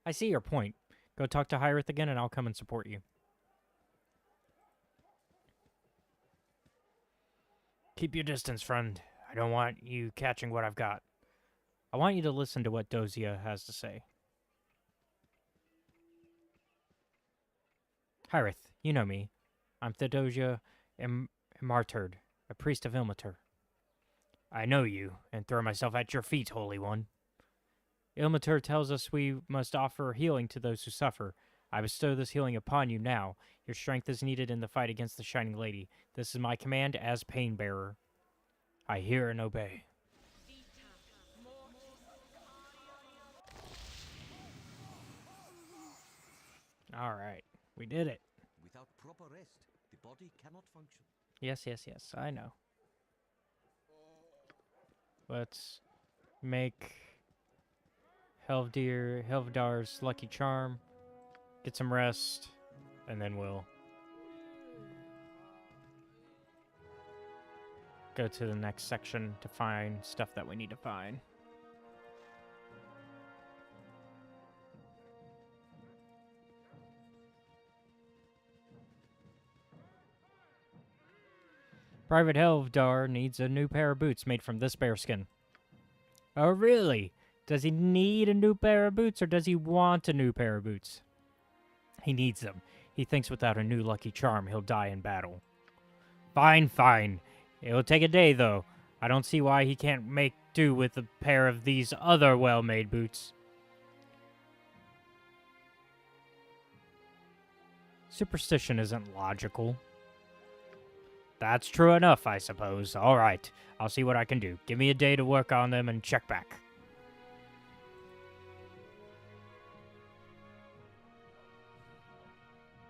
I see your point. Go talk to Hyreth again, and I'll come and support you. Keep your distance, friend. I don't want you catching what I've got. I want you to listen to what Dozia has to say. Hyreth, you know me. I'm Theodosia Martyred, a priest of Ilmater. I know you, and throw myself at your feet, Holy One. Ilmater tells us we must offer healing to those who suffer. I bestow this healing upon you now. Your strength is needed in the fight against the Shining Lady. This is my command as Pain Bearer. I hear and obey. All right, we did it. Without proper rest, the body cannot function. Yes, I know. Let's make Helvdar's Lucky Charm, get some rest, and then we'll go to the next section to find stuff that we need to find. Private Helvdar needs a new pair of boots made from this bearskin. Oh, really? Does he need a new pair of boots, or does he want a new pair of boots? He needs them. He thinks without a new lucky charm, he'll die in battle. Fine, fine. It'll take a day, though. I don't see why he can't make do with a pair of these other well-made boots. Superstition isn't logical. That's true enough, I suppose. All right, I'll see what I can do. Give me a day to work on them and check back.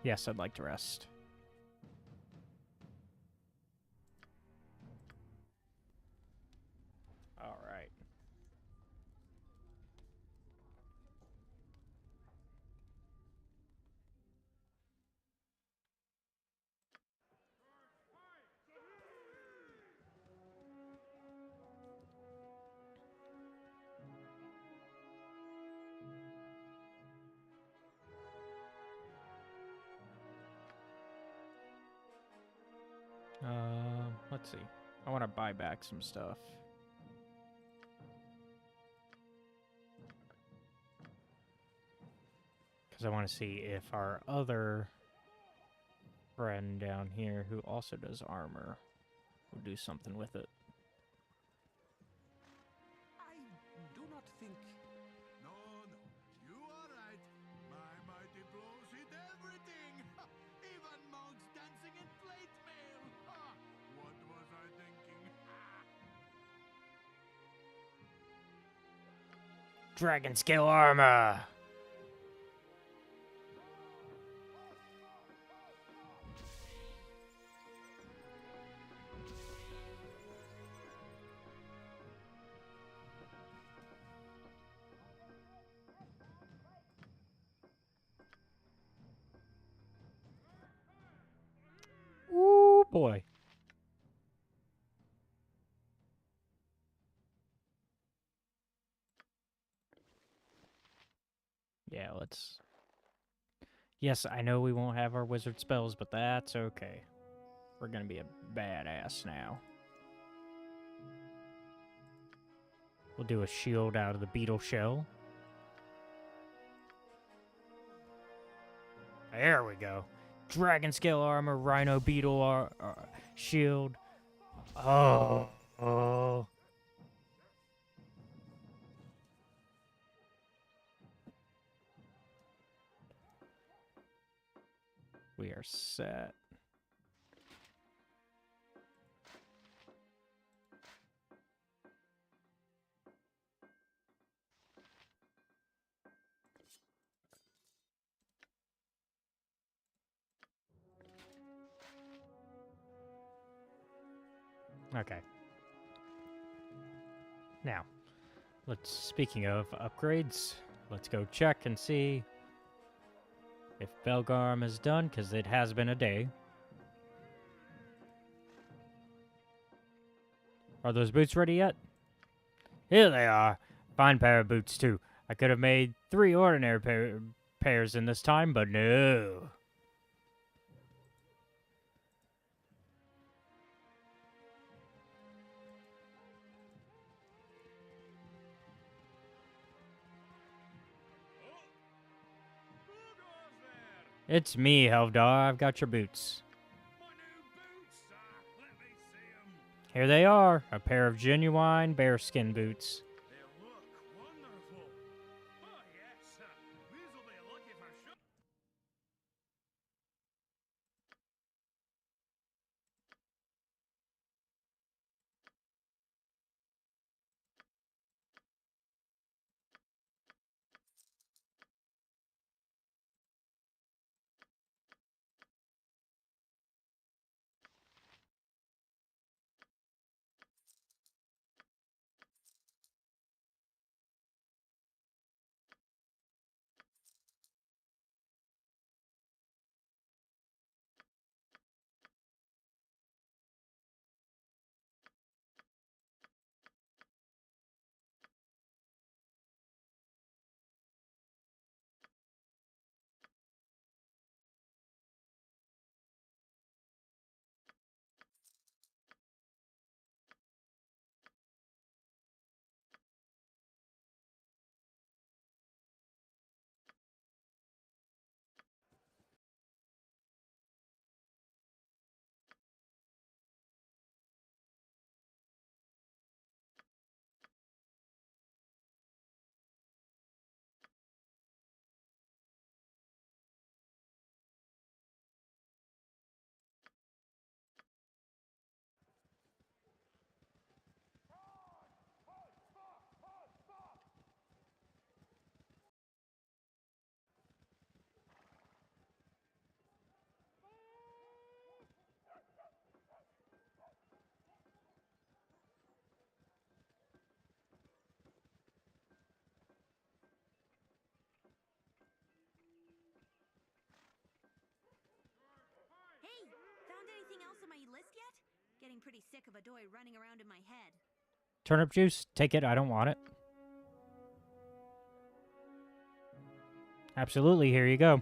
Yes, I'd like to rest. All right. Let's see. I want to buy back some stuff. Because I want to see if our other friend down here who also does armor will do something with it. I do not think... No, you are right. My mighty blows hit everything. Even monks dancing in plate mail. What was I thinking? Dragon scale armor! Ooh, boy. Yeah, let's... Yes, I know we won't have our wizard spells, but that's okay. We're gonna be a badass now. We'll do a shield out of the beetle shell. There we go. Dragon scale armor, rhino beetle shield. Oh. We are set. Okay. Now, speaking of upgrades, let's go check and see if Belgarm is done, because it has been a day. Are those boots ready yet? Here they are. Fine pair of boots, too. I could have made 3 ordinary pairs in this time, but no. It's me, Helvdar. I've got your boots. Here they are, a pair of genuine bearskin boots. They look wonderful. Getting pretty sick of a doy running around in my head. Turnip juice, take it. I don't want it. Absolutely, here you go.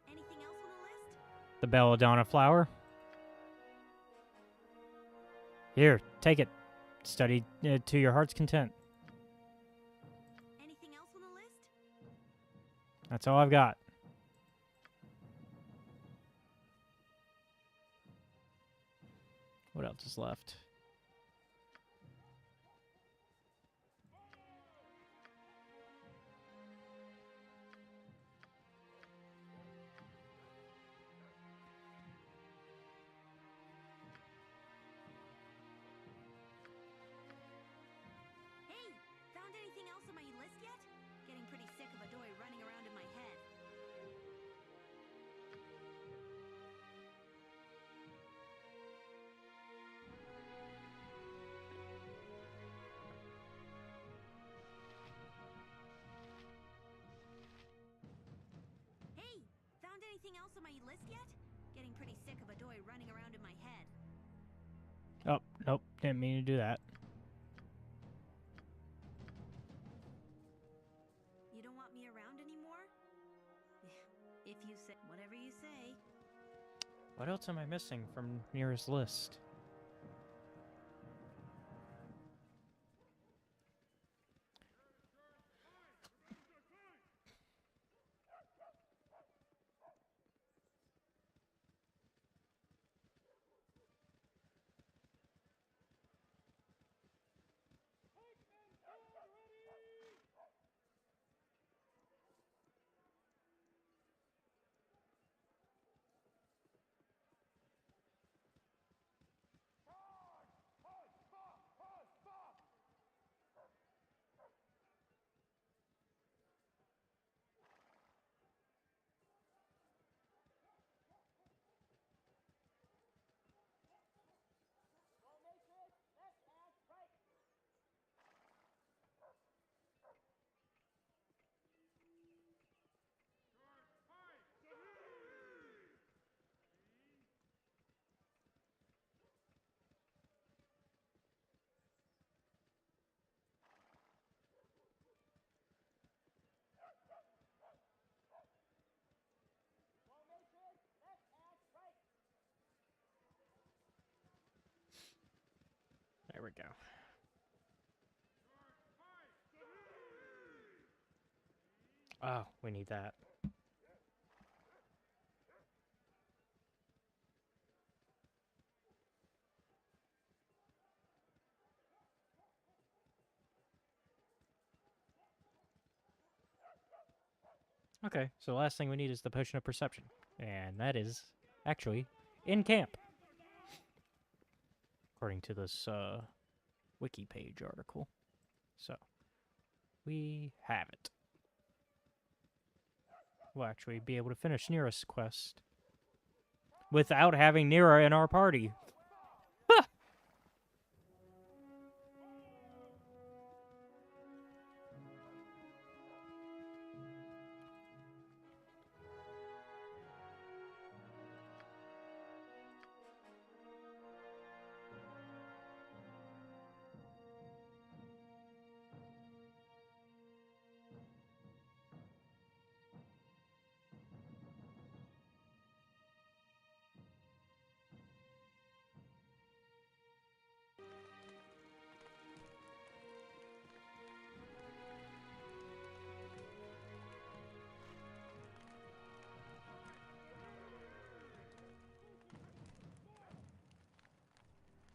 Anything else on the list? The belladonna flower. Here, take it. Study to your heart's content. Anything else on the list? That's all I've got. What else is left? Hey, found anything else on my list yet? Getting pretty sick of a doy running around in my head. Hey, found anything else on my list yet? Getting pretty sick of a doy running around in my head. Oh, nope. Didn't mean to do that. You don't want me around anymore? If you say, whatever you say. What else am I missing from nearest list? There we go. Oh, we need that. Okay, so the last thing we need is the potion of perception. And that is actually in camp. According to this wiki page article. So, we have it. We'll actually be able to finish Nira's quest without having Nira in our party.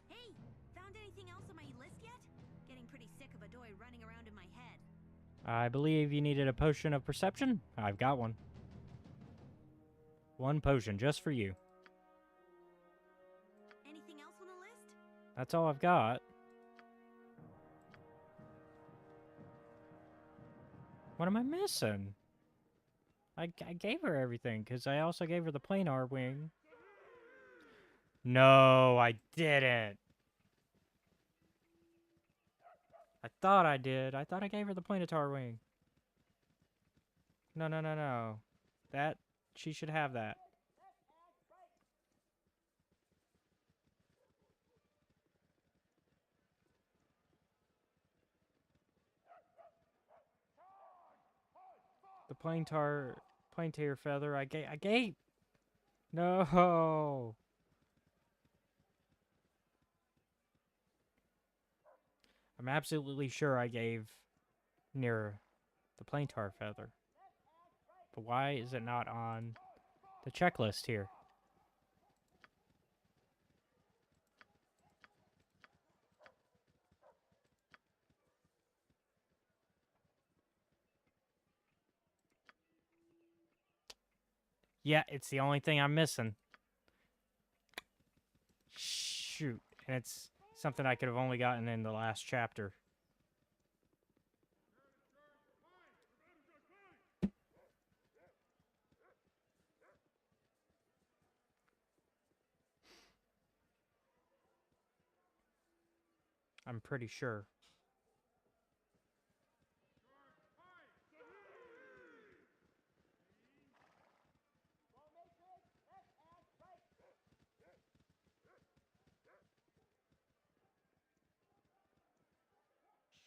Hey, found anything else on my list yet? Getting pretty sick of a doy running around in my head. I believe you needed a potion of perception. I've got one. One potion just for you. Anything else on the list? That's all I've got. What am I missing? I gave her everything, because I also gave her the planar wing. No, I didn't. I thought I did. I thought I gave her the planetar wing. No, no, no, no. That, she should have that. The plain tail feather. I gave. No. I'm absolutely sure I gave near the plain tar feather. But why is it not on the checklist here? Yeah, it's the only thing I'm missing. Shoot. And it's something I could have only gotten in the last chapter. I'm pretty sure.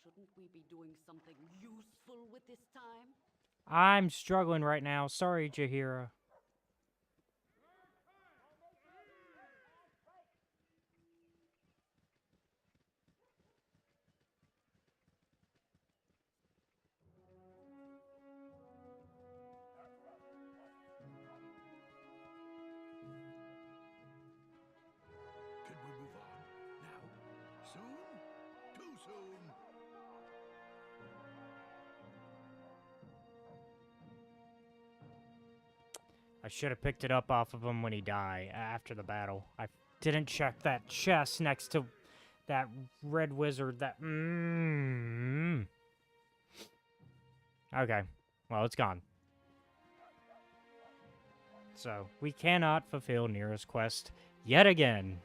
Shouldn't we be doing something useful with this time? I'm struggling right now. Sorry, Jahira. Can we move on? Now? Soon? Too soon? I should have picked it up off of him when he died after the battle. I didn't check that chest next to that red wizard. Okay. Well, it's gone. So, we cannot fulfill Neera's quest yet again.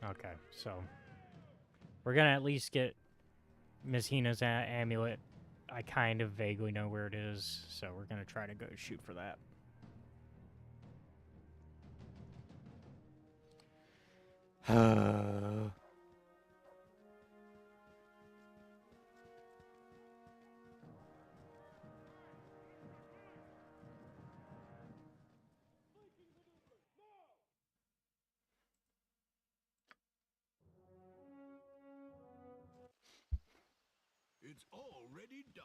Okay, so we're gonna at least get Miss Hina's amulet. I kind of vaguely know where it is, so we're gonna try to go shoot for that. It's already done.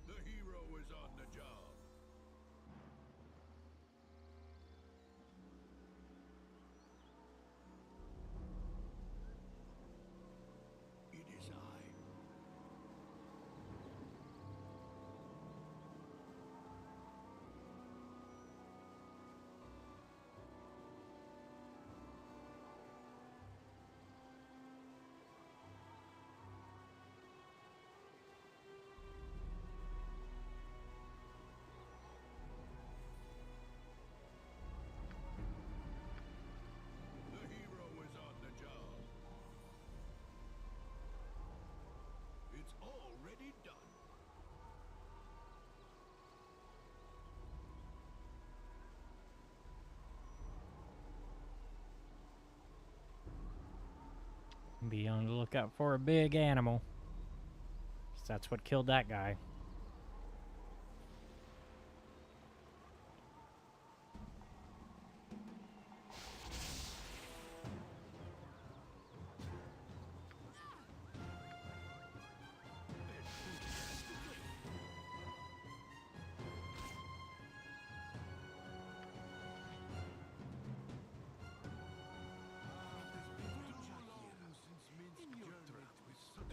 The hero is on the job. It is I. The hero is on the job. It's already done. Be on the lookout for a big animal. 'Cause that's what killed that guy.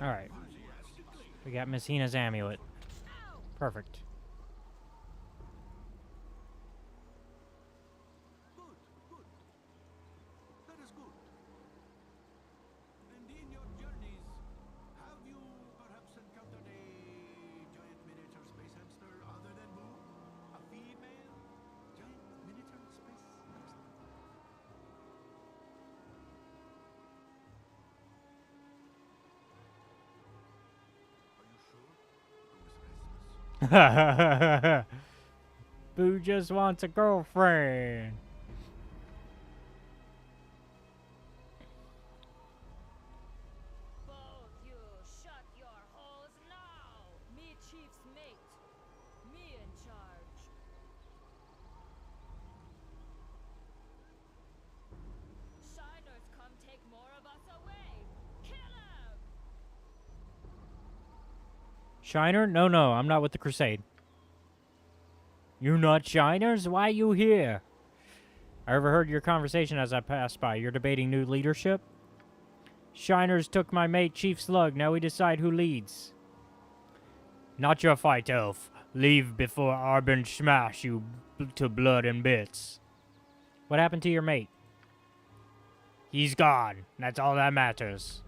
All right. We got Messina's amulet. Perfect. Good, good. That is good. And in your journeys, have you perhaps encountered a giant miniature space hamster other than Boo? A female giant miniature space hamster? Are you sure? Boo is restless. Boo just wants a girlfriend. Both you shut your holes now! Me chief's mate. Me in charge. Shiners come take more of us away. Kill him! Shiner? No, I'm not with the Crusade. You not Shiners? Why you here? I overheard your conversation as I passed by. You're debating new leadership? Shiners took my mate, Chief Slug. Now we decide who leads. Not your fight, elf. Leave before Arbin smash you to blood and bits. What happened to your mate? He's gone. That's all that matters.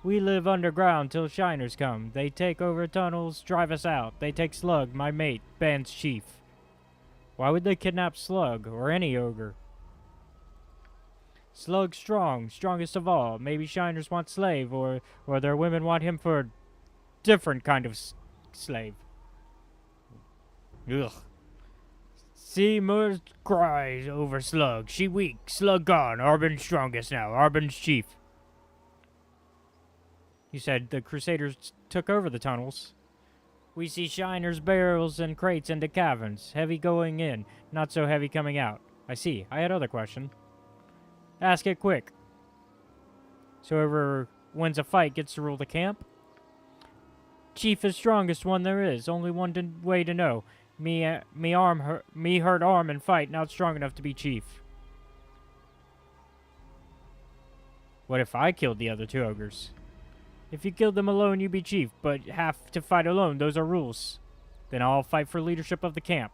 We live underground till Shiners come. They take over tunnels, drive us out. They take Slug, my mate, band's chief. Why would they kidnap Slug, or any ogre? Slug's strong, strongest of all. Maybe Shiners want slave, or their women want him for a different kind of slave. Ugh. Seymour cries over Slug. She weak, Slug gone. Arbin's strongest now. Arbin's chief. You said the Crusaders took over the tunnels. We see Shiners, barrels, and crates into caverns. Heavy going in, not so heavy coming out. I see. I had other question. Ask it quick. So whoever wins a fight gets to rule the camp? Chief is strongest one there is. Only one way to know. Me hurt arm in fight, not strong enough to be chief. What if I killed the other two ogres? If you killed them alone, you be chief, but have to fight alone. Those are rules. Then I'll fight for leadership of the camp.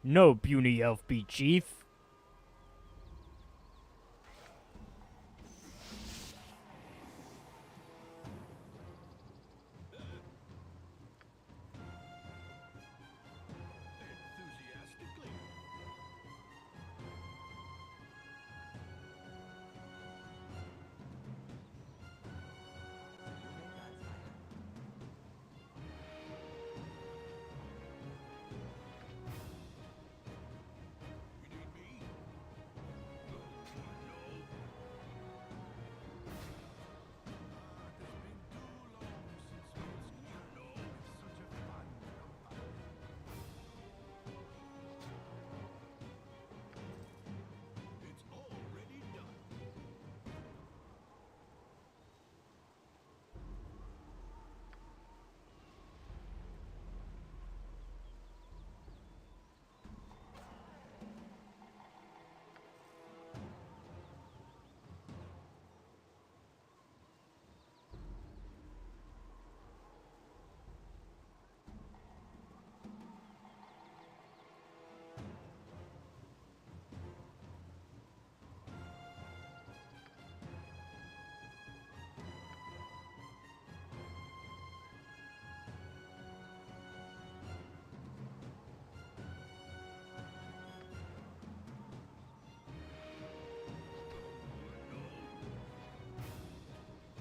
No puny elf be chief.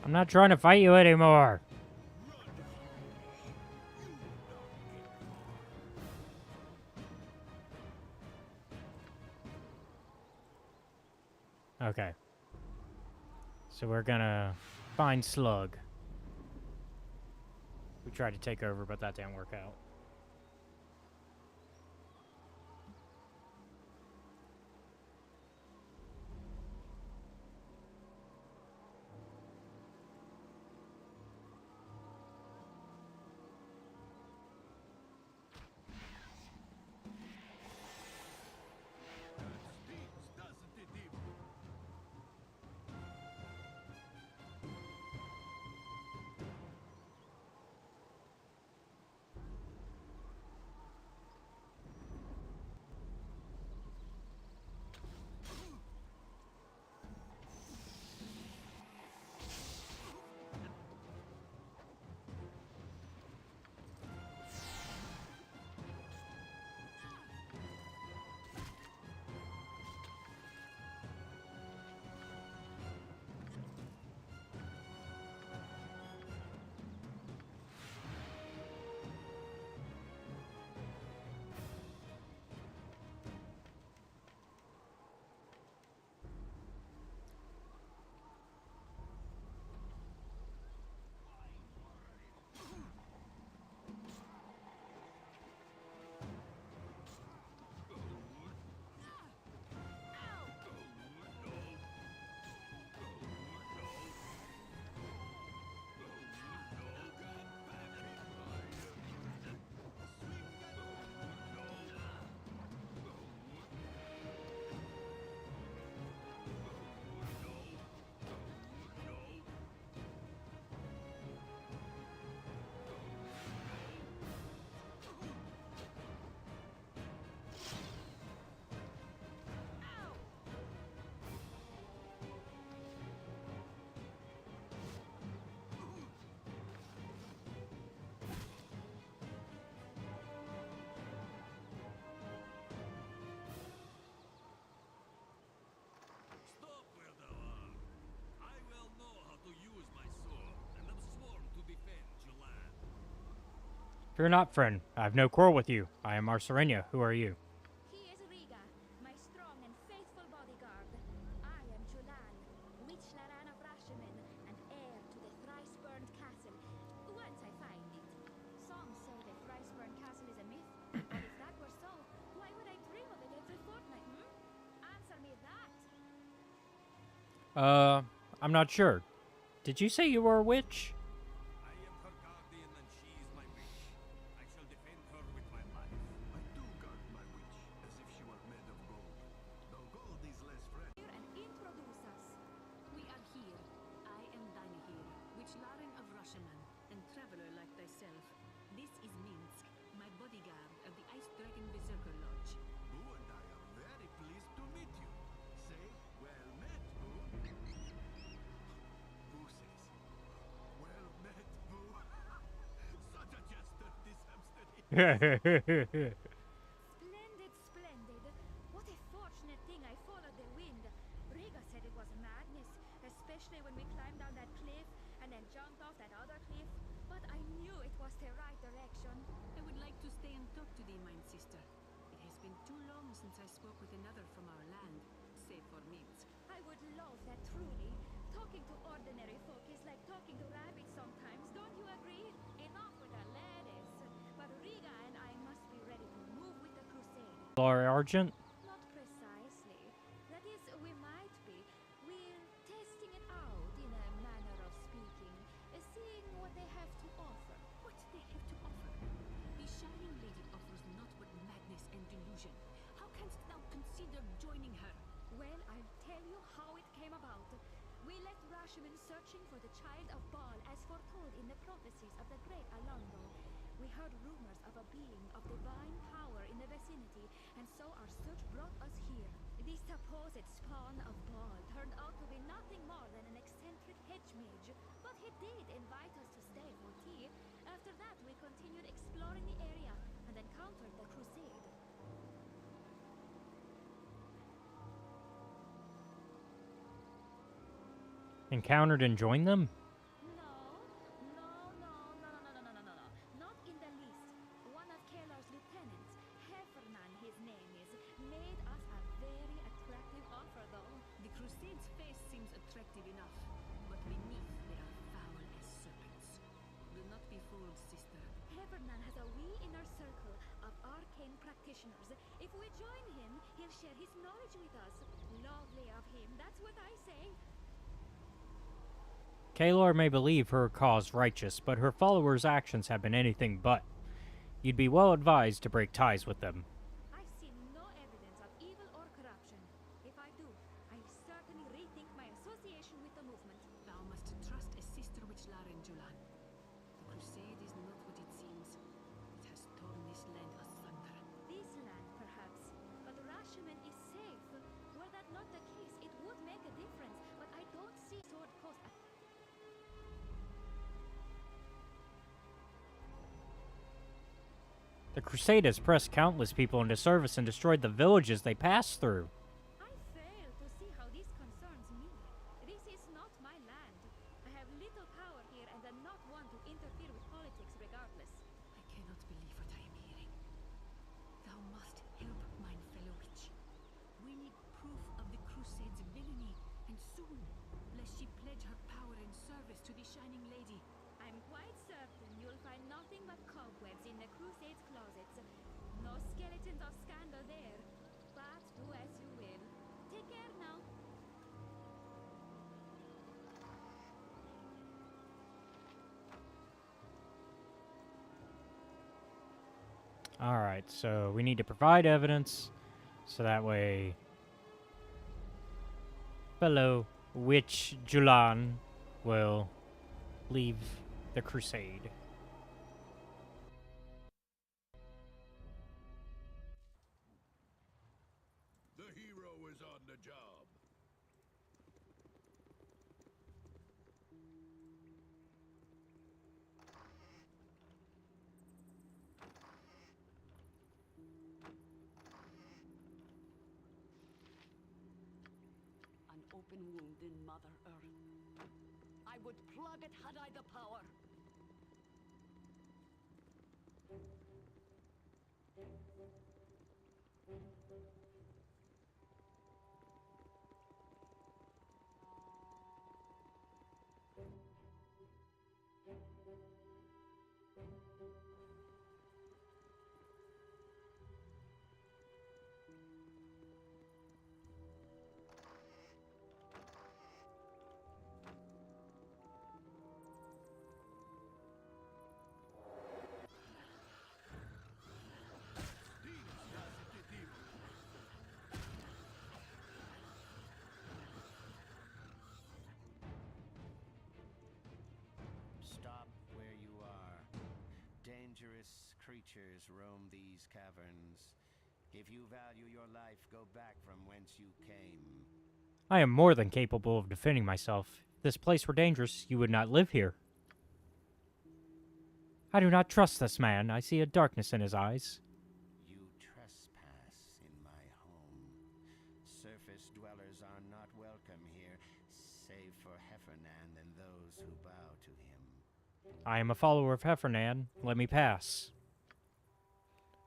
I'm not trying to fight you anymore. Okay. So we're gonna find Slug. We tried to take over, but that didn't work out. Fear not, friend. I have no quarrel with you. I am Arserenia. Who are you? He is Riga, my strong and faithful bodyguard. I am Julan, witch Laran of Rashomon, and heir to the thrice-burned castle. Once I find it. Some say the thrice-burned castle is a myth, but if that were so, why would I dream of it every fortnight, Answer me that! I'm not sure. Did you say you were a witch? I am her guardian and she is my witch. I shall defend her with my life. I do guard my witch as if she were made of gold. Though gold is less friendly. And introduce us. We are here. I am Dynahir, witch Laren of Rashomon, and traveler like thyself. This is Minsk, my bodyguard of the Ice Dragon Berserker Lodge. Boo and I are very pleased to meet you. Say, well met, Boo. Boo says, well met, Boo. Such a jester, this hamster. Splendid, splendid. What a fortunate thing I followed the wind. Riga said it was madness, especially when we climbed down that cliff and then jumped off that other cliff. But I knew it was the right direction. I would like to stay and talk to thee, mine sister. It has been too long since I spoke with another from our land, save for Minsk. I would love that truly. Talking to ordinary folk is like talking to rabbits sometimes, don't you agree? Enough with the ladies. But Riga and I must be ready to move with the crusade. Glory Argent? Not precisely. That is, we might be. We're testing it out in a manner of speaking, seeing what they have to offer. What they have to offer? The Shining Lady offers not but madness and delusion. How canst thou consider joining her? Well, I'll tell you how it came about. We left Rashomon searching for the child of Baal as foretold in the prophecies of the great Alondo. We heard rumors of a being of divine power in the vicinity, and so our search brought us here. The supposed spawn of Baal turned out to be nothing more than an eccentric hedge mage, but he did invite us to stay for tea. After that, we continued exploring the area and encountered the crusade. Encountered and joined them? Not in the least. One of Kalar's lieutenants, Heffernan his name is, made us a very attractive offer though. The Crusade's face seems attractive enough, but beneath they are foul as serpents. Do not be fooled, sister. Heffernan has a wee inner circle of arcane practitioners. If we join him, he'll share his knowledge with us. Lovely of him, that's what I say. Kalar may believe her cause righteous, but her followers' actions have been anything but. You'd be well advised to break ties with them. I see no evidence of evil or corruption. If I do, I'll certainly rethink my association with the movement. Thou must trust a sister witch Laren, Julan. The Crusade is not what it seems. It has torn this land asunder. This land, perhaps, but Rashomon is safe. Were that not the case, it would make a difference, but I don't see sword coast. The Crusade has pressed countless people into service and destroyed the villages they passed through. I fail to see how this concerns me. This is not my land. I have little power here and am not one to interfere with politics regardless. I cannot believe what I am hearing. Thou must help mine fellow witch. We need proof of the Crusade's villainy, and soon, lest she pledge her power and service to the Shining Lady. I'm quite certain you'll find nothing but cobwebs in the Crusade's closets. No skeletons of scandal there. But do as you will. Take care now. Alright, so we need to provide evidence, so that way fellow witch Julan will leave the crusade. The hero is on the job. An open wound in Mother Earth. I would plug it had I the power. creatures roam these caverns. If you value your life, go back from whence you came. I am more than capable of defending myself. If this place were dangerous, you would not live here. I do not trust this man. I see a darkness in his eyes. You trespass in my home. Surface dwellers are not welcome here, save for Heffernan and those who bow to him. I am a follower of Heffernan. Let me pass.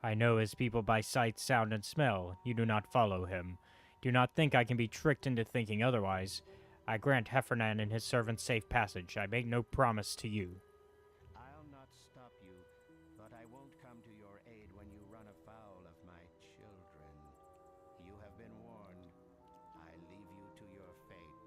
I know his people by sight, sound, and smell. You do not follow him. Do not think I can be tricked into thinking otherwise. I grant Heffernan and his servants safe passage. I make no promise to you. I'll not stop you, but I won't come to your aid when you run afoul of my children. You have been warned. I leave you to your fate.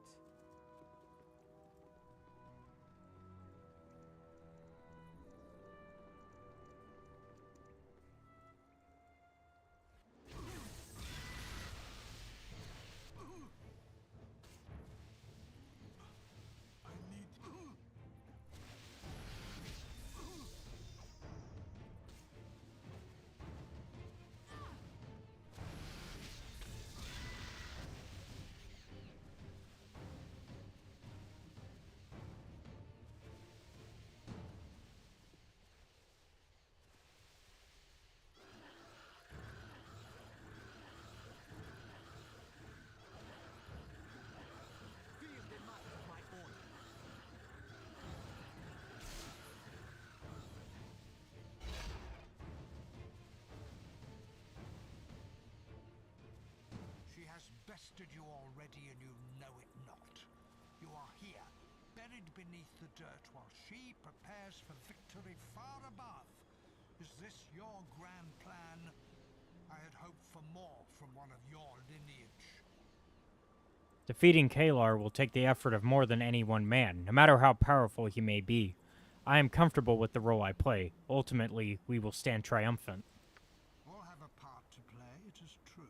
She has bested you already and you know it not. You are here, buried beneath the dirt while she prepares for victory far above. Is this your grand plan? I had hoped for more from one of your lineage. Defeating Kalar will take the effort of more than any one man, no matter how powerful he may be. I am comfortable with the role I play. Ultimately, we will stand triumphant. All have a part to play, it is true.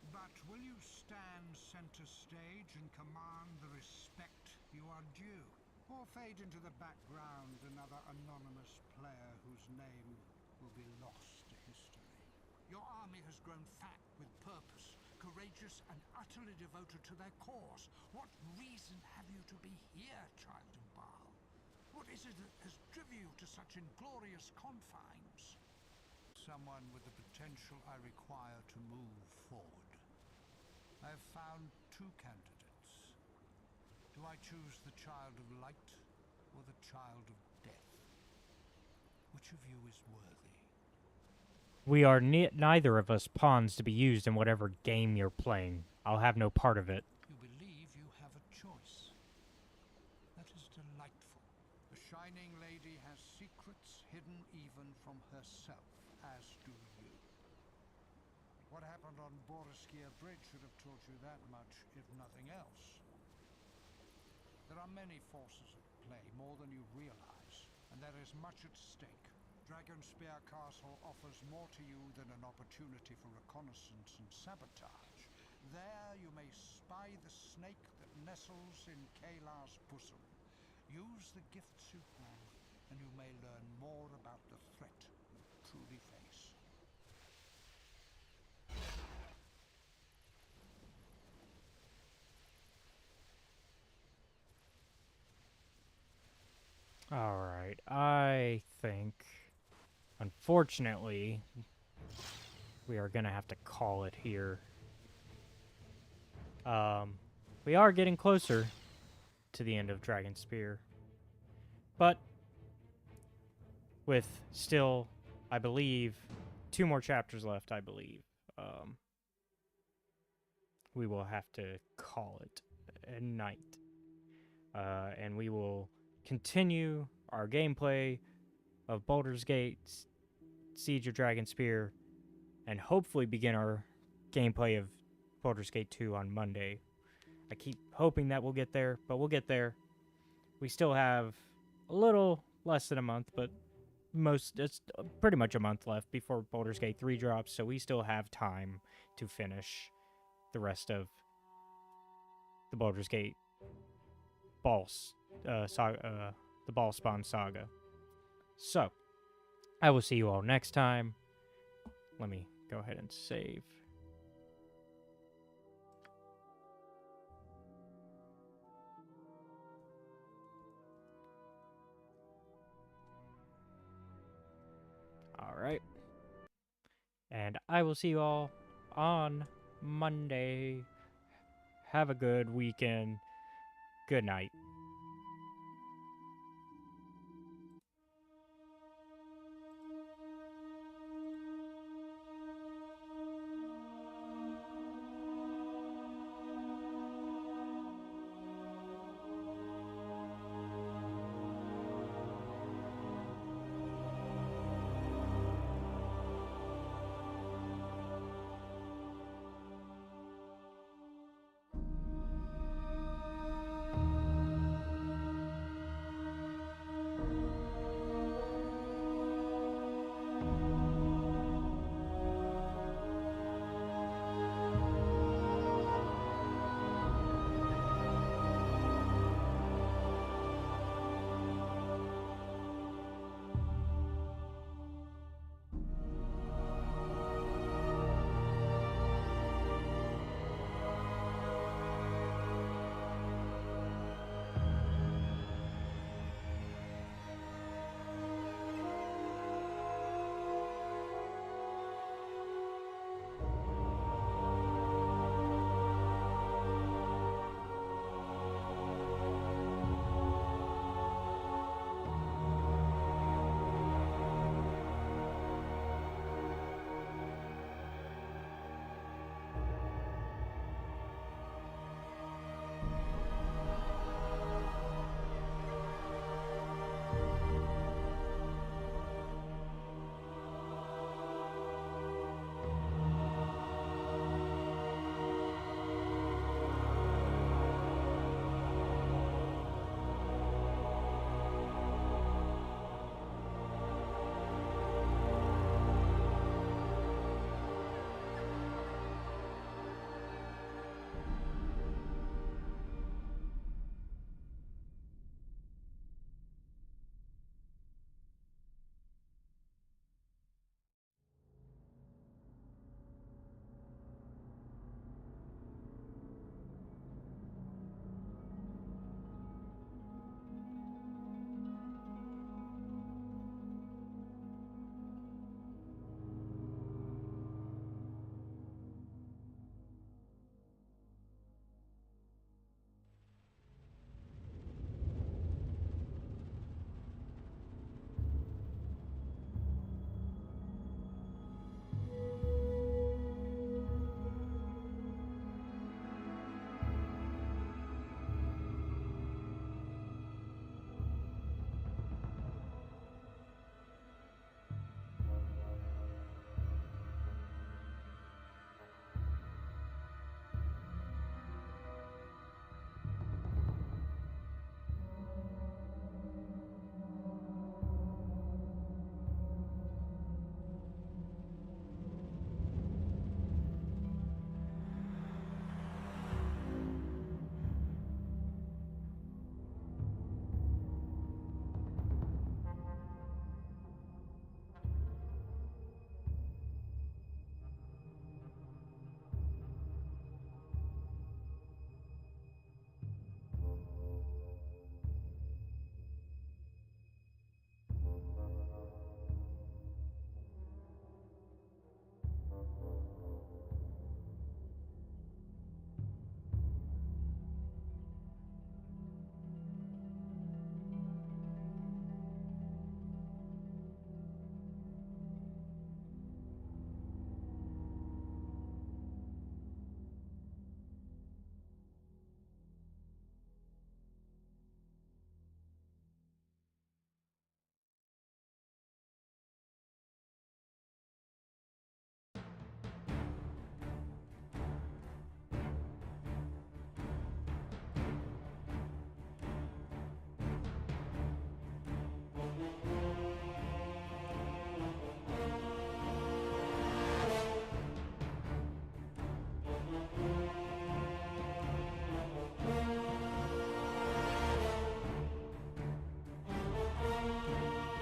But will you stand center stage and command the respect you are due? Or fade into the background, another anonymous player whose name will be lost to history? Your army has grown fat with purpose, courageous and utterly devoted to their cause. What reason have you to be here, child of Baal? What is it that has driven you to such inglorious confines? Someone with the potential I require to move forward. I have found two candidates. Do I choose the child of light or the child of death? Which of you is worthy? We are neither of us pawns to be used in whatever game you're playing. I'll have no part of it. You believe you have a choice. That is delightful. The Shining Lady has secrets hidden even from herself, as do you. What happened on Boriskir Bridge should have taught you that much, if nothing else. There are many forces at play, more than you realize, and there is much at stake. Dragonspear Castle offers more to you than an opportunity for reconnaissance and sabotage. There you may spy the snake that nestles in Kalar's bosom. Use the gifts you have, and you may learn more about the threat you truly face. Alright, I think, unfortunately, we are going to have to call it here. We are getting closer to the end of Dragonspear, but with still, I believe, 2 more chapters left, I believe. We will have to call it a night. And we will continue our gameplay of Baldur's Gate, Siege of Dragonspear, and hopefully begin our gameplay of Baldur's Gate 2 on Monday. I keep hoping that we'll get there, but we'll get there. We still have a little less than a month, but it's pretty much a month left before Baldur's Gate 3 drops, so we still have time to finish the rest of the Baldur's Gate the Ballspawn saga. So, I will see you all next time. Let me go ahead and save. All right. And I will see you all on Monday. Have a good weekend. Good night.